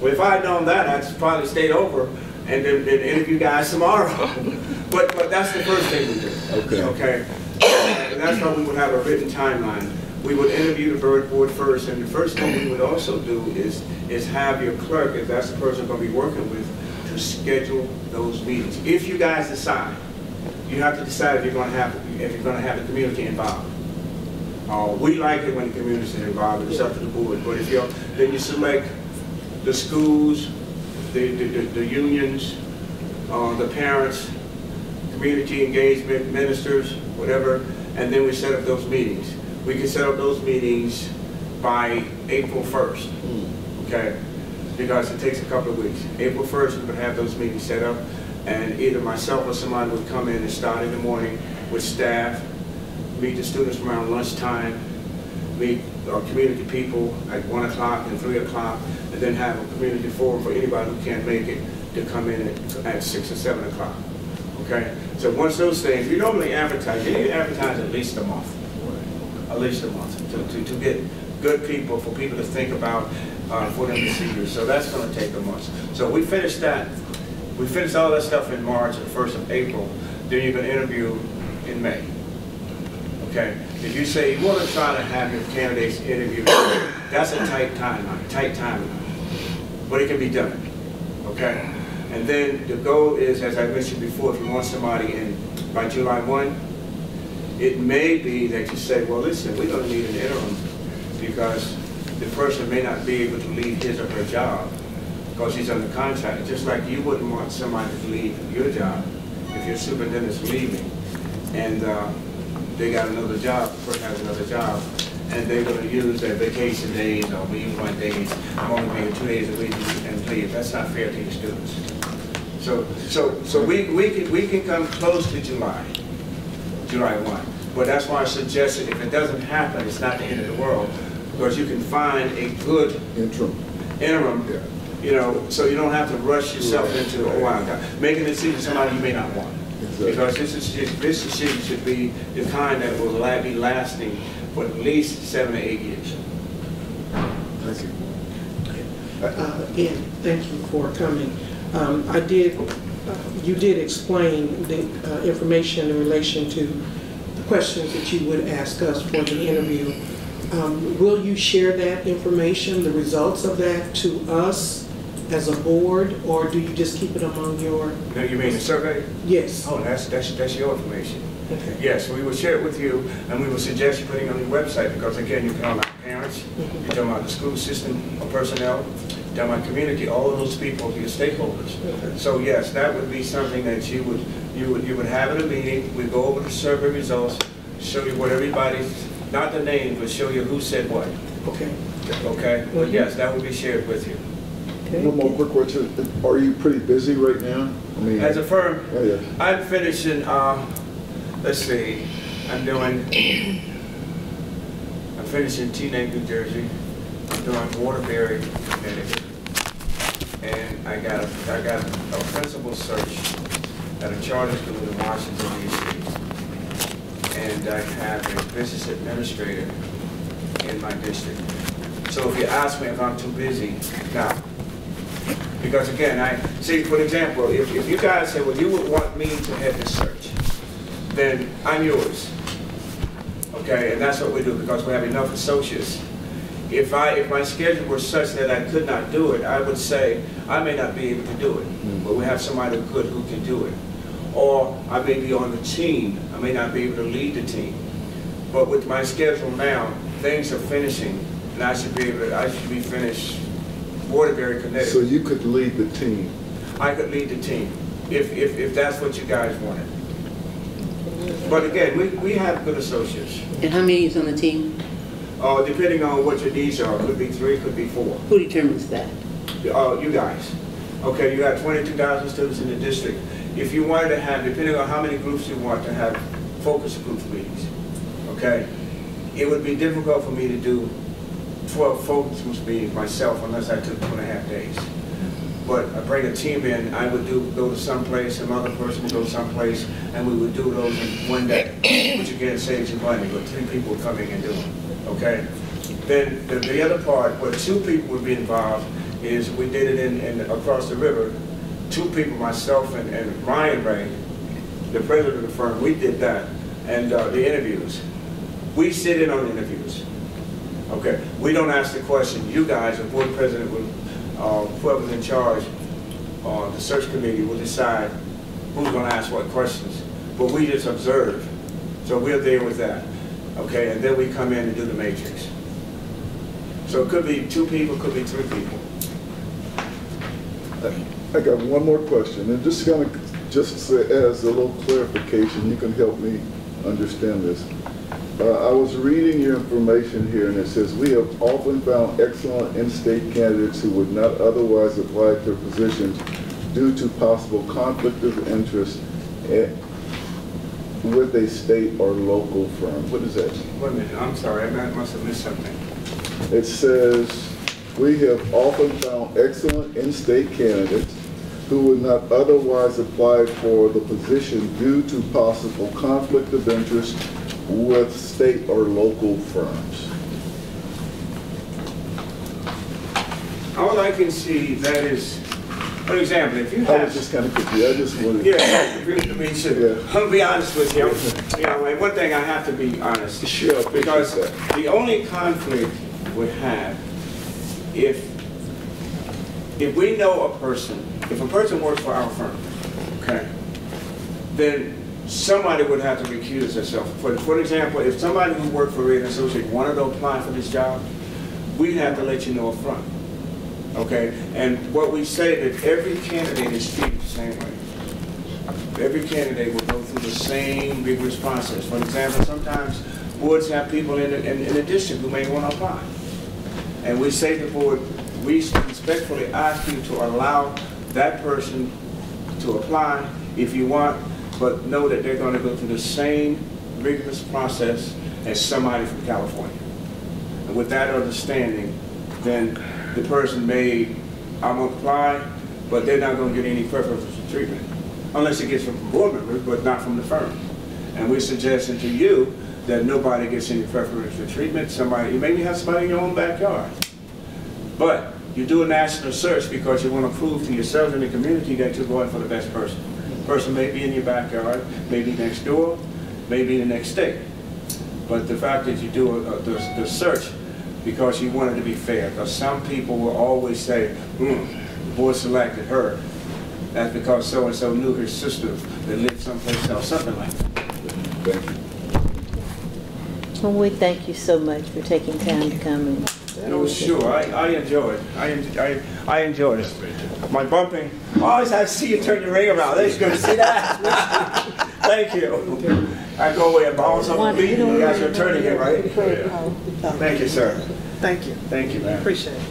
Well, if I had known that, I'd probably stayed over and then interview you guys tomorrow. but that's the first thing we do. Okay. Okay. And that's why we would have a written timeline. We would interview the board first, and the first thing we would also do is have your clerk, if that's the person we're going to be working with, to schedule those meetings. If you guys decide, you have to decide if you're going to have the community involved. We like it when the community is involved. It's up to the board. But then you select the schools, the unions, the parents, community engagement, ministers, whatever, and then we set up those meetings. We can set up those meetings by April 1st, okay? Because it takes a couple of weeks. April 1st, we would have those meetings set up, and either myself or somebody would come in and start in the morning with staff, meet the students around lunchtime, meet our community people at 1 o'clock and 3 o'clock, and then have a community forum for anybody who can't make it to come in at 6 or 7 o'clock, okay? So once those things, we normally advertise, you need to advertise at least a month. At least a month, to get good people, for people to think about, for them to see you. So that's going to take a month. So we finished that. We finished all that stuff in March and 1st of April. Then you can interview in May. Okay? If you say you want to try to have your candidates interview, that's a tight timeline. But it can be done. Okay? And then the goal is, as I mentioned before, if you want somebody in by July 1, it may be that you say, well, listen, we're going to need an interim because the person may not be able to leave his or her job because he's under contract. Just like you wouldn't want somebody to leave your job if your superintendent's leaving and they got another job, the person has another job, and they're going to use their vacation days or leave 1 day, I'm only being 2 days a week and leave. That's not fair to your students. So we can come close to July 1. But that's why I suggested if it doesn't happen, it's not the end of the world, because you can find a good interim, Yeah. you know, so you don't have to rush yourself into, oh, wow, God, making a decision to somebody you may not want. Exactly. Because this decision should be the kind that will be lasting for at least 7 to 8 years. Thank you. Again, thank you for coming. You did explain the information in relation to the questions that you would ask us for the interview. Will you share that information, the results of that, to us as a board, or do you just keep it among your? Now, you mean the survey? Yes. Oh, that's your information. Okay. Yes, we will share it with you, and we will suggest you putting it on your website, because again, you're talking about parents, you're talking about the school system of personnel, you're talking about community, all of those people, your stakeholders. Okay. So yes, that would be something that you would have at a meeting. We go over the survey results, show you what everybody's, not the name, but show you who said what. Okay. Okay? But yes, that would be shared with you. Okay. One more quick question. Are you pretty busy right now? I mean, As a firm, yeah. I'm finishing, let's see, I'm finishing Teaneck, New Jersey. I'm doing Waterbury, Connecticut. And I got a principal search at a charter school in Washington, D.C. And I have a business administrator in my district. So if you ask me if I'm too busy, no. Because again, see, for example, if you guys say, well, you would want me to head this search, then I'm yours. Okay, and that's what we do, because we have enough associates. If my schedule were such that I could not do it, I would say I may not be able to do it, but we have somebody good who can do it. Or I may be on the team, I may not be able to lead the team. But with my schedule now, things are finishing, and I should be finished Waterbury, Connecticut. So you could lead the team? I could lead the team, if that's what you guys wanted. But again, we have good associates. And how many is on the team? Depending on what your needs are, could be 3, could be 4. Who determines that? You guys. Okay, you got 22,000 students in the district. If you wanted to have, depending on how many groups you want to have focus group meetings, okay, it would be difficult for me to do 12 focus group meetings myself unless I took 2.5 days. But I bring a team in, I would go to some place, another person would go someplace, and we would do those in one day, which again saves you money, but 3 people coming and doing it, okay? Then the other part, where 2 people would be involved, is we did it in across the river. 2 people, myself and Ryan Ray, the president of the firm, we did that, and the interviews. We sit in on interviews, okay? We don't ask the question. You guys, the board president would, whoever's in charge, the search committee will decide who's going to ask what questions. But we just observe. So we're there with that. Okay, and then we come in and do the matrix. So it could be 2 people, could be 3 people. I got one more question, and just as a little clarification, you can help me understand this. I was reading your information here, and it says, we have often found excellent in-state candidates who would not otherwise apply to positions due to possible conflict of interest with a state or local firm. What does that mean? Wait a minute, I'm sorry, I must have missed something. It says, we have often found excellent in-state candidates who would not otherwise apply for the position due to possible conflict of interest with state or local firms. All I can see that is, for example, if you have... I was just kind of confused. I just wanted to... Yeah, me too. Yeah. I'll be honest with you. You know, and one thing I have to be honest. Sure. Because the only conflict we have, if we know a person, if a person works for our firm, okay, then somebody would have to recuse themselves. For example, if somebody who worked for an associate wanted to apply for this job, we'd have to let you know up front. Okay? And what we say that every candidate is treated the same way. Every candidate will go through the same rigorous process. For example, sometimes boards have people in the district who may want to apply. And we say to the board, we respectfully ask you to allow that person to apply if you want, but know that they're going to go through the same rigorous process as somebody from California. And with that understanding, then the person may, I won't apply, but they're not going to get any preferential treatment, unless it gets from board members, but not from the firm. And we're suggesting to you that nobody gets any preferential treatment. Somebody, you maybe have somebody in your own backyard, but you do a national search because you want to prove to yourself and the community that you're going for the best person. The person may be in your backyard, maybe next door, maybe in the next state. But the fact that you do the search because you want it to be fair, because some people will always say, the board selected her. That's because so-and-so knew her sister that lived someplace else, something like that. Thank you. Well, we thank you so much for taking time to come and. Oh, sure, I enjoy it. I enjoyed it. My bumping, I see you turn your ring around. They're going to see that. Thank you. I go away and bounce on the beat. You guys are turning it, right? Thank you, sir. Thank you. Thank you, man. Appreciate it.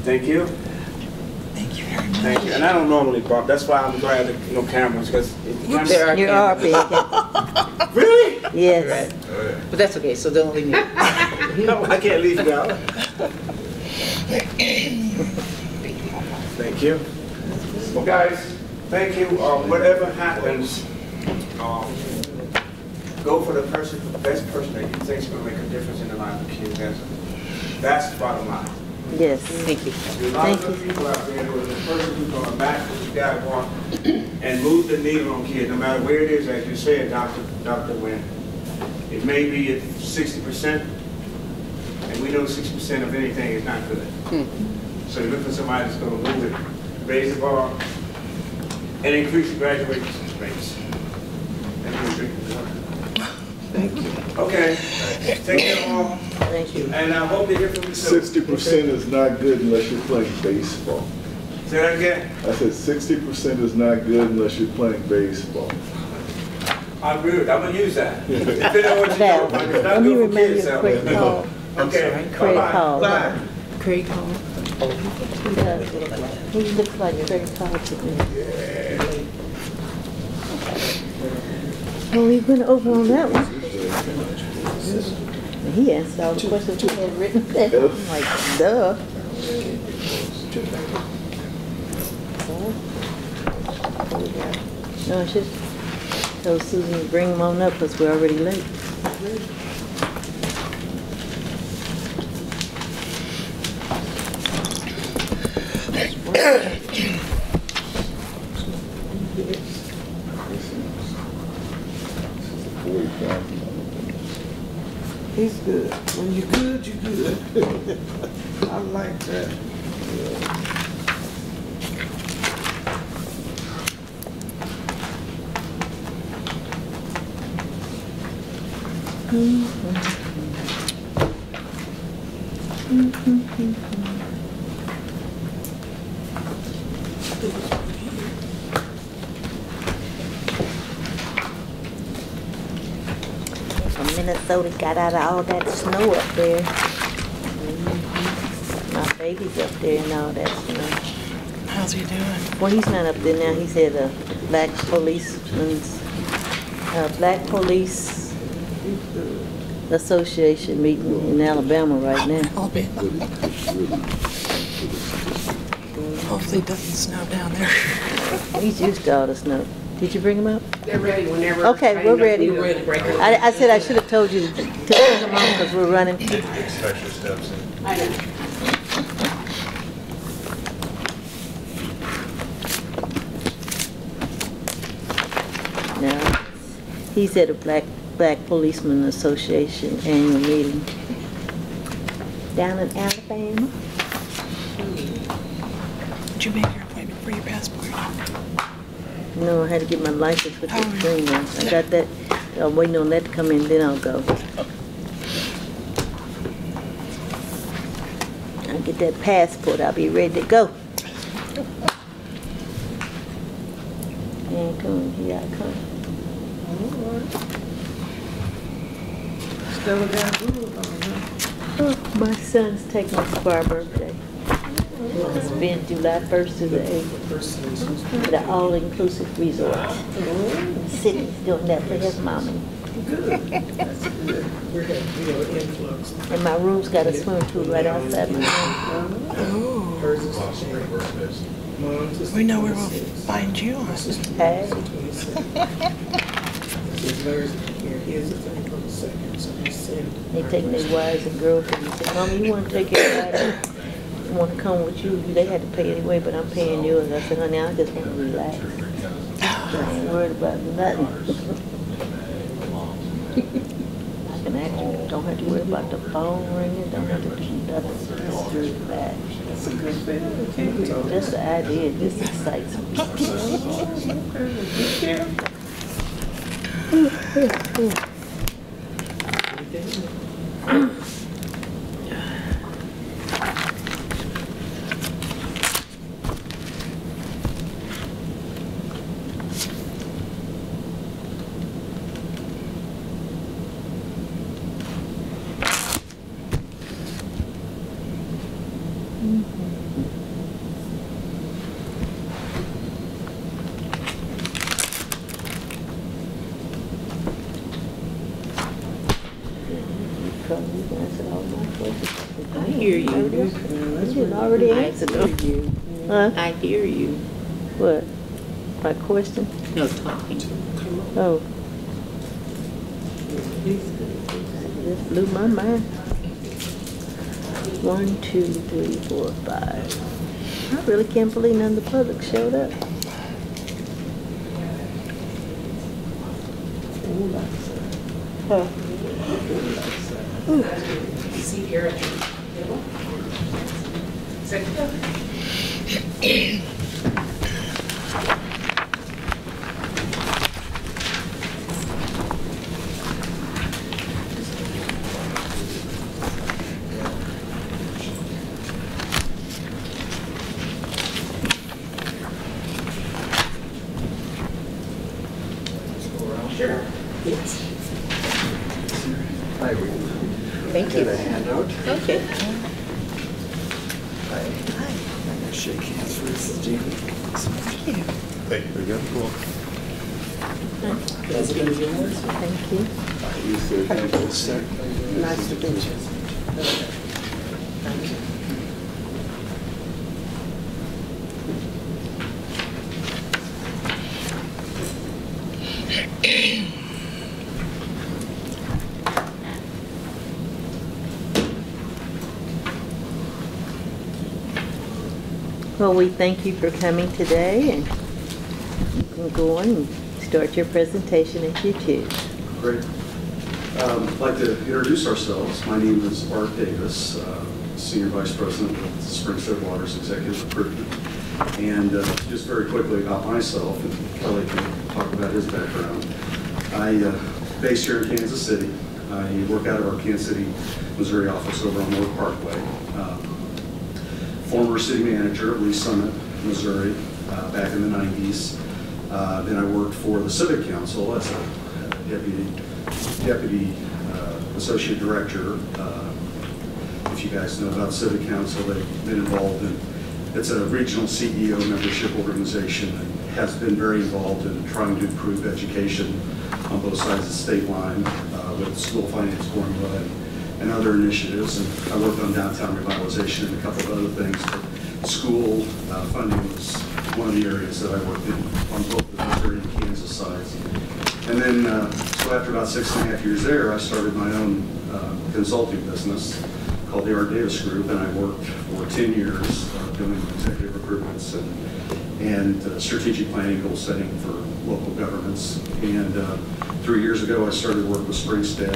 Thank you. Thank you very much. Thank you. And I don't normally bump. That's why I'm glad that no cameras, because You are big. Really? Yes. Right. But that's okay, so don't leave me. No, I can't leave you out. Thank you. Well, guys, thank you. Whatever happens, go for the best person that you think is going to make a difference in the life of kids. That's the bottom line. Yes. Thank you. There's a lot of good people out there who are the person who's going to back what you guys want and move the needle on kids, no matter where it is, as you said, Dr. Wynn. It may be at 60%, and we know 60% of anything is not good. So you look for somebody that's going to move it, raise the bar, and increase the graduation rates. Thank you. Okay. Take care, all. Thank you. And I hope to hear from you soon. 60% is not good unless you're playing baseball. Say that again. I said 60% is not good unless you're playing baseball. I'm good. I'm going to use that. Depending on what you Val, do. It's not let me good for remind kids you of out Craig there. Hall. Okay. Craig Bye-bye. Hall. Bye. Craig Hall. He does. He looks like Craig Hall to me. Well, we went over on that one. He answered all the questions we had written down. I'm like, duh. No, I should tell Susan to bring them on up because we're already late. He's good. When you're good, you're good. I like that. Minnesota got out of all that snow up there. My baby's up there and all that snow. How's he doing? Well, he's not up there now. He's at a Black Police Association meeting in Alabama right now. Alabama. Hopefully it doesn't snow down there. He's used to all the snow. Did you bring him up? They're ready whenever. Okay, we're ready. I said I should have told you to bring him on because we're running. Take extra steps in. I know. No, he's at a Black Policeman Association annual meeting down in Alabama. Did you make your appointment for your passport? No, I had to get my license with the green one. I got that. I'm waiting on that to come in, then I'll go. I'll get that passport. I'll be ready to go. And come, here I come. Still got good on, huh? Oh, my son's taking us for our birthday. It's been July 1st to the 8th. The all-inclusive resort. Sydney's doing that for his mommy. Good. That's good. We're having, you know, an influx. And my room's got a swimming pool right outside my room. Oh. Hers is the same. Mine's is We know where we'll 26. find you on. This is Hey. 26. This is hers here. His is April the 2nd, so we send. They take their wives and girlfriends and say, Mama, you want to take everybody? I want to come with you. They had to pay anyway, but I'm paying yours. I said, honey, I just want to relax. I ain't worried about nothing. I can actually don't have to worry about the phone ringing, don't have to do nothing. Just relax. That's a good thing. Just the idea, just excites me. I hear you. You didn't already I answer hear them. you. Huh? I hear you. What? My question? No, talking. Oh. This blew my mind. 1, 2, 3, 4, 5. I really can't believe none of the public showed up. Huh. See here. Sure. Yes. Hi, we Thank got you. a handout. Okay. Hi. I'm gonna shake hands first, Jamie. Thank you. Very good. Cool. That's going to be yours. Thank you. You said thank you, sir. Nice to meet you. Thank you. Well, we thank you for coming today, and you can go on and start your presentation if you choose. Great. I'd like to introduce ourselves. My name is Art Davis, Senior Vice President of Springstead Water's Executive Recruitment. And just very quickly about myself, and Kelly can talk about his background. Based here in Kansas City. I work out of our Kansas City, Missouri office over on North Parkway. Former city manager of Lee Summit, Missouri, back in the 90s. Then I worked for the Civic Council as a deputy associate director. If you guys know about Civic Council, they've been involved in, it's a regional CEO membership organization and has been very involved in trying to improve education on both sides of the state line with school finance formula and other initiatives. And I worked on downtown revitalization and a couple of other things. But school funding was one of the areas that I worked in on both the Missouri and Kansas sides. And then, so after about 6.5 years there, I started my own consulting business called the Art Davis Group, and I worked for 10 years doing executive recruitments and strategic planning, goal setting for local governments. And 3 years ago, I started work with Springstead,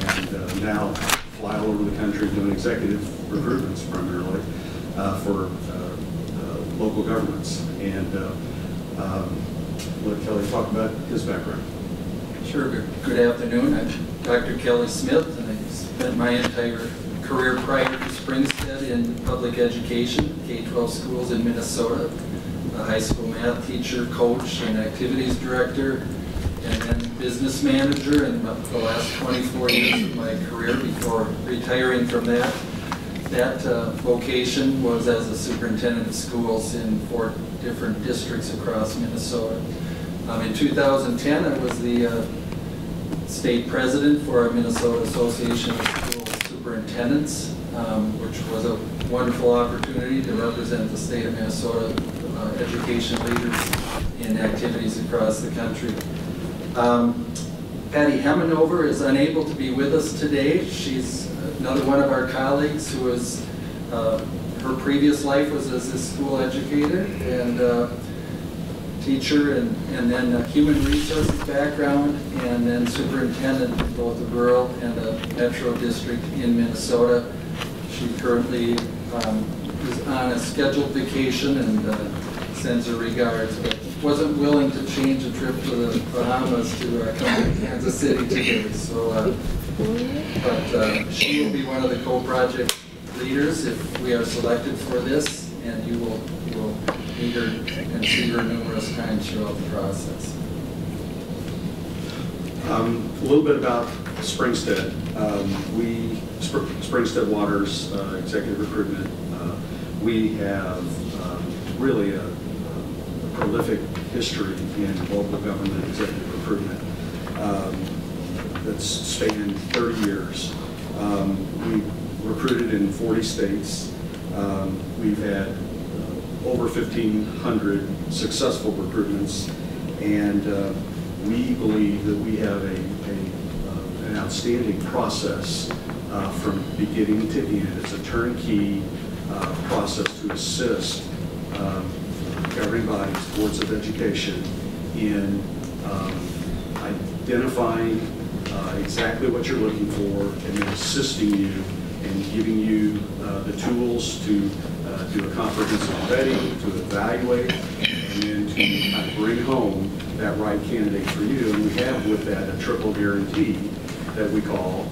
and now fly all over the country doing executive recruitments primarily for local governments. And let Kelly talk about his background. Sure. Good afternoon. I'm Dr. Kelly Smith, and I spent my entire career prior to Springstead in public education, K-12 schools in Minnesota, a high school math teacher, coach, and activities director, and then business manager in the last 24 years of my career before retiring from that. That vocation was as a superintendent of schools in 4 different districts across Minnesota. In 2010, I was the state president for our Minnesota Association of School Superintendents, which was a wonderful opportunity to represent the state of Minnesota education leaders in activities across the country. Patty Hemmenover is unable to be with us today. She's another one of our colleagues who is, her previous life was as a school educator and teacher, and then a human resources background, and then superintendent in both the rural and the metro district in Minnesota. She currently is on a scheduled vacation and sends her regards, but wasn't willing to change a trip to the Bahamas to come to Kansas City today. So, but she will be one of the co-project leaders if we are selected for this, and you will meet her and see her numerous times throughout the process. A little bit about Springstead. Springstead Waters Executive Recruitment, we have really a prolific history in local government executive recruitment that's spanned 30 years. We've recruited in 40 states. We've had over 1,500 successful recruitments, and we believe that we have an outstanding process from beginning to end. It's a turnkey process to assist governing bodies, boards of education, in identifying exactly what you're looking for and then assisting you and giving you the tools to do a comprehensive vetting, to evaluate, and then to kind of bring home that right candidate for you. And we have with that a triple guarantee that we call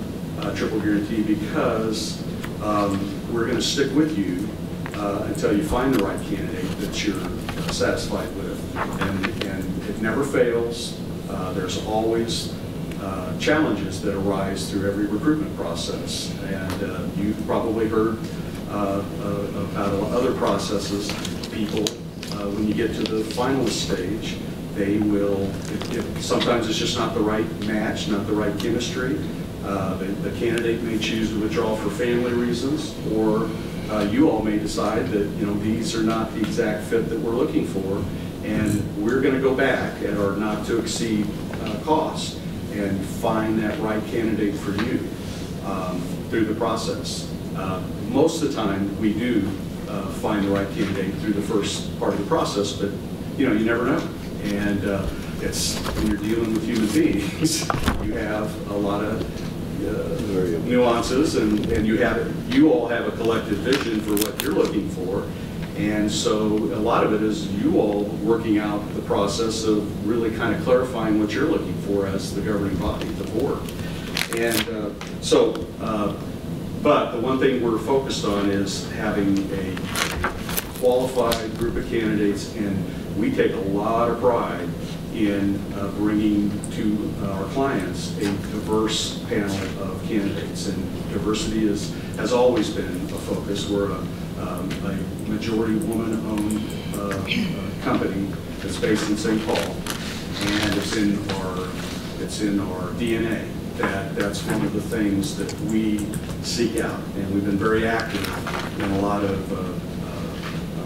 triple guarantee, because we're going to stick with you until you find the right candidate that you're satisfied with. And it never fails. There's always challenges that arise through every recruitment process. And you've probably heard about other processes. People, when you get to the final stage, they will, sometimes it's just not the right match, not the right chemistry. The candidate may choose to withdraw for family reasons, or you all may decide that these are not the exact fit that we're looking for, and we're going to go back at our not to exceed cost and find that right candidate for you through the process. Most of the time we do find the right candidate through the first part of the process, but you never know. And it's, when you're dealing with human beings, you have a lot of nuances, and you all have a collective vision for what you're looking for. And so a lot of it is you all working out the process of really kind of clarifying what you're looking for as the governing body, the board. And but the one thing we're focused on is having a qualified group of candidates, and we take a lot of pride in bringing to our clients a diverse panel of candidates. And diversity has always been a focus. We're a majority woman-owned company that's based in St. Paul, and it's in our DNA. That's one of the things that we seek out, and we've been very active in a lot of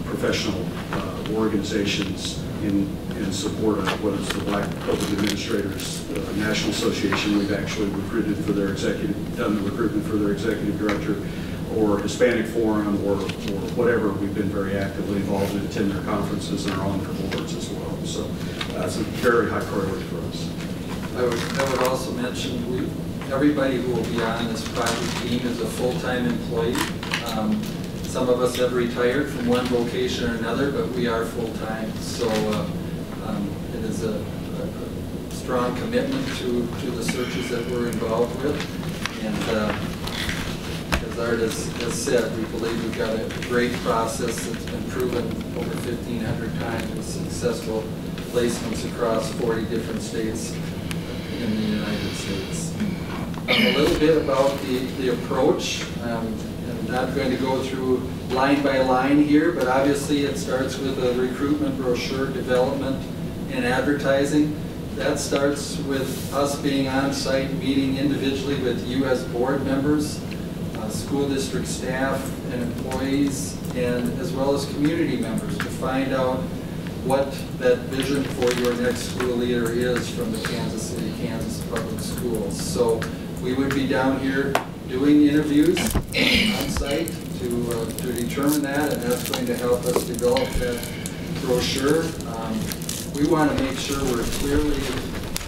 professional organizations in support of what is the Black Public Administrators National Association. We've actually recruited for their done the recruitment for their executive director, or Hispanic Forum, or whatever. We've been very actively involved and attend their conferences and are on their boards as well. So that's a very high priority for us. I would also mention everybody who will be on this project team is a full-time employee. Some of us have retired from one vocation or another, but we are full-time. So it is a strong commitment to the searches that we're involved with. And as Art has said, we believe we've got a great process that's been proven over 1,500 times with successful placements across 40 different states in the United States. A little bit about the approach. I'm not going to go through line by line here, but obviously it starts with a recruitment brochure development and advertising. that starts with us being on site, meeting individually with you as board members, school district staff and employees, and as well as community members to find out what that vision for your next school leader is from the Kansas City, Kansas Public Schools. So we would be down here doing interviews on site to determine that, and that's going to help us develop that brochure. We want to make sure we're clearly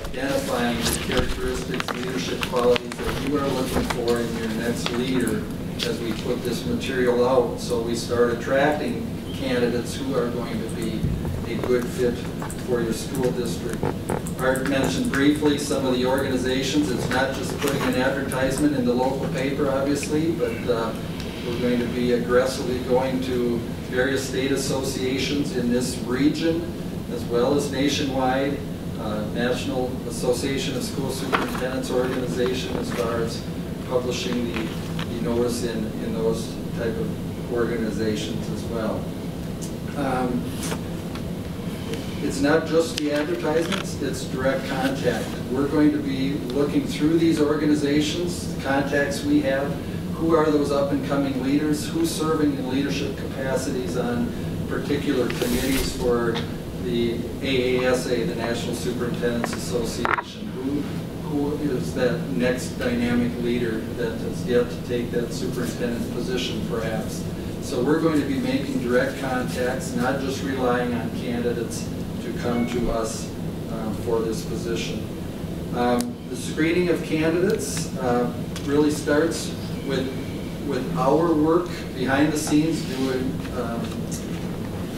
identifying the characteristics, leadership qualities that you are looking for in your next leader as we put this material out, so we start attracting candidates who are going to be a good fit for your school district. Art mentioned briefly some of the organizations. It's not just putting an advertisement in the local paper, obviously, but we're going to be aggressively going to various state associations in this region, as well as nationwide, National Association of School Superintendents organization, as far as publishing the notice in those type of organizations as well. It's not just the advertisements, it's direct contact. We're going to be looking through these organizations, the contacts we have, who are those up and coming leaders, who's serving in leadership capacities on particular committees for the AASA, the National Superintendents Association, who is that next dynamic leader that has yet to take that superintendent position perhaps. So we're going to be making direct contacts, not just relying on candidates to come to us for this position. The screening of candidates really starts with our work behind the scenes, doing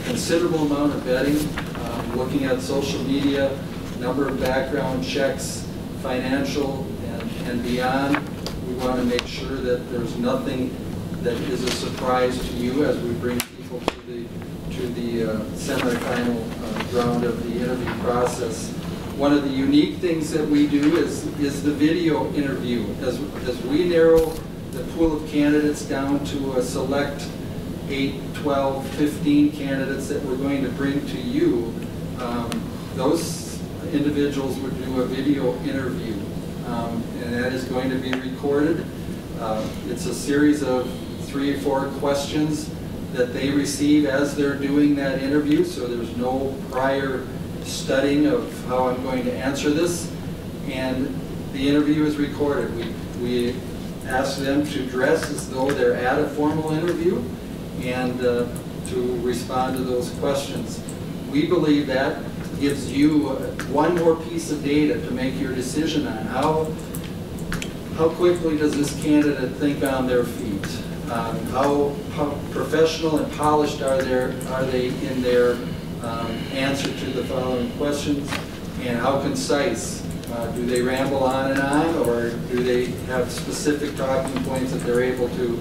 considerable amount of vetting, looking at social media, number of background checks, financial and beyond. We want to make sure that there's nothing that is a surprise to you as we bring people to the semifinal round of the interview process. One of the unique things that we do is the video interview. As we narrow the pool of candidates down to a select 8, 12, 15 candidates that we're going to bring to you, those individuals would do a video interview, and that is going to be recorded. It's a series of 3 or 4 questions that they receive as they're doing that interview, so there's no prior studying of how I'm going to answer this, and the interview is recorded. We ask them to dress as though they're at a formal interview and to respond to those questions. We believe that gives you one more piece of data to make your decision on. How quickly does this candidate think on their feet? How professional and polished are they in their answer to the following questions? And how concise? Do they ramble on and on, or do they have specific talking points that they're able to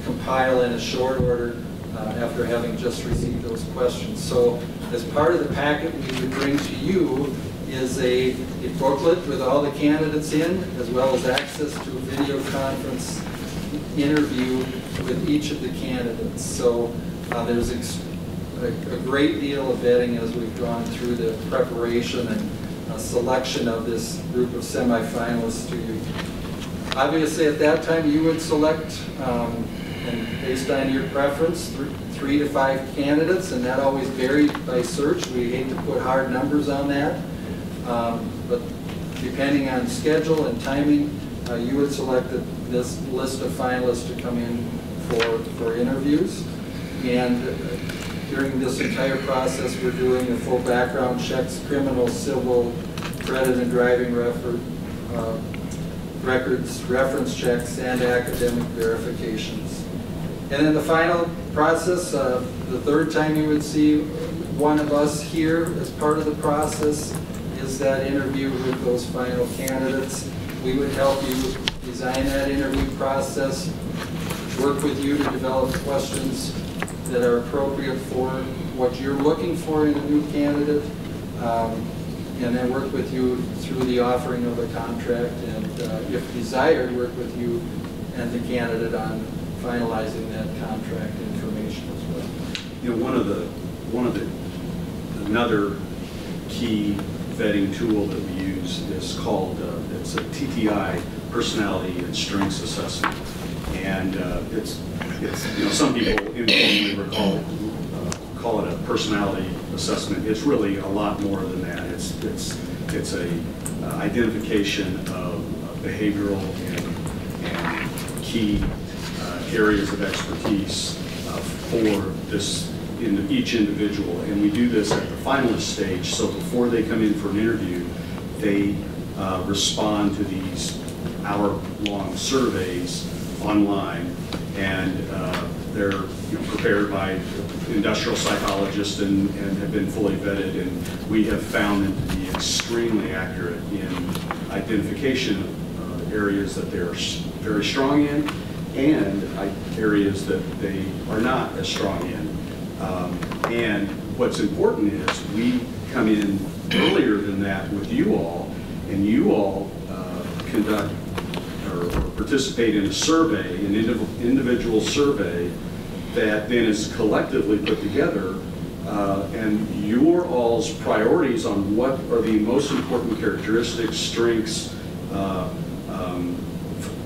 compile in a short order after having just received those questions? So as part of the packet we would bring to you is a booklet with all the candidates in, as well as access to a video conference interview with each of the candidates. So there's a great deal of vetting as we've gone through the preparation and selection of this group of semifinalists to you. Obviously at that time you would select, and based on your preference, 3 to 5 candidates, and that always varies by search. We hate to put hard numbers on that, but depending on schedule and timing, you would select this list of finalists to come in for interviews. And during this entire process, we're doing the full background checks, criminal, civil, credit and driving records, reference checks, and academic verifications. And then the final process, the third time you would see one of us here as part of the process is that interview with those final candidates. We would help you design that interview process, work with you to develop questions that are appropriate for what you're looking for in a new candidate, and then work with you through the offering of a contract, and if desired, work with you and the candidate on finalizing that contract information as well. You know, another key vetting tool that we use is called, it's a TTI, Personality and Strengths Assessment. And it's you know, some people informally call it a personality assessment. It's really a lot more than that. It's a identification of behavioral and key areas of expertise for each individual. And we do this at the finalist stage, so before they come in for an interview, they respond to these hour-long surveys online, and they're prepared by industrial psychologists and have been fully vetted, and we have found them to be extremely accurate in identification of areas that they're very strong in and areas that they are not as strong in. And what's important is we come in earlier than that with you all, and you all conduct or participate in a survey, an individual survey that then is collectively put together, and your all's priorities on what are the most important characteristics, strengths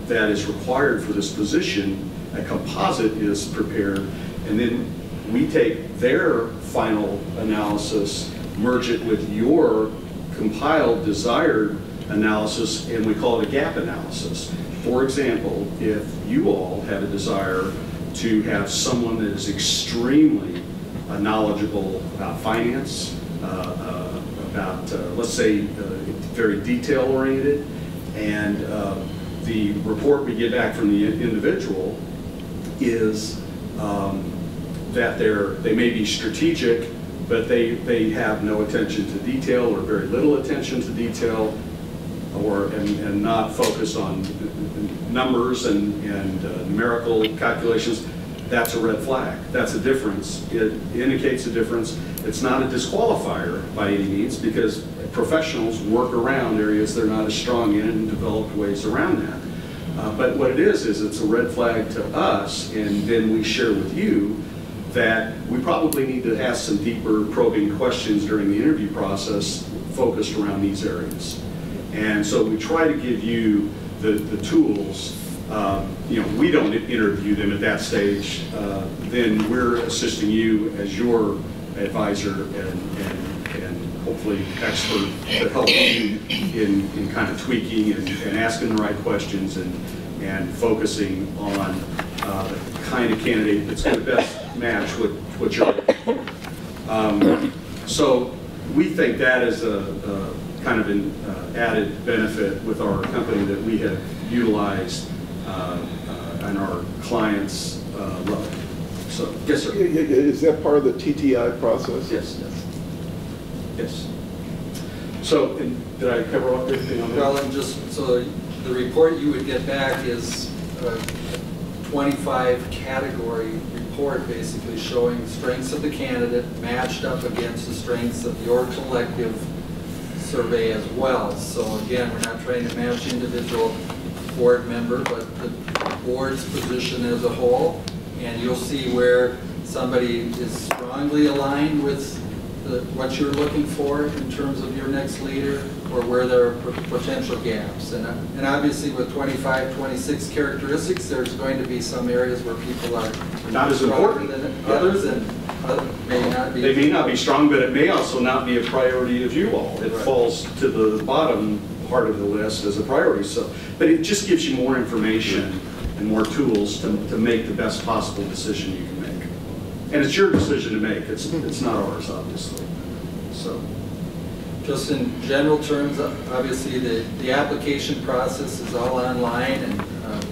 that is required for this position. A composite is prepared, and then we take their final analysis, merge it with your compiled desired analysis, and we call it a gap analysis. For example, if you all have a desire to have someone that is extremely knowledgeable about finance, about, let's say, very detail-oriented, and the report we get back from the individual is that they may be strategic, but they have no attention to detail or very little attention to detail, and not focused on numbers and numerical calculations. That's a red flag. That's a difference. It indicates a difference. It's not a disqualifier by any means, because professionals work around areas they're not as strong in and develop ways around that. But what it is it's a red flag to us, and then we share with you that we probably need to ask some deeper probing questions during the interview process focused around these areas. And so we try to give you the tools. We don't interview them at that stage. Then we're assisting you as your advisor and hopefully expert to help you in kind of tweaking and asking the right questions and focusing on the kind of candidate that's going to best match what you're looking for. So we think that is a kind of an added benefit with our company that we have utilized and our clients love it. So, yes, sir. Is that part of the TTI process? Yes. Yes. So, did I cover everything on that? Well, and just so the report you would get back is a 25 category report, basically showing strengths of the candidate matched up against the strengths of your collective survey as well. So again, we're not trying to match individual board member, but the board's position as a whole. And you'll see where somebody is strongly aligned with what you're looking for in terms of your next leader, or where there are potential gaps. And obviously with 25, 26 characteristics, there's going to be some areas where people are not as important than others, and may not be. They may not be strong, but it may also not be a priority of you all. It falls to the bottom part of the list as a priority. So, but it just gives you more information and more tools to make the best possible decision you can make. And it's your decision to make. It's not ours, obviously. So, just in general terms, obviously the application process is all online, and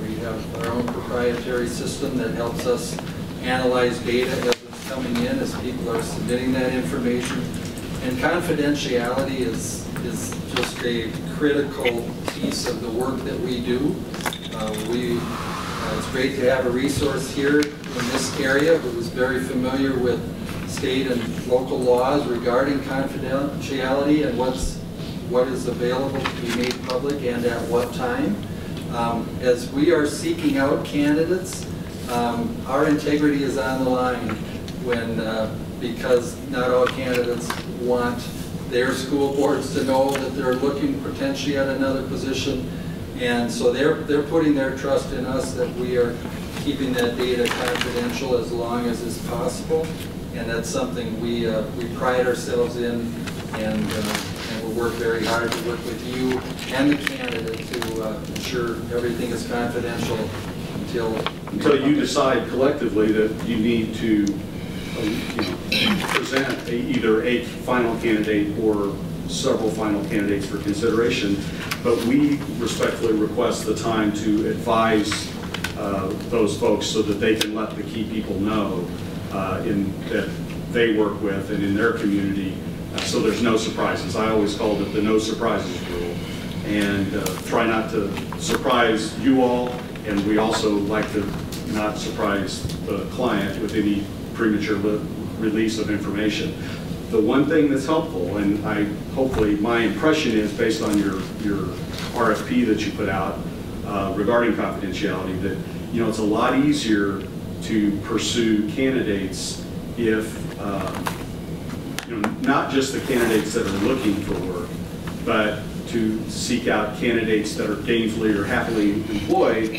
we have our own proprietary system that helps us analyze data as it's coming in, as people are submitting that information. And confidentiality is just a critical piece of the work that we do. It's great to have a resource here in this area who is very familiar with state and local laws regarding confidentiality and what is available to be made public and at what time. As we are seeking out candidates, our integrity is on the line because not all candidates want their school boards to know that they're looking potentially at another position. And so they're putting their trust in us that we are keeping that data confidential as long as is possible. And that's something we pride ourselves in, and we'll work very hard to work with you and the candidate to ensure everything is confidential until you decide collectively that you need to present either a final candidate or several final candidates for consideration. But we respectfully request the time to advise those folks so that they can let the key people know that they work with and in their community, so there's no surprises. I always called it the no surprises rule, and try not to surprise you all, and we also like to not surprise the client with any premature release of information. The one thing that's helpful, and hopefully my impression is based on your RFP that you put out regarding confidentiality, that it's a lot easier to pursue candidates if not just the candidates that are looking for work, but to seek out candidates that are gainfully or happily employed,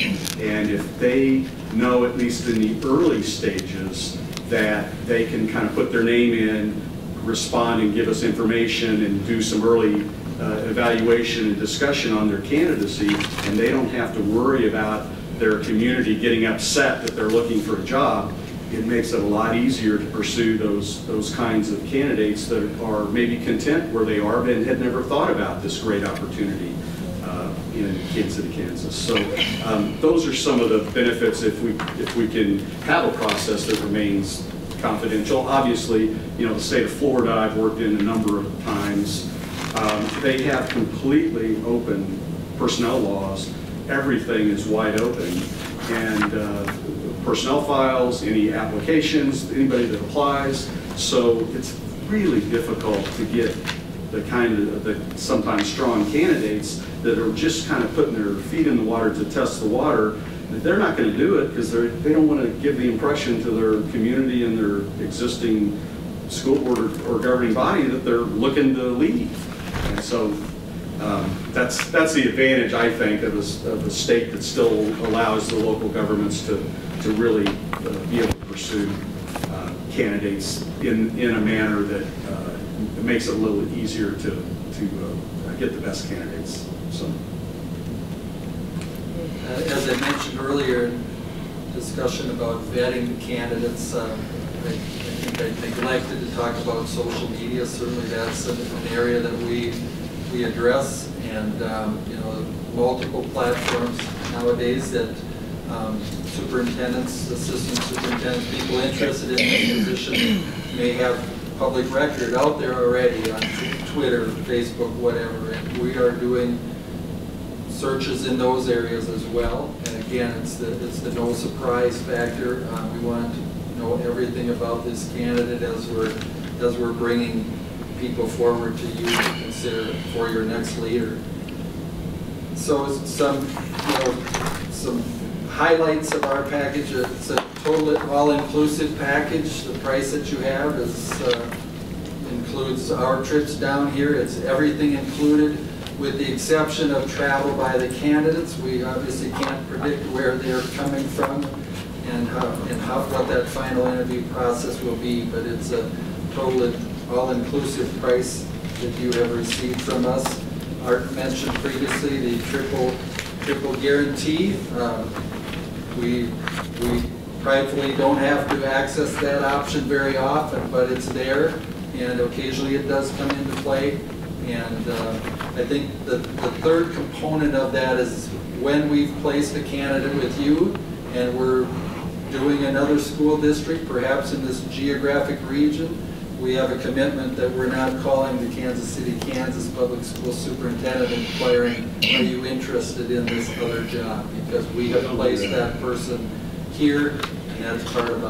and if they know, at least in the early stages, that they can kind of put their name in, respond and give us information and do some early evaluation and discussion on their candidacy, and they don't have to worry about their community getting upset that they're looking for a job, it makes it a lot easier to pursue those kinds of candidates that are maybe content where they are and had never thought about this great opportunity in Kansas City, Kansas. So those are some of the benefits if we can have a process that remains confidential. Obviously, the state of Florida I've worked in a number of times. They have completely open personnel laws. Everything is wide open, and personnel files, any applications, anybody that applies. So it's really difficult to get the kind of the sometimes strong candidates that are just kind of putting their feet in the water to test the water. They're not going to do it because they don't want to give the impression to their community and their existing school board or governing body that they're looking to leave. And so that's the advantage, I think, of a state that still allows the local governments to really be able to pursue candidates in a manner that makes it a little easier to get the best candidates. So, as I mentioned earlier, in discussion about vetting the candidates, I think I neglected to talk about social media. Certainly, that's an area that we address, and multiple platforms nowadays that superintendents, assistant superintendents, people interested in this position may have public record out there already on Twitter, Facebook, whatever, and we are doing searches in those areas as well. And again, it's the no surprise factor. We want to know everything about this candidate as we're bringing people forward to you to consider for your next leader. So some highlights of our package. It's a total all-inclusive package. The price that you have includes our trips down here. It's everything included, with the exception of travel by the candidates. We obviously can't predict where they're coming from and what that final interview process will be, but it's a total all-inclusive price that you have received from us. Art mentioned previously the triple guarantee. We pridefully don't have to access that option very often, but it's there, and occasionally it does come into play. And I think the third component of that is when we've placed a candidate with you and we're doing another school district, perhaps in this geographic region, we have a commitment that we're not calling the Kansas City, Kansas Public School Superintendent inquiring, are you interested in this other job? Because we have placed that person here, and that's part of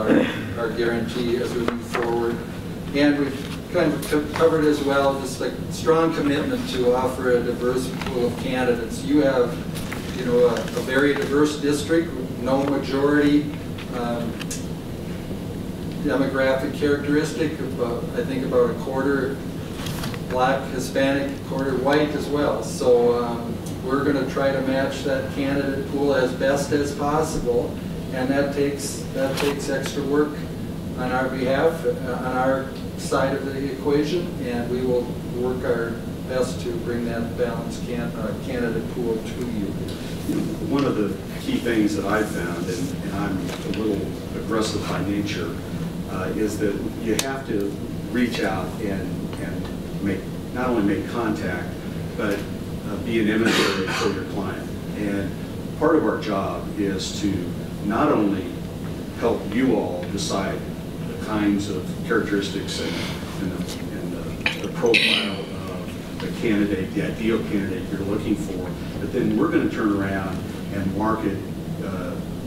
our guarantee as we move forward. And we've kind of covered as well just like strong commitment to offer a diverse pool of candidates. You have, a very diverse district, no majority demographic characteristic. I think about a quarter Black, Hispanic, quarter white as well. So we're going to try to match that candidate pool as best as possible, and that takes extra work on our behalf, on our side of the equation, and we will work our best to bring that balanced candidate pool to you. One of the key things that I've found, and I'm a little aggressive by nature, is that you have to reach out and make, not only make contact, but be an emissary for your client. And part of our job is to not only help you all decide the kinds of characteristics and the profile of the candidate, the ideal candidate you're looking for, but then we're going to turn around and market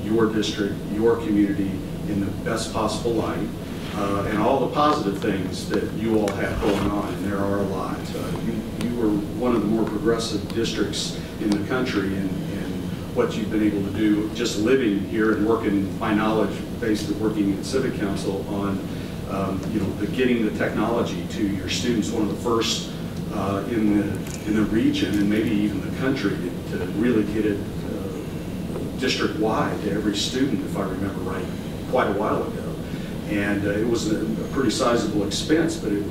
your district, your community in the best possible light, and all the positive things that you all have going on, and there are a lot. You were one of the more progressive districts in the country in what you've been able to do, just living here and working, my knowledge based on working in Civic Council on, getting the technology to your students, one of the first in the region and maybe even the country to really get it district-wide to every student, if I remember right, quite a while ago. And it was a pretty sizable expense, but it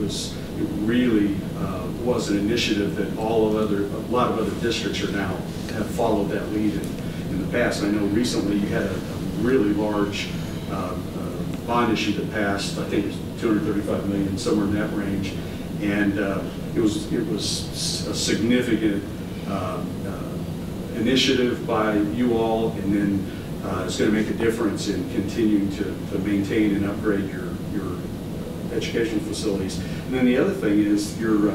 really was an initiative that a lot of other districts have followed that lead in the past. I know recently you had a really large bond issue that passed. I think it was $235 million, somewhere in that range, and it was a significant initiative by you all, and then it's going to make a difference in continuing to maintain and upgrade your educational facilities. And then the other thing is your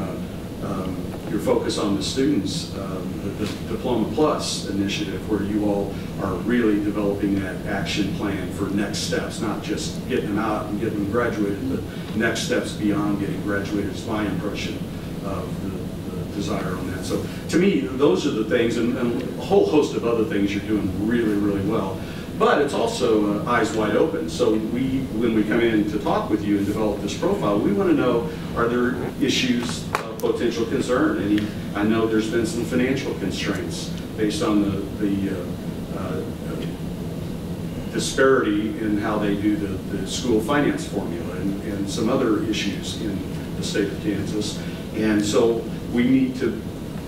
focus on the students, the Diploma Plus initiative, where you all are really developing that action plan for next steps, not just getting them out and getting them graduated, but next steps beyond getting graduated is my impression of the desire on that. So to me, those are the things, and a whole host of other things you're doing really, really well. But it's also eyes wide open. So when we come in to talk with you and develop this profile, we want to know, are there issues of potential concern? I know there's been some financial constraints based on the disparity in how they do the school finance formula and some other issues in the state of Kansas. And so we need to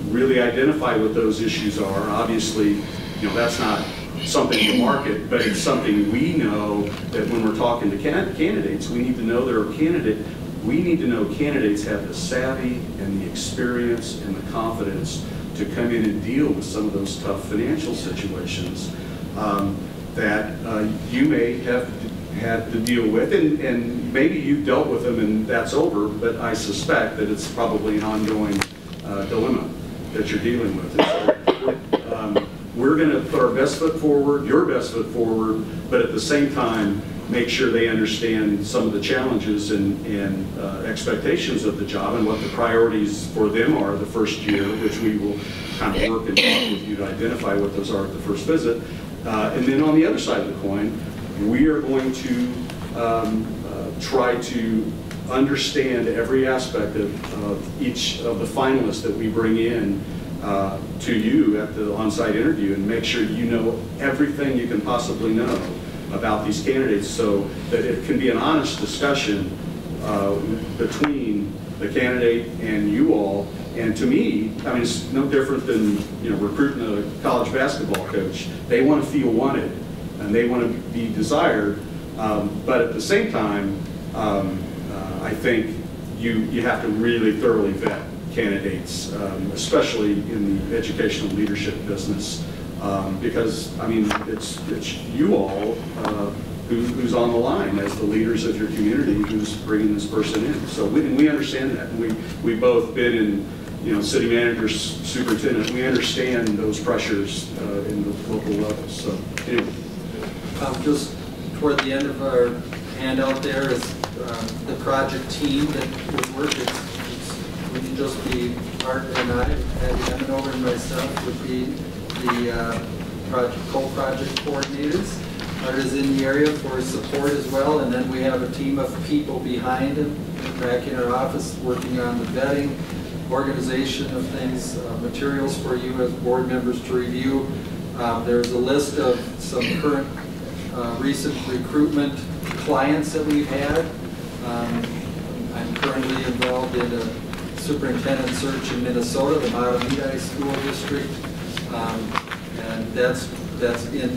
really identify what those issues are. Obviously, that's not something to market, but it's something we know that when we're talking to candidates, we need to know candidates have the savvy and the experience and the confidence to come in and deal with some of those tough financial situations that you may have had to deal with, and maybe you've dealt with them and that's over, but I suspect that it's probably an ongoing dilemma that you're dealing with. And so, we're going to put our best foot forward, your best foot forward, but at the same time, make sure they understand some of the challenges and expectations of the job and what the priorities for them are the first year, which we will kind of work and talk with you to identify what those are at the first visit. And then on the other side of the coin, we are going to try to understand every aspect of each of the finalists that we bring in to you at the on-site interview, and make sure you know everything you can possibly know about these candidates, so that it can be an honest discussion between the candidate and you all. And to me, I mean, it's no different than recruiting a college basketball coach. They want to feel wanted and they want to be desired, but at the same time, I think you have to really thoroughly vet candidates, especially in the educational leadership business, because I mean it's you all who's on the line as the leaders of your community, who's bringing this person in. So we understand that. We've both been in city manager, superintendent. We understand those pressures in the local level. So anyway, just toward the end of our handout there is the project team that would work. It wouldn't just be Art and I, Evan Over and myself would be the co-project coordinators. Art is in the area for support as well, and then we have a team of people behind him back in our office working on the vetting, organization of things, materials for you as board members to review. There's a list of some current recent recruitment clients that we've had. I'm currently involved in a superintendent search in Minnesota, the Matamidi School District, and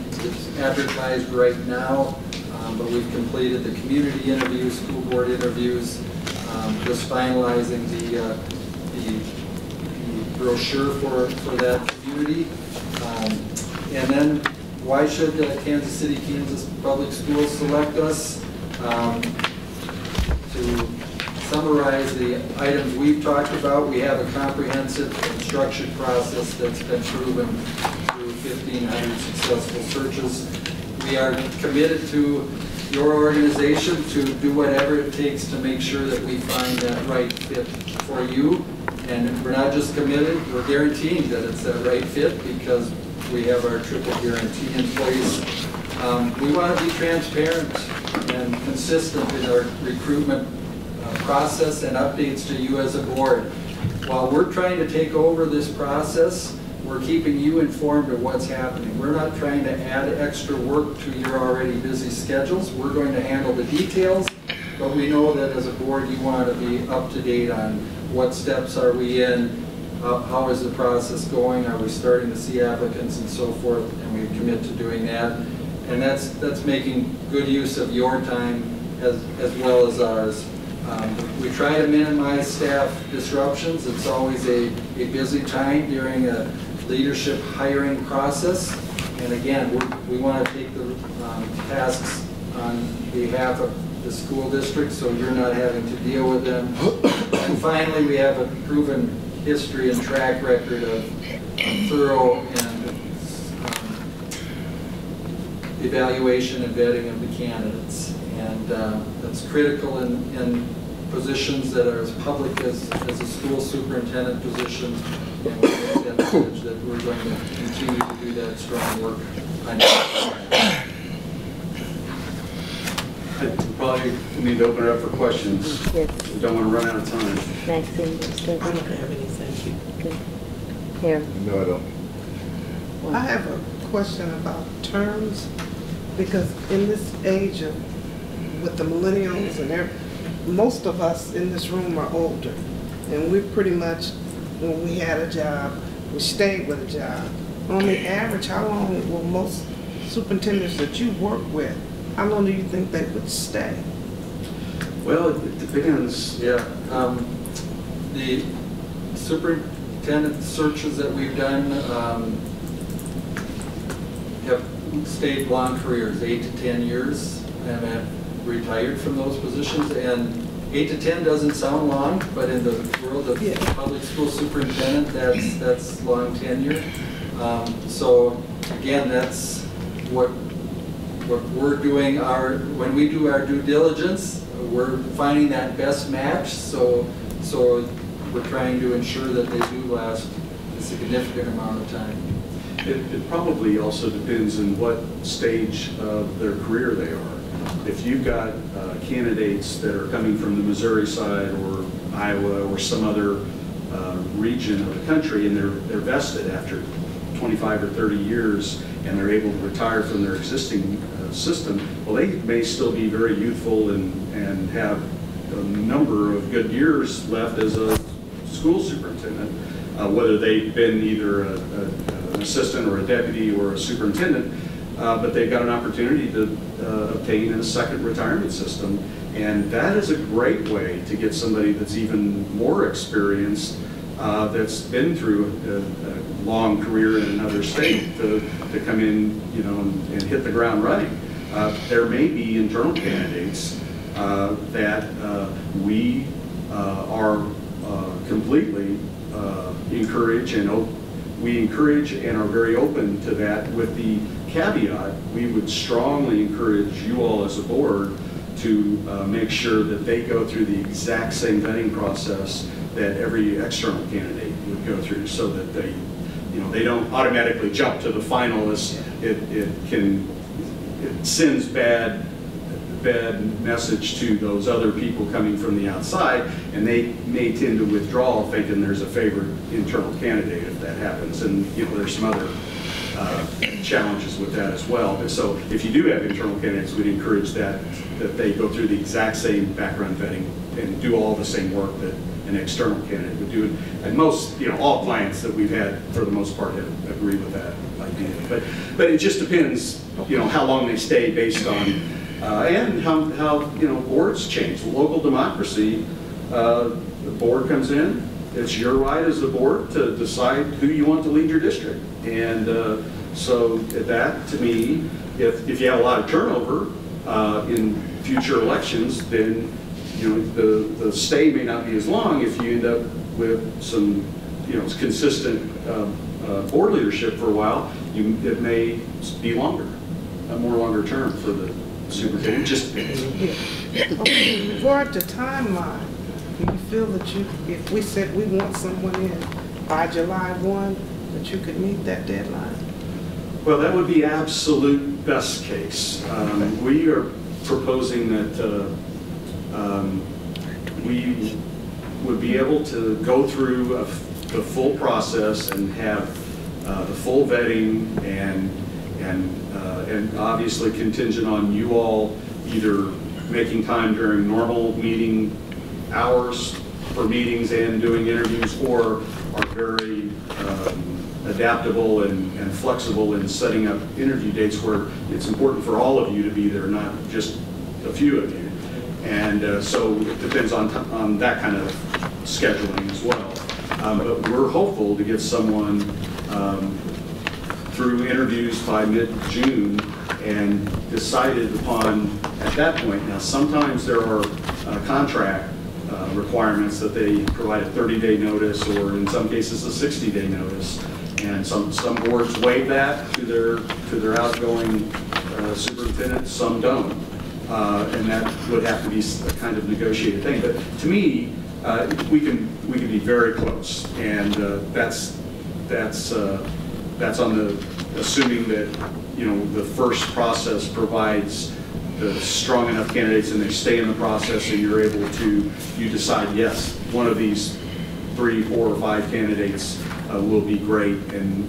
it's advertised right now, but we've completed the community interviews, school board interviews, just finalizing the brochure for that community. And then why should Kansas City, Kansas Public Schools select us? To summarize the items we've talked about, we have a comprehensive and structured process that's been proven through 1,500 successful searches. We are committed to your organization to do whatever it takes to make sure that we find that right fit for you. And we're not just committed, we're guaranteeing that it's that right fit because we have our triple guarantee in place. We want to be transparent and consistent in our recruitment process and updates to you as a board. While we're trying to take over this process, we're keeping you informed of what's happening. We're not trying to add extra work to your already busy schedules. We're going to handle the details, but we know that as a board you want to be up to date on what steps are we in, how is the process going, are we starting to see applicants and so forth, and we commit to doing that. And that's making good use of your time as well as ours. We try to minimize staff disruptions. It's always a busy time during a leadership hiring process. And again, we want to take the tasks on behalf of the school district so you're not having to deal with them. And finally, we have a proven history and track record of thorough and evaluation and vetting of the candidates. And that's critical in positions that are as public as a school superintendent position. And we make that message that we're going to continue to do that strong work. I probably need to open it up for questions. Yes. We don't want to run out of time. Maxine, I don't have any, thank you. good. Here. No, I don't. I have a question about terms, because in this age of, with the millennials and most of us in this room are older, and we pretty much, when we had a job, we stayed with a job. On the average, how long will most superintendents that you work with, how long do you think they would stay? Well, it depends. Yeah. The superintendent searches that we've done have stayed long careers, 8 to 10 years, and have retired from those positions. And 8 to 10 doesn't sound long, but in the world of public school superintendent, that's long tenure. So again, that's what we're doing. When we do our due diligence, we're finding that best match. So we're trying to ensure that they do last a significant amount of time. It probably also depends on what stage of their career they are. If you've got candidates that are coming from the Missouri side or Iowa or some other region of the country, and they're vested after 25 or 30 years and they're able to retire from their existing system, well, they may still be very youthful and have a number of good years left as a school superintendent, whether they've been either an assistant or a deputy or a superintendent, but they've got an opportunity to obtain a second retirement system. And that is a great way to get somebody that's even more experienced, that's been through a long career in another state to come in, and hit the ground running. There may be internal candidates that we are completely encourage and are very open to that, with the caveat we would strongly encourage you all as a board to make sure that they go through the exact same vetting process that every external candidate would go through, so that they don't automatically jump to the finalists. It sends bad fed message to those other people coming from the outside, and they may tend to withdraw thinking there's a favored internal candidate if that happens. And there's some other challenges with that as well. But so if you do have internal candidates, we'd encourage that they go through the exact same background vetting and do all the same work that an external candidate would do. And most, all clients that we've had, for the most part, have agreed with that idea. But it just depends, how long they stay based on, and how boards change. Local democracy, the board comes in, it's your right as the board to decide who you want to lead your district. And so that, to me, if you have a lot of turnover in future elections, then the stay may not be as long. If you end up with some consistent board leadership for a while, it may be longer, a more longer term for the superintendent. Just Okay, regard to timeline, do you feel that if we said we want someone in by July 1, that you could meet that deadline? Well, that would be absolute best case. We are proposing that we would be able to go through the full process and have the full vetting and obviously contingent on you all either making time during normal meeting hours for meetings and doing interviews, or are very adaptable and flexible in setting up interview dates where it's important for all of you to be there, not just a few of you. And so it depends on that kind of scheduling as well. But we're hopeful to get someone through interviews by mid-June and decided upon at that point. Now, sometimes there are contract requirements that they provide a 30-day notice, or in some cases a 60-day notice. And some boards waive that to their outgoing superintendent, some don't. And that would have to be a kind of negotiated thing. But to me, we can be very close, and that's on the assuming that the first process provides the strong enough candidates and they stay in the process, and you decide, yes, one of these 3, 4, or 5 candidates will be great, and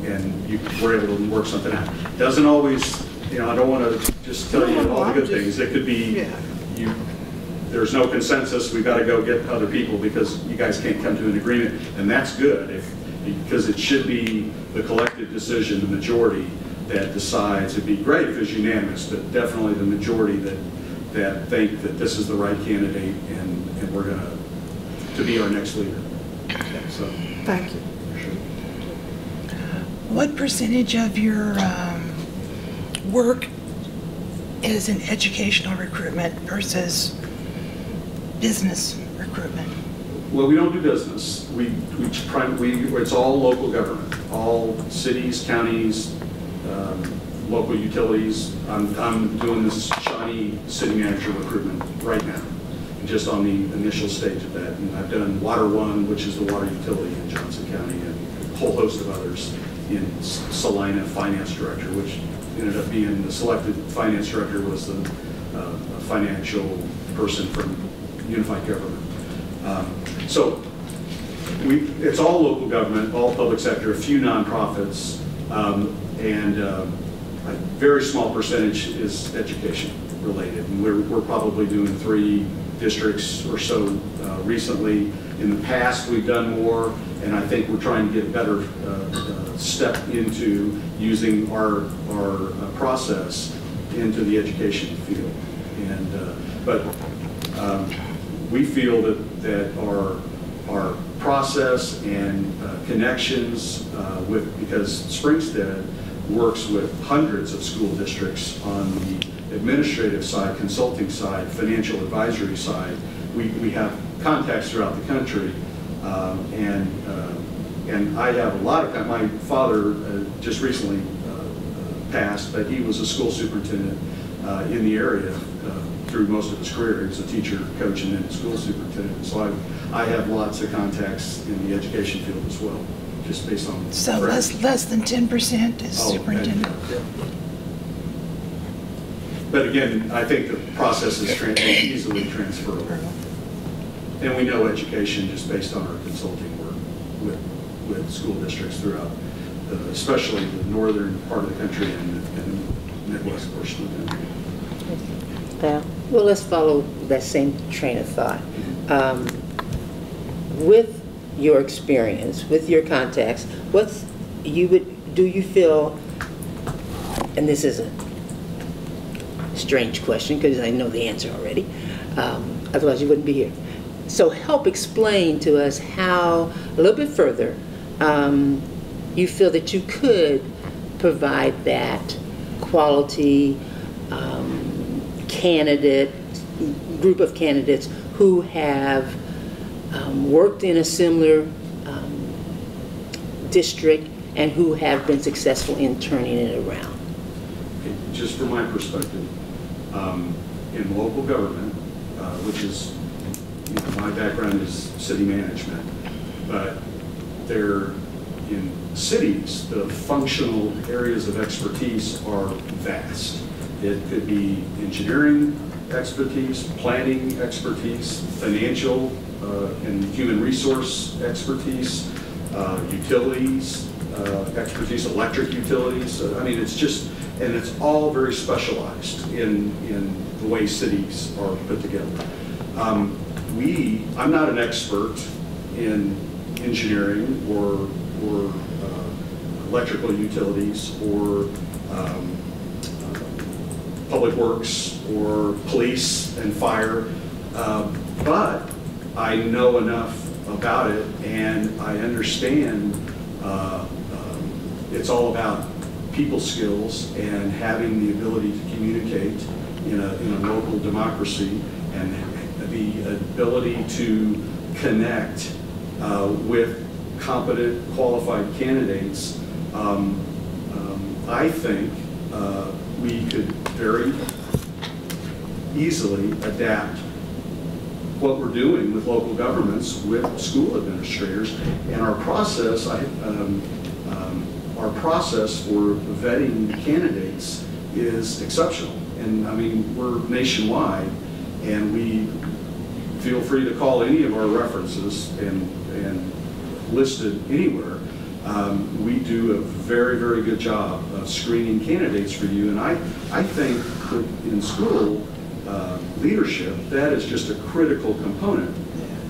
we're able to work something out. Doesn't always, I don't want to just tell you all the good things. It could be there's no consensus, we've got to go get other people because you guys can't come to an agreement, and that's good because it should be the collective decision, the majority that decides. It'd be great if it was unanimous, but definitely the majority that think that this is the right candidate and we're going to be our next leader. So thank you. What percentage of your work is in educational recruitment versus business recruitment? Well, we don't do business. It's all local government, all cities, counties, local utilities. I'm doing this Shawnee city manager recruitment right now, just on the initial stage of that. And I've done Water One, which is the water utility in Johnson County, and a whole host of others in Salina finance director, which ended up being the selected finance director was the financial person from Unified Government. So it's all local government, all public sector, a few nonprofits, and a very small percentage is education related. And we're probably doing 3 districts or so recently. In the past, we've done more, and I think we're trying to get a better step into using our process into the education field. And but we feel that our process and connections because Springstead works with hundreds of school districts on the administrative side, consulting side, financial advisory side. We have contacts throughout the country, and I have a lot of my father just recently passed, but he was a school superintendent in the area through most of his career. He was a teacher, coach, and then a school superintendent. So I have lots of contacts in the education field as well, just based on. So less than 10% is superintendent. Yeah. But again, I think the process is easily transferable. And we know education just based on our consulting work with school districts throughout, especially the northern part of the country and the Midwest portion of the country. Val? Well, let's follow that same train of thought. With your experience, with your contacts, do you feel, and this is a strange question because I know the answer already, otherwise you wouldn't be here. So help explain to us how, a little bit further, you feel that you could provide that quality group of candidates who have worked in a similar district and who have been successful in turning it around. Okay, just from my perspective, in local government, which is, my background is city management, but there in cities, the functional areas of expertise are vast. It could be engineering expertise, planning expertise, financial and human resource expertise, utilities expertise, electric utilities. I mean, it's just, and it's all very specialized in the way cities are put together. I'm not an expert in engineering or electrical utilities or public works or police and fire, but I know enough about it and I understand it's all about people skills and having the ability to communicate in a local democracy and the ability to connect with competent, qualified candidates. I think we could very easily adapt what we're doing with local governments with school administrators, and our process, our process for vetting candidates is exceptional. And I mean, we're nationwide, and we feel free to call any of our references and listed anywhere. We do a very, very good job of screening candidates for you, and I think that in school leadership, that is just a critical component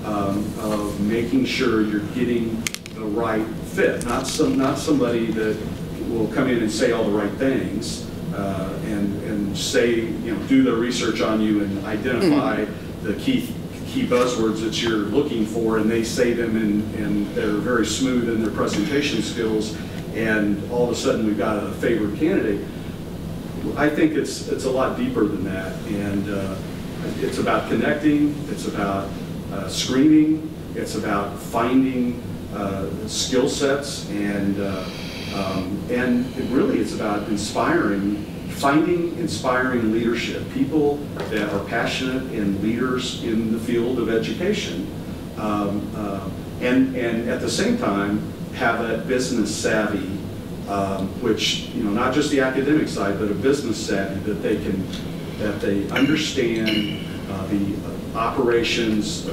of making sure you're getting the right fit, not somebody that will come in and say all the right things and say, do the research on you and identify the key buzzwords that you're looking for, and they say them and they're very smooth in their presentation skills, and all of a sudden we've got a favored candidate. I think it's a lot deeper than that, and it's about connecting, it's about screening, it's about finding skill sets, and really it's about finding inspiring leadership, people that are passionate and leaders in the field of education, and at the same time have that business savvy, which, not just the academic side, but a business savvy that they understand the operations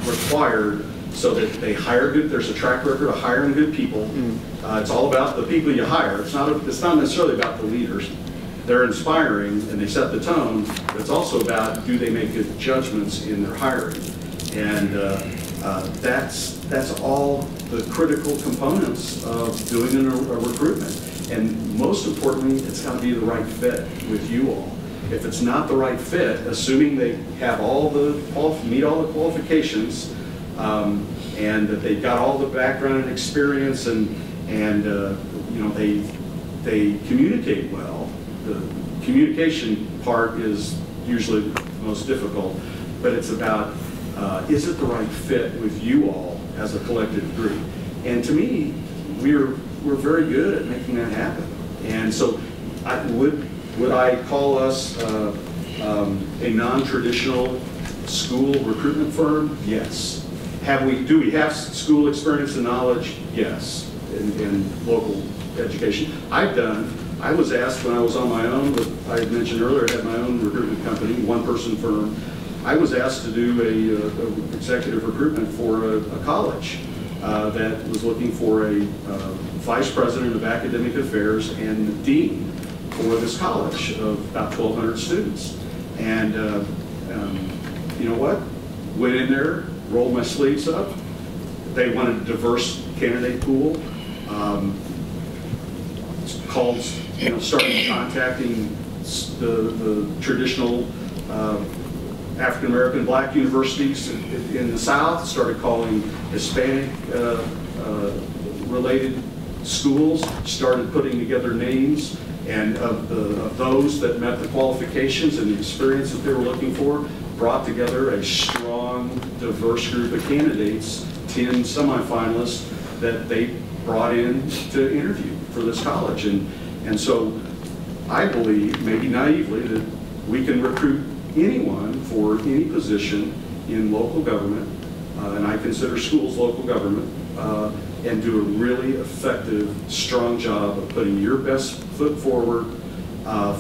required so that they hire good. There's a track record of hiring good people. It's all about the people you hire. It's not necessarily about the leaders. They're inspiring and they set the tone, but it's also about, do they make good judgments in their hiring? And that's all the critical components of doing a recruitment. And most importantly, it's got to be the right fit with you all. If it's not the right fit, assuming they have meet all the qualifications, and that they've got all the background and experience, and they communicate well. The communication part is usually the most difficult, but it's about is it the right fit with you all as a collective group? And to me, we're very good at making that happen. And so, would I call us a non-traditional school recruitment firm? Yes. Do we have school experience and knowledge? Yes, in local education. I've done I was asked when I was on my own, I had mentioned earlier, I had my own recruitment company, one-person firm. I was asked to do a executive recruitment for a college that was looking for a vice president of academic affairs and dean for this college of about 1,200 students. And you know what? Went in there, rolled my sleeves up. They wanted a diverse candidate pool. Called, started contacting the traditional African American Black universities in the South, started calling Hispanic related schools, started putting together names and of those that met the qualifications and the experience that they were looking for, brought together a strong, diverse group of candidates, 10 semifinalists that they brought in to interview for this college. And so I believe, maybe naively, that we can recruit anyone for any position in local government, and I consider schools local government, and do a really effective, strong job of putting your best foot forward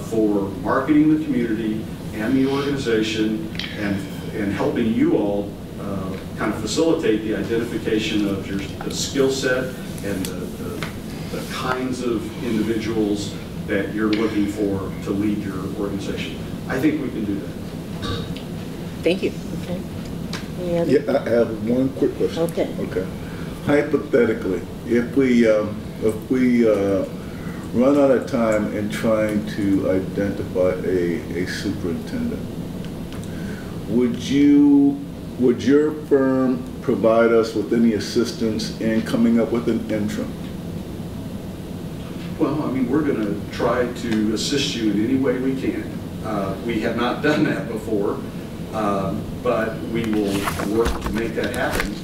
for marketing the community and the organization, and helping you all kind of facilitate the identification of the skill set and the kinds of individuals that you're looking for to lead your organization. I think we can do that. Thank you. Okay. Yeah, I have one quick question. Okay. Okay. Hypothetically, if we run out of time in trying to identify a superintendent, would your firm provide us with any assistance in coming up with an interim? Well, I mean, we're going to try to assist you in any way we can. We have not done that before, but we will work to make that happen.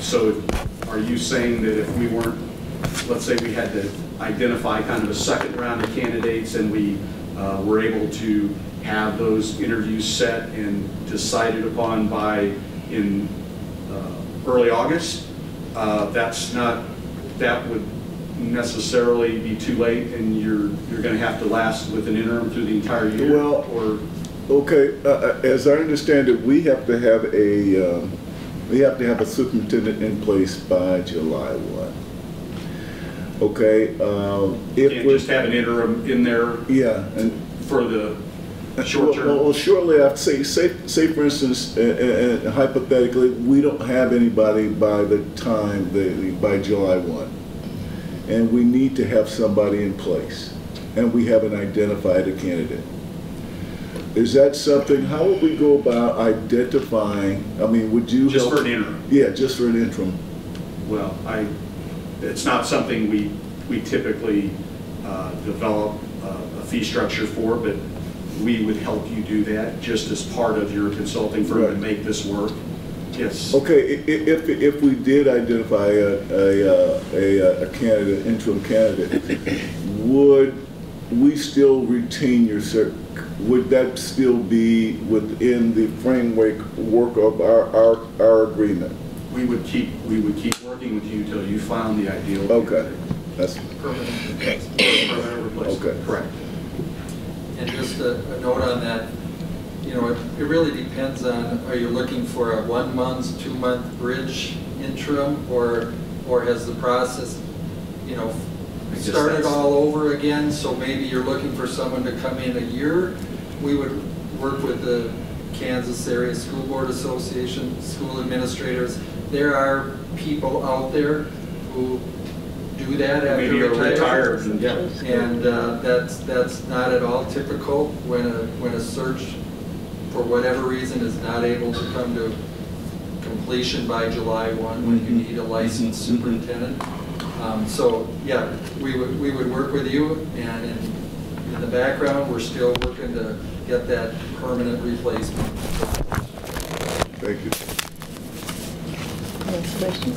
So are you saying that if we weren't, let's say we had to identify kind of a second round of candidates and we were able to have those interviews set and decided upon by in early August, that would necessarily be too late, and you're going to have to last with an interim through the entire year? Well, okay. As I understand it, we have to have a superintendent in place by July 1. Okay. You can't just have an interim in there. Yeah, and for the short term. Well, shortly after, say for instance, hypothetically, we don't have anybody by the time by July 1. And we need to have somebody in place, and we haven't identified a candidate. Is that something, how would we go about identifying, I mean, would you just help? For an interim? Yeah, just for an interim. Well, it's not something we typically develop a fee structure for, but we would help you do that just as part of your consulting firm to make this work. Yes. Okay, if we did identify a candidate, interim candidate, would we still retain your would that still be within the framework of our agreement? We would keep working with you until you found the ideal. Okay, that's permanent replacement. Okay, correct. And just a note on that. You know, it really depends on, are you looking for a 1 month, 2 month bridge interim, or has the process, started all over again? So maybe you're looking for someone to come in a year. We would work with the Kansas Area School Board Association, school administrators. There are people out there who do that after maybe retired. Yeah. And that's not at all typical when a search, for whatever reason, is not able to come to completion by July 1 when you need a licensed superintendent. So yeah, we would work with you, and in the background, we're still working to get that permanent replacement. Thank you. Next question.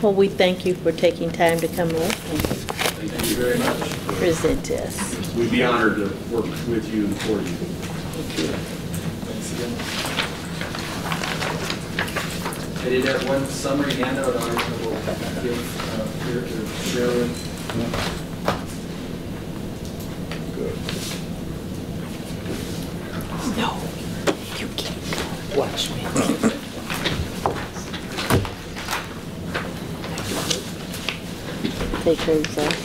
Well, we thank you for taking time to come up and Thank you very much. present to us. We'd be honored to work with you and for you. Thank you. Thanks again. I did have one summary handout I will give here to Sharon. No, you can't. Watch me. Take hers off.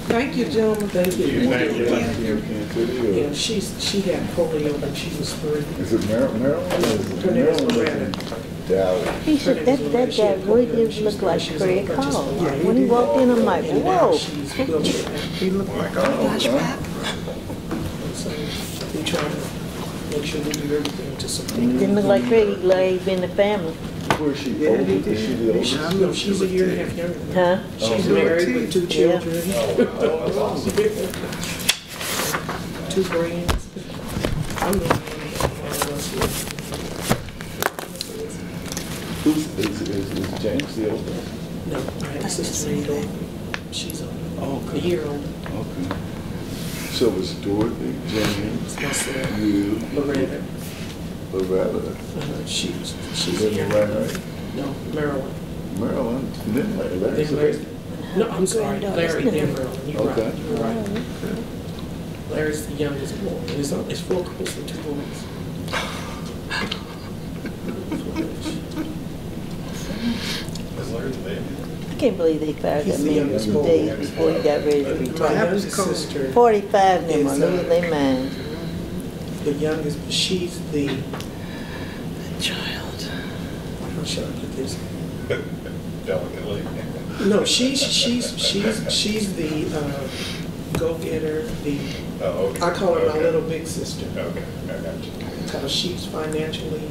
Thank you, gentlemen. Thank you. Thank you. Yeah, she had polio when she was 3. Is it Maryland? Her name is Loretta. Dallas. He should, that guy really did look like Craig Hall. When he walked in, I'm like, whoa. He looked like flashback. So we try to make sure we do everything to support. Didn't look like Craig, like he'd been in the family. Where is she? Older? Is she the oldest? No, she's a year and a half younger. Huh? She's married with 2 children. 2 grands. I'm the Is James the oldest? No, I have a sister named Dorothy. She's a year older. Okay. So it's Dorothy, James, Myself, you, Loretta. Loretta. She's a Live year in older. Larry? No, Maryland. Maryland, then Larry. Larry's Then the Larry. baby. No, I'm sorry, Larry, then Maryland. You're Okay. right. You're right. Larry's the youngest boy. And it's 4 girls and 2 boys. Is Larry the baby? I can't believe they fired He's that the man youngest 2 boy. days before he got ready to My retire. youngest sister 45 of them are is, losing their minds. the youngest, she's the child. How should I put this? Delicately. No, she's the go-getter. Oh, okay. I call her my Okay. little big sister. Okay, I got you. Because she's financially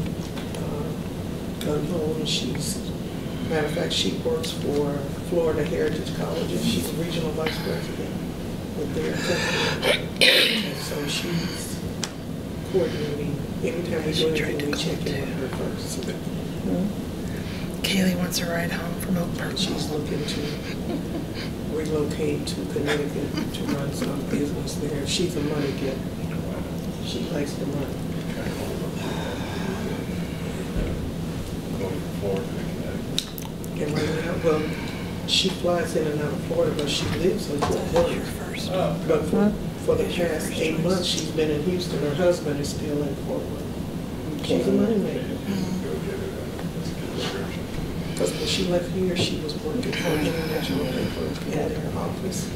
gun-ho, and matter of fact, she works for Florida Heritage Colleges. She's a regional vice president with their company. And so she's coordinating. Anytime we do anything, we check in with her first. Kaylee wants a ride home from Oak Park. She's looking to relocate to Connecticut to run some business there. She's a money getter. She likes the money. Going to Florida to Connecticut. And right now, well, she flies in and out of Florida, but she lives in Fort Worth. But for the past 8 months, she's been in Houston. Her husband is still in Fort Worth. She's a money maker. Because when she left here, she was working for an international paper at her office.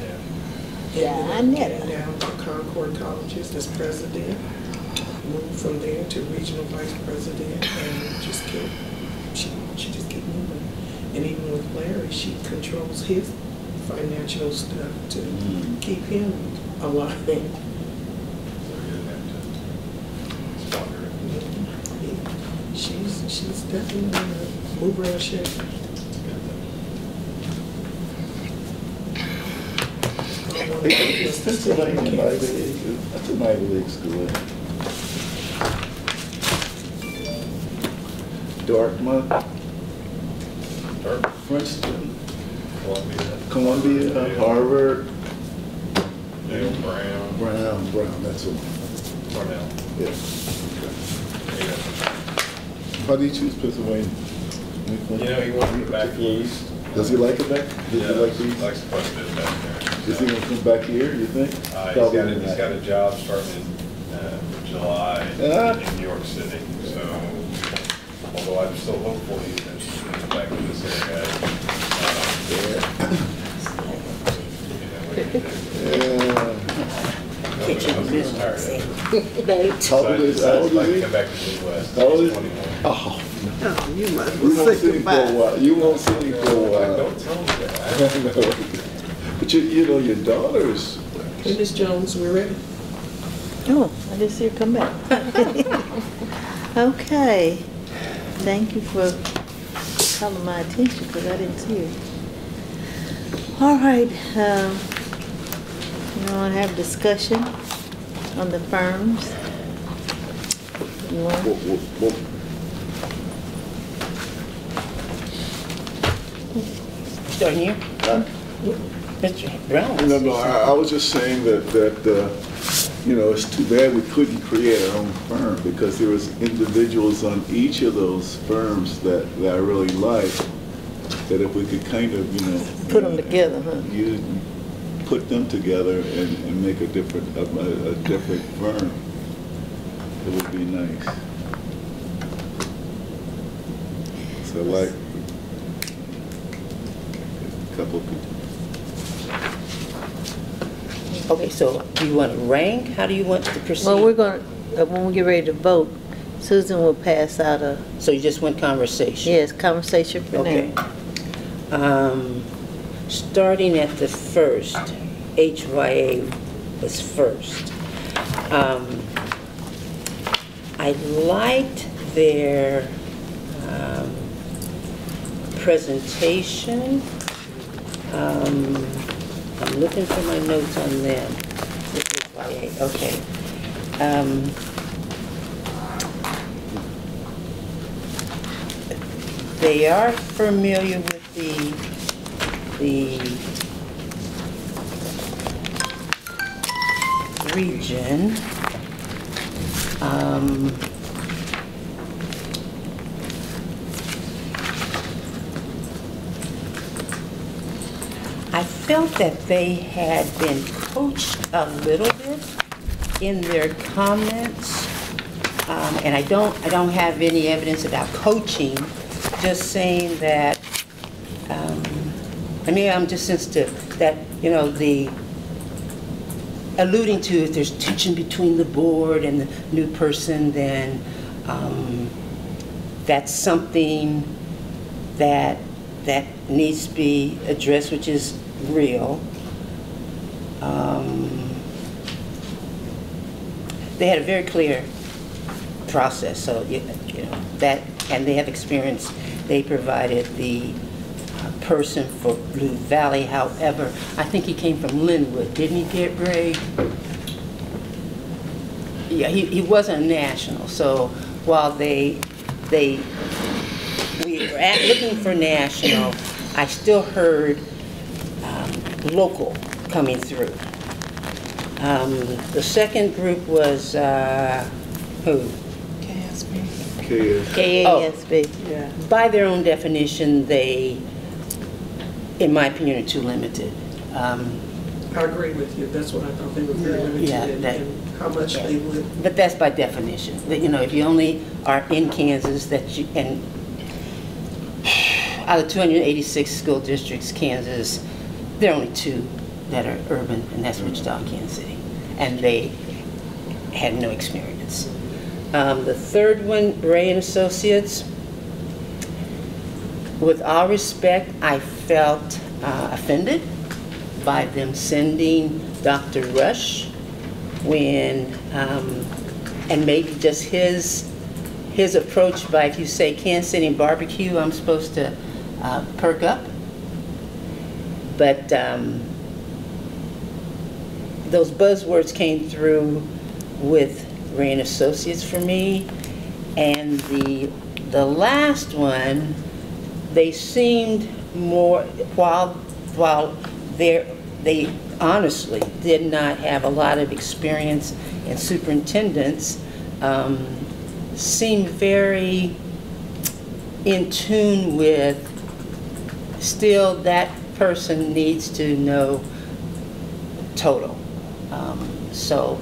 Yeah, I know. Came down to Concord Colleges as president, moved from there to regional vice president, and just kept, she just kept moving. And even with Larry, she controls his financial stuff to keep him alive. She's definitely a mover and a shaker. It's Pennsylvania, Ivy League. That's an Ivy League school. Dartmouth. Princeton. Columbia, Harvard. Yale, Brown, that's one. Cornell. Yeah. How do you choose Pennsylvania? You know, he wants to go back east. Does he like it back? Does he like these? Likes quite a bit back there. Is he gonna come back here, you think? He's got a job starting in July in New York City. So, although I'm still hopeful he's going to come back to this How old is he? Come back to the Midwest. How old is he? 21. Oh, Oh, you must you won't say see him for goodbye. a while. You won't see him for a while. Don't tell me that. But you know, your daughters. Hey, Ms. Jones, we're ready. Oh, I didn't see her come back. Okay. Thank you for calling my attention because I didn't see her. All right. You want to have a discussion on the firms? You want? Still here? Mr. Brown. No, I was just saying that you know, it's too bad we couldn't create our own firm, because there was individuals on each of those firms that I really liked, that if we could kind of, you know, Put them together, huh? Put them together and make a different firm, it would be nice. So like a couple of people. Okay, so do you want to rank? How do you want to proceed? Well, we're going to, when we get ready to vote, Susan will pass out a... So you just want conversation? Yes, conversation for okay. now. Starting at the first, HYA was first. I liked their presentation. I'm looking for my notes on them. Okay. They are familiar with the region. I felt that they had been coached a little bit in their comments, and I don't have any evidence about coaching. Just saying that. I mean, I'm just sensitive that, you know, the alluding to if there's tension between the board and the new person, then that's something that needs to be addressed, which is real. They had a very clear process, so you know that, and they have experience. They provided the person for Blue Valley. However, I think he came from Linwood, didn't he, get Ray? Yeah, he wasn't national. So while we were looking for national, I still heard local coming through. The second group was who? KSB. KASB. Oh, yeah. By their own definition, they, in my opinion, are too limited. I agree with you. That's what I thought. They were very limited in how much they would. But that's by definition. That, you know, if you only are in Kansas, that you, and out of 286 school districts, Kansas, there are only 2 that are urban, and that's Wichita and Kansas City. And they had no experience. The third one, Ray and Associates. With all respect, I felt offended by them sending Dr. Rush when, and maybe just his approach by, if you say Kansas City barbecue, I'm supposed to perk up. But those buzzwords came through with Ray and Associates for me. And the last one, they seemed more, while they honestly did not have a lot of experience in superintendents, seemed very in tune with, still that person needs to know total. So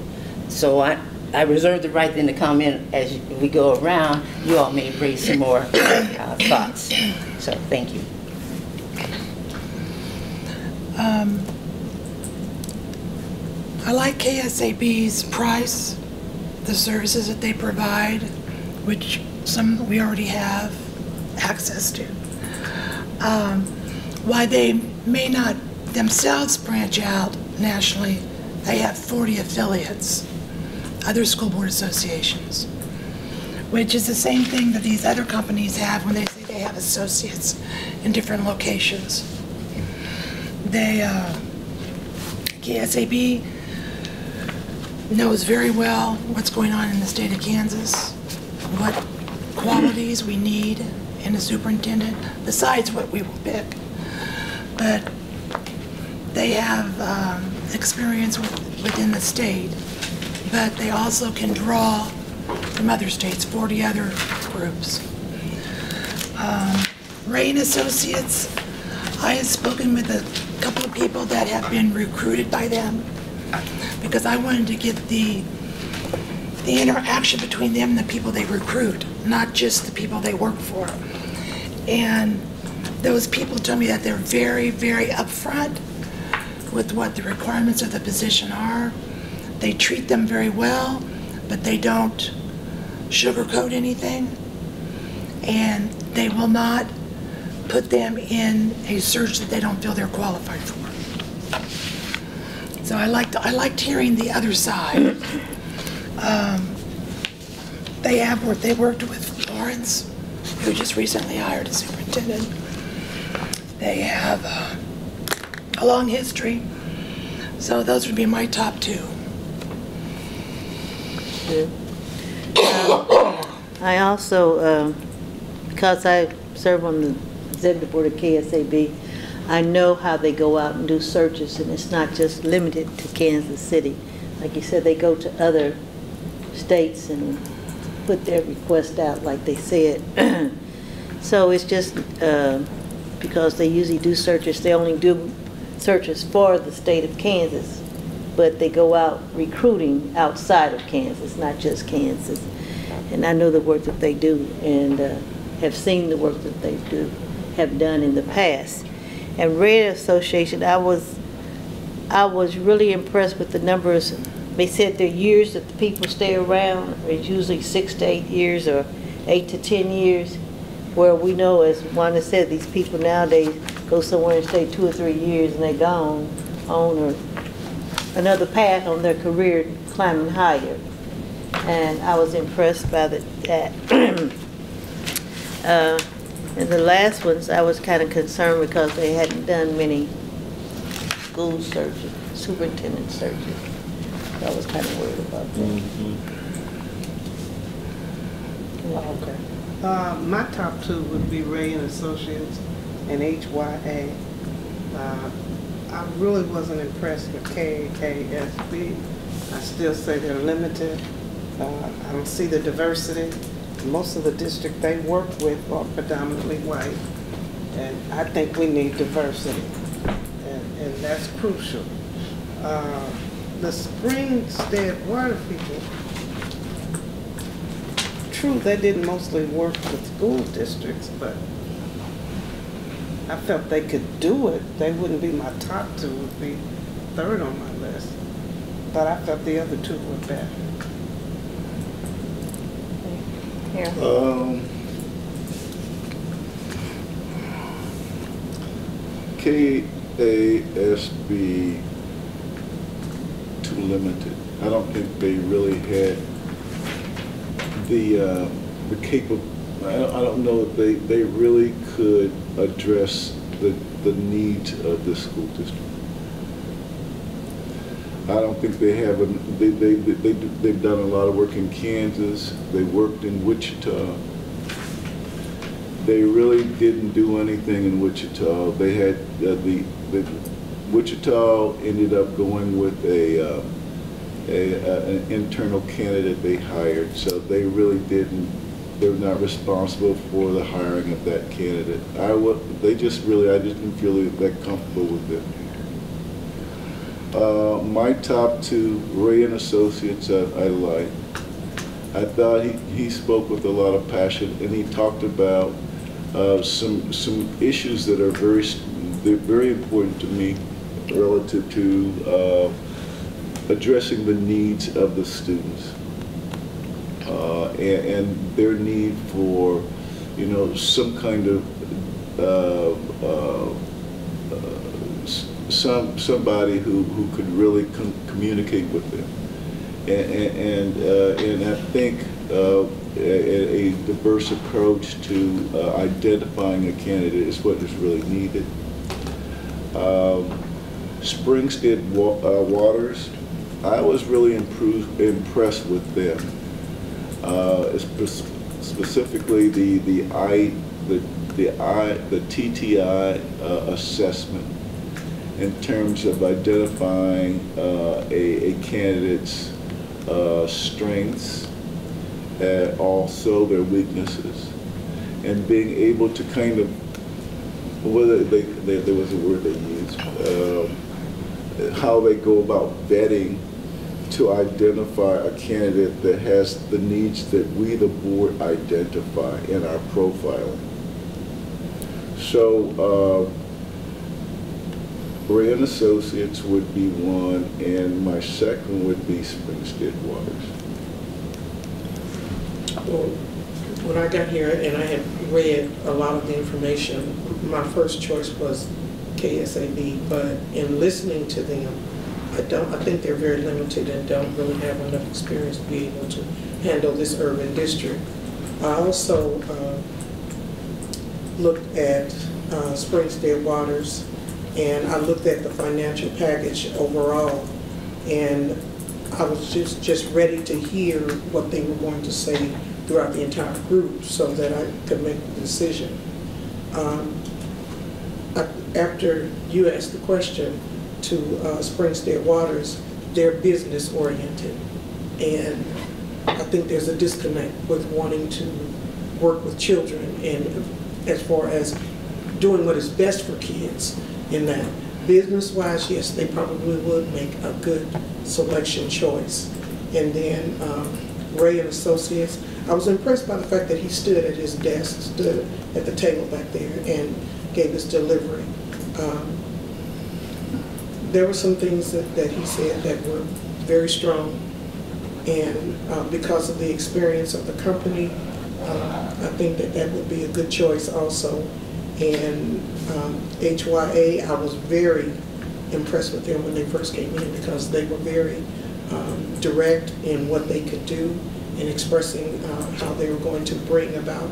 I reserve the right then to comment as we go around. You all may raise some more thoughts. So thank you. I like KSAB's price, the services that they provide, which some we already have access to. Why they may not themselves branch out nationally, they have 40 affiliates, other school board associations, which is the same thing that these other companies have when they say they have associates in different locations. They, KSAB knows very well what's going on in the state of Kansas, what qualities we need in a superintendent, besides what we will pick. But they have experience within the state but they also can draw from other states, 40 other groups. Ray and Associates, I have spoken with a couple of people that have been recruited by them because I wanted to get the interaction between them and the people they recruit, not just the people they work for. And those people told me that they're very, very upfront with what the requirements of the position are. They treat them very well, but they don't sugarcoat anything. And they will not put them in a search that they don't feel they're qualified for. So I liked hearing the other side. They worked with Lawrence, who just recently hired a superintendent. They have a long history. So those would be my top two. I also, because I serve on the executive board of KSAB, I know how they go out and do searches, and it's not just limited to Kansas City. Like you said, they go to other states and put their request out like they said. So it's just because they usually do searches, they only do searches for the state of Kansas, but they go out recruiting outside of Kansas, not just Kansas. And I know the work that they do and have seen the work that they have done in the past. And Ray Association, I was really impressed with the numbers. They said the years that the people stay around is usually 6 to 8 years or 8 to 10 years, where we know, as Wanda said, these people nowadays go somewhere and stay 2 or 3 years and they're gone on or another path on their career climbing higher. And I was impressed by that. And the last ones, I was kind of concerned because they hadn't done many school searches, superintendent searches. So I was kind of worried about that. Okay. My top two would be Ray and Associates and HYA. I really wasn't impressed with KASB. I still say they're limited. I don't see the diversity. Most of the district they work with are predominantly white, and I think we need diversity, and that's crucial. The Springstead water people, true, they didn't mostly work with school districts, but I felt they could do it. They wouldn't be my top two, would be third on my list, but I felt the other two were better. Here. KASB, too limited. I don't think they really had the I don't know if they really could address the needs of the school district. I don't think they have. They've done a lot of work in Kansas. They worked in Wichita. They really didn't do anything in Wichita. They had the Wichita ended up going with an internal candidate they hired. So they really didn't. They were not responsible for the hiring of that candidate. I just didn't feel that comfortable with them. My top two, Ray and Associates, I like. I thought he spoke with a lot of passion, and he talked about some issues that are very important to me relative to addressing the needs of the students and their need for, some kind of somebody who could really communicate with them, and I think a diverse approach to identifying a candidate is what is really needed. Springstead Waters, I was really impressed with them, specifically the TTI assessment, in terms of identifying a candidate's strengths and also their weaknesses, and being able to kind of, whether there was a word they used, how they go about vetting to identify a candidate that has the needs that we, the board, identify in our profiling. So Ray and Associates would be one, and my second would be Springstead Waters. Well, when I got here and I had read a lot of the information, my first choice was KSAB, but in listening to them, I think they're very limited and don't really have enough experience to be able to handle this urban district. I also looked at Springstead Waters, and I looked at the financial package overall, and I was just ready to hear what they were going to say throughout the entire group so that I could make a decision. After you asked the question to Springstead Waters, they're business oriented, and I think there's a disconnect with wanting to work with children and as far as doing what is best for kids in that. Business-wise, yes, they probably would make a good selection choice. And then Ray and Associates, I was impressed by the fact that he stood at his desk, stood at the table back there and gave his delivery. There were some things that he said that were very strong, and because of the experience of the company, I think that would be a good choice also. And HYA, I was very impressed with them when they first came in because they were very direct in what they could do in expressing how they were going to bring about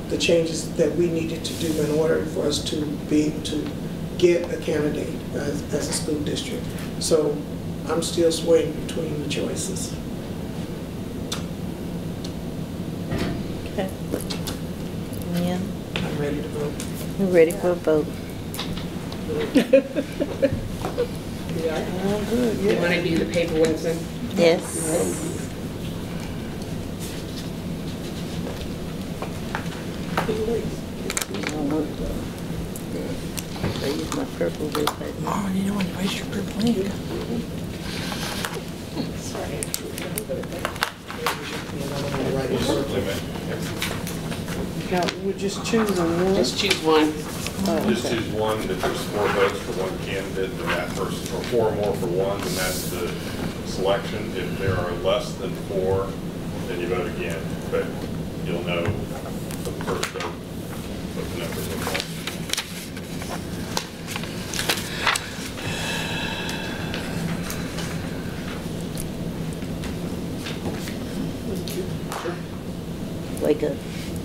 the changes that we needed to do in order for us to be able to get a candidate as a school district. So I'm still swaying between the choices. Okay. Yeah. I'm ready to vote. I'm ready for a vote. You want to do the paper, Winston? Yes. I use my purple ink. Oh, you don't want to waste your purple ink. Sorry. Now, we're just choosing one? Just choose one. Just choose one. If there's 4 votes for one candidate, then that person, or 4 or more for one, then that's the selection. If there are less than 4, then you vote again. But you'll know for the first vote what the numbers look like. Wake up.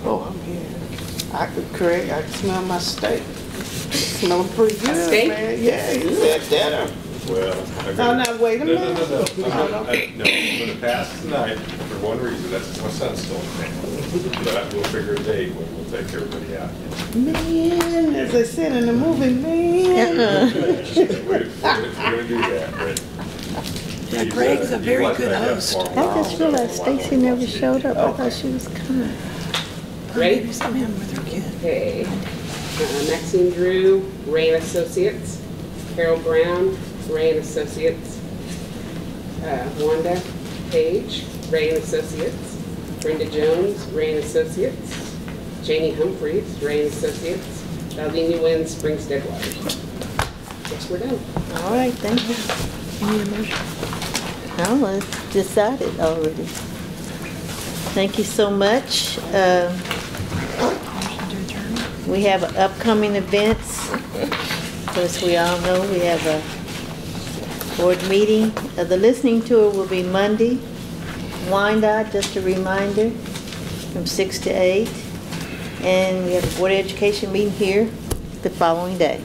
Oh, I'm here. I could smell my steak. Smelling pretty good, Steak? man. Yeah, you said dinner. Well, Oh, now, wait a no, minute. no, I'm going to pass tonight for one reason. That's my son's still in town. But we'll figure a date when we'll take everybody out. Man, as they said in the movie, man. We're going to do that, but Yeah, Greg's a very good host. I just realized Stacy never showed up. I thought she was coming. Ready? Come in with her kid. Okay. Maxine Drew, Ray and Associates. Carol Brown, Ray and Associates. Wanda Page, Ray and Associates. Brenda Jones, Ray and Associates. Janie Humphreys, Ray and Associates. Valdina Wynn, Springstead Waters. Guess we're done. All right, thank you. You need a motion? No, it's decided already. Thank you so much. We have upcoming events. Of course, we all know we have a board meeting. The listening tour will be Monday. Wyandotte, just a reminder, from 6 to 8. And we have a board of education meeting here the following day.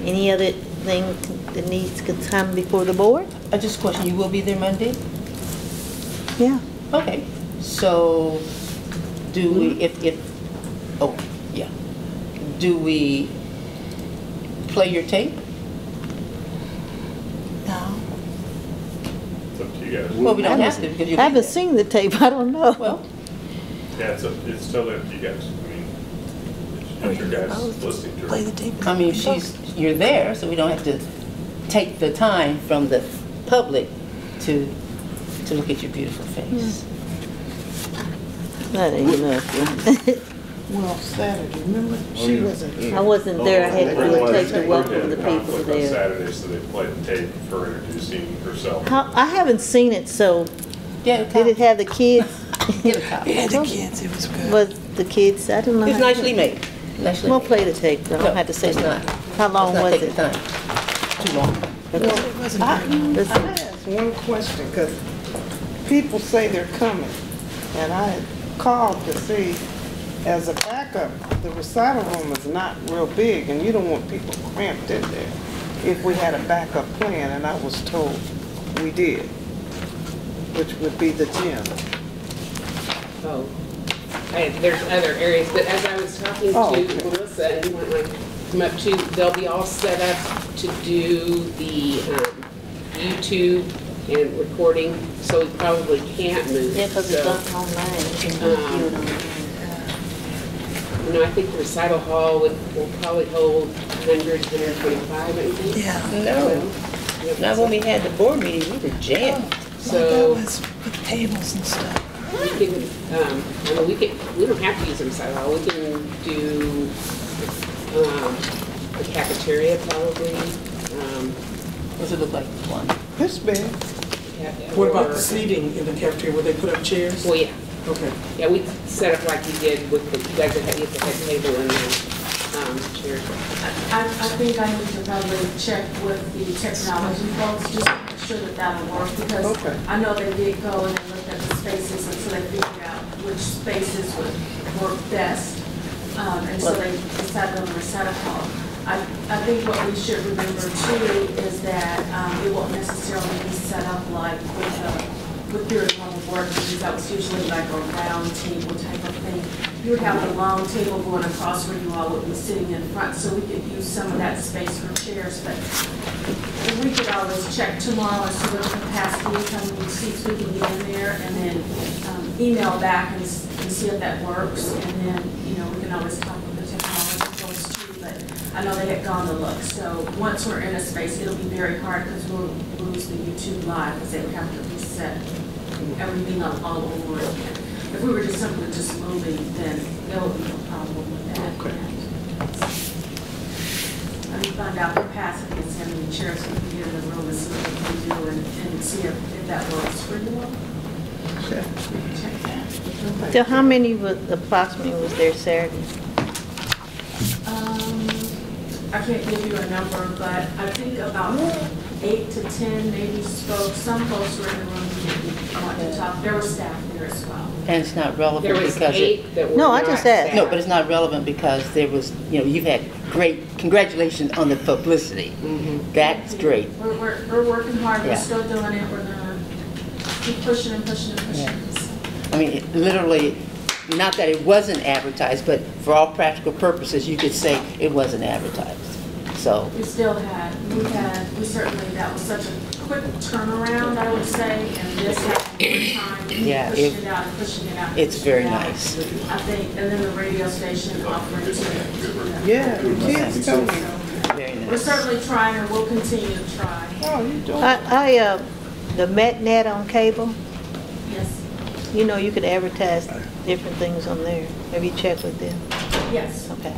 Any other thing that needs to come before the board? Just a question, you will be there Monday? Yeah. Okay, so do we, do we play your tape? No. it's up to guys. Well, we don't have to because you. I haven't seen the tape, I don't know. Well, Yeah, it's totally up to you guys. I mean, it's your guys listening to it. I mean, you're there, so we don't have to take the time from the public to look at your beautiful face. That ain't enough. Well, Saturday, remember? She wasn't here. I wasn't there, I had to do a tape to We're welcome doing the a people conflict on there. Saturday, so they played the tape for introducing herself. I haven't seen it, so Yeah, did it have the kids? get a copy. Yeah, the kids, it was good. Was the kids, I don't know. It's how- nicely made. Nicely We'll made. play the tape, though. I don't have to say it's that. not. How long was Take it? the time. Too long. I asked one question, because people say they're coming, and I had called to see, as a backup, the recital room is not real big, and you don't want people cramped in there. If we had a backup plan, and I was told we did, which would be the gym. Oh, there's other areas, but as I was talking Oh, to okay. Melissa, and you might like come up too, they'll be all set up to do the YouTube and recording, so we probably can't move. Yeah, because it's So, up online. You can view it online. You know, I think the recital hall will probably hold 100, 125, I think. Yeah. No, not when we had the board meeting, we were jammed. So That was with tables and stuff. we can, I mean, we don't have to use the recital hall. We can do the cafeteria probably. What's it look like? One. This big. What about the seating in the cafeteria? Will they put up chairs? Well, yeah. Okay. Yeah, we set up like you did with the, you guys that had the head table and the chairs. I think I need to probably check with the technology folks, just to make sure that that'll work, because Okay. I know they did go and they looked at the spaces, and so they figured out which spaces would work best. And so they decided on the recital hall. I think what we should remember too is that it won't necessarily be set up like with your normal board meetings. That was usually like a round table type of thing. You would have the long table going across where you all would be sitting in front, so we could use some of that space for chairs. But we could always check tomorrow as to what capacity, how many seats we can get in there, and then email back and see if that works. And then, you know, we can always talk with the technology folks too. But I know they had gone to look. So once we're in a space, it'll be very hard because we'll lose the YouTube live because they would have to reset everything up all over again. If we were just simply just moving, then there would be no problem with that. Okay. Let me find out capacity and see how many chairs we can get in the room and see what we can do and see if that works for you all. Okay. Check that. So how many approximately was there Saturday? I can't give you a number, but I think about 8 to 10 maybe spoke. Some folks were in the room who didn't want to talk. There was staff there as well. And it's not relevant There was because 8 that were No, I not just asked. staff. no, but it's not relevant because there was, you know, you've had great, congratulations on the publicity. That's great. We're working hard. Yeah. We're still doing it. We're gonna keep pushing and pushing and pushing. I mean, literally, not that it wasn't advertised, but for all practical purposes, you could say it wasn't advertised. So, We still had, we certainly, that was such a quick turnaround, I would say, and this happened more time. Yeah, Pushing it out and pushing it out. it's pushing very it out. nice. I think, and then the radio station offering to. Yeah, the kids told me. very We're nice. certainly trying and we'll continue to try. Oh, you doing? The MetNet on cable, Yes, you know, you could advertise different things on there. Have you checked with them? yes. Okay.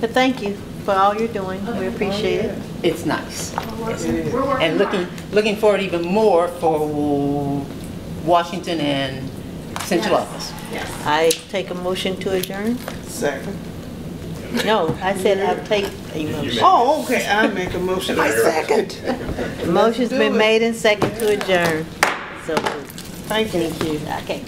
But thank you for all you're doing. We appreciate it. It's nice. We're working And hard. looking forward even more for Washington and Central Yes. Office. Yes. I take a motion to adjourn? Second. No, I said I'll take a motion. Oh, okay, I make a motion. I second. Motion's been made and second to adjourn. So, Thank you. okay.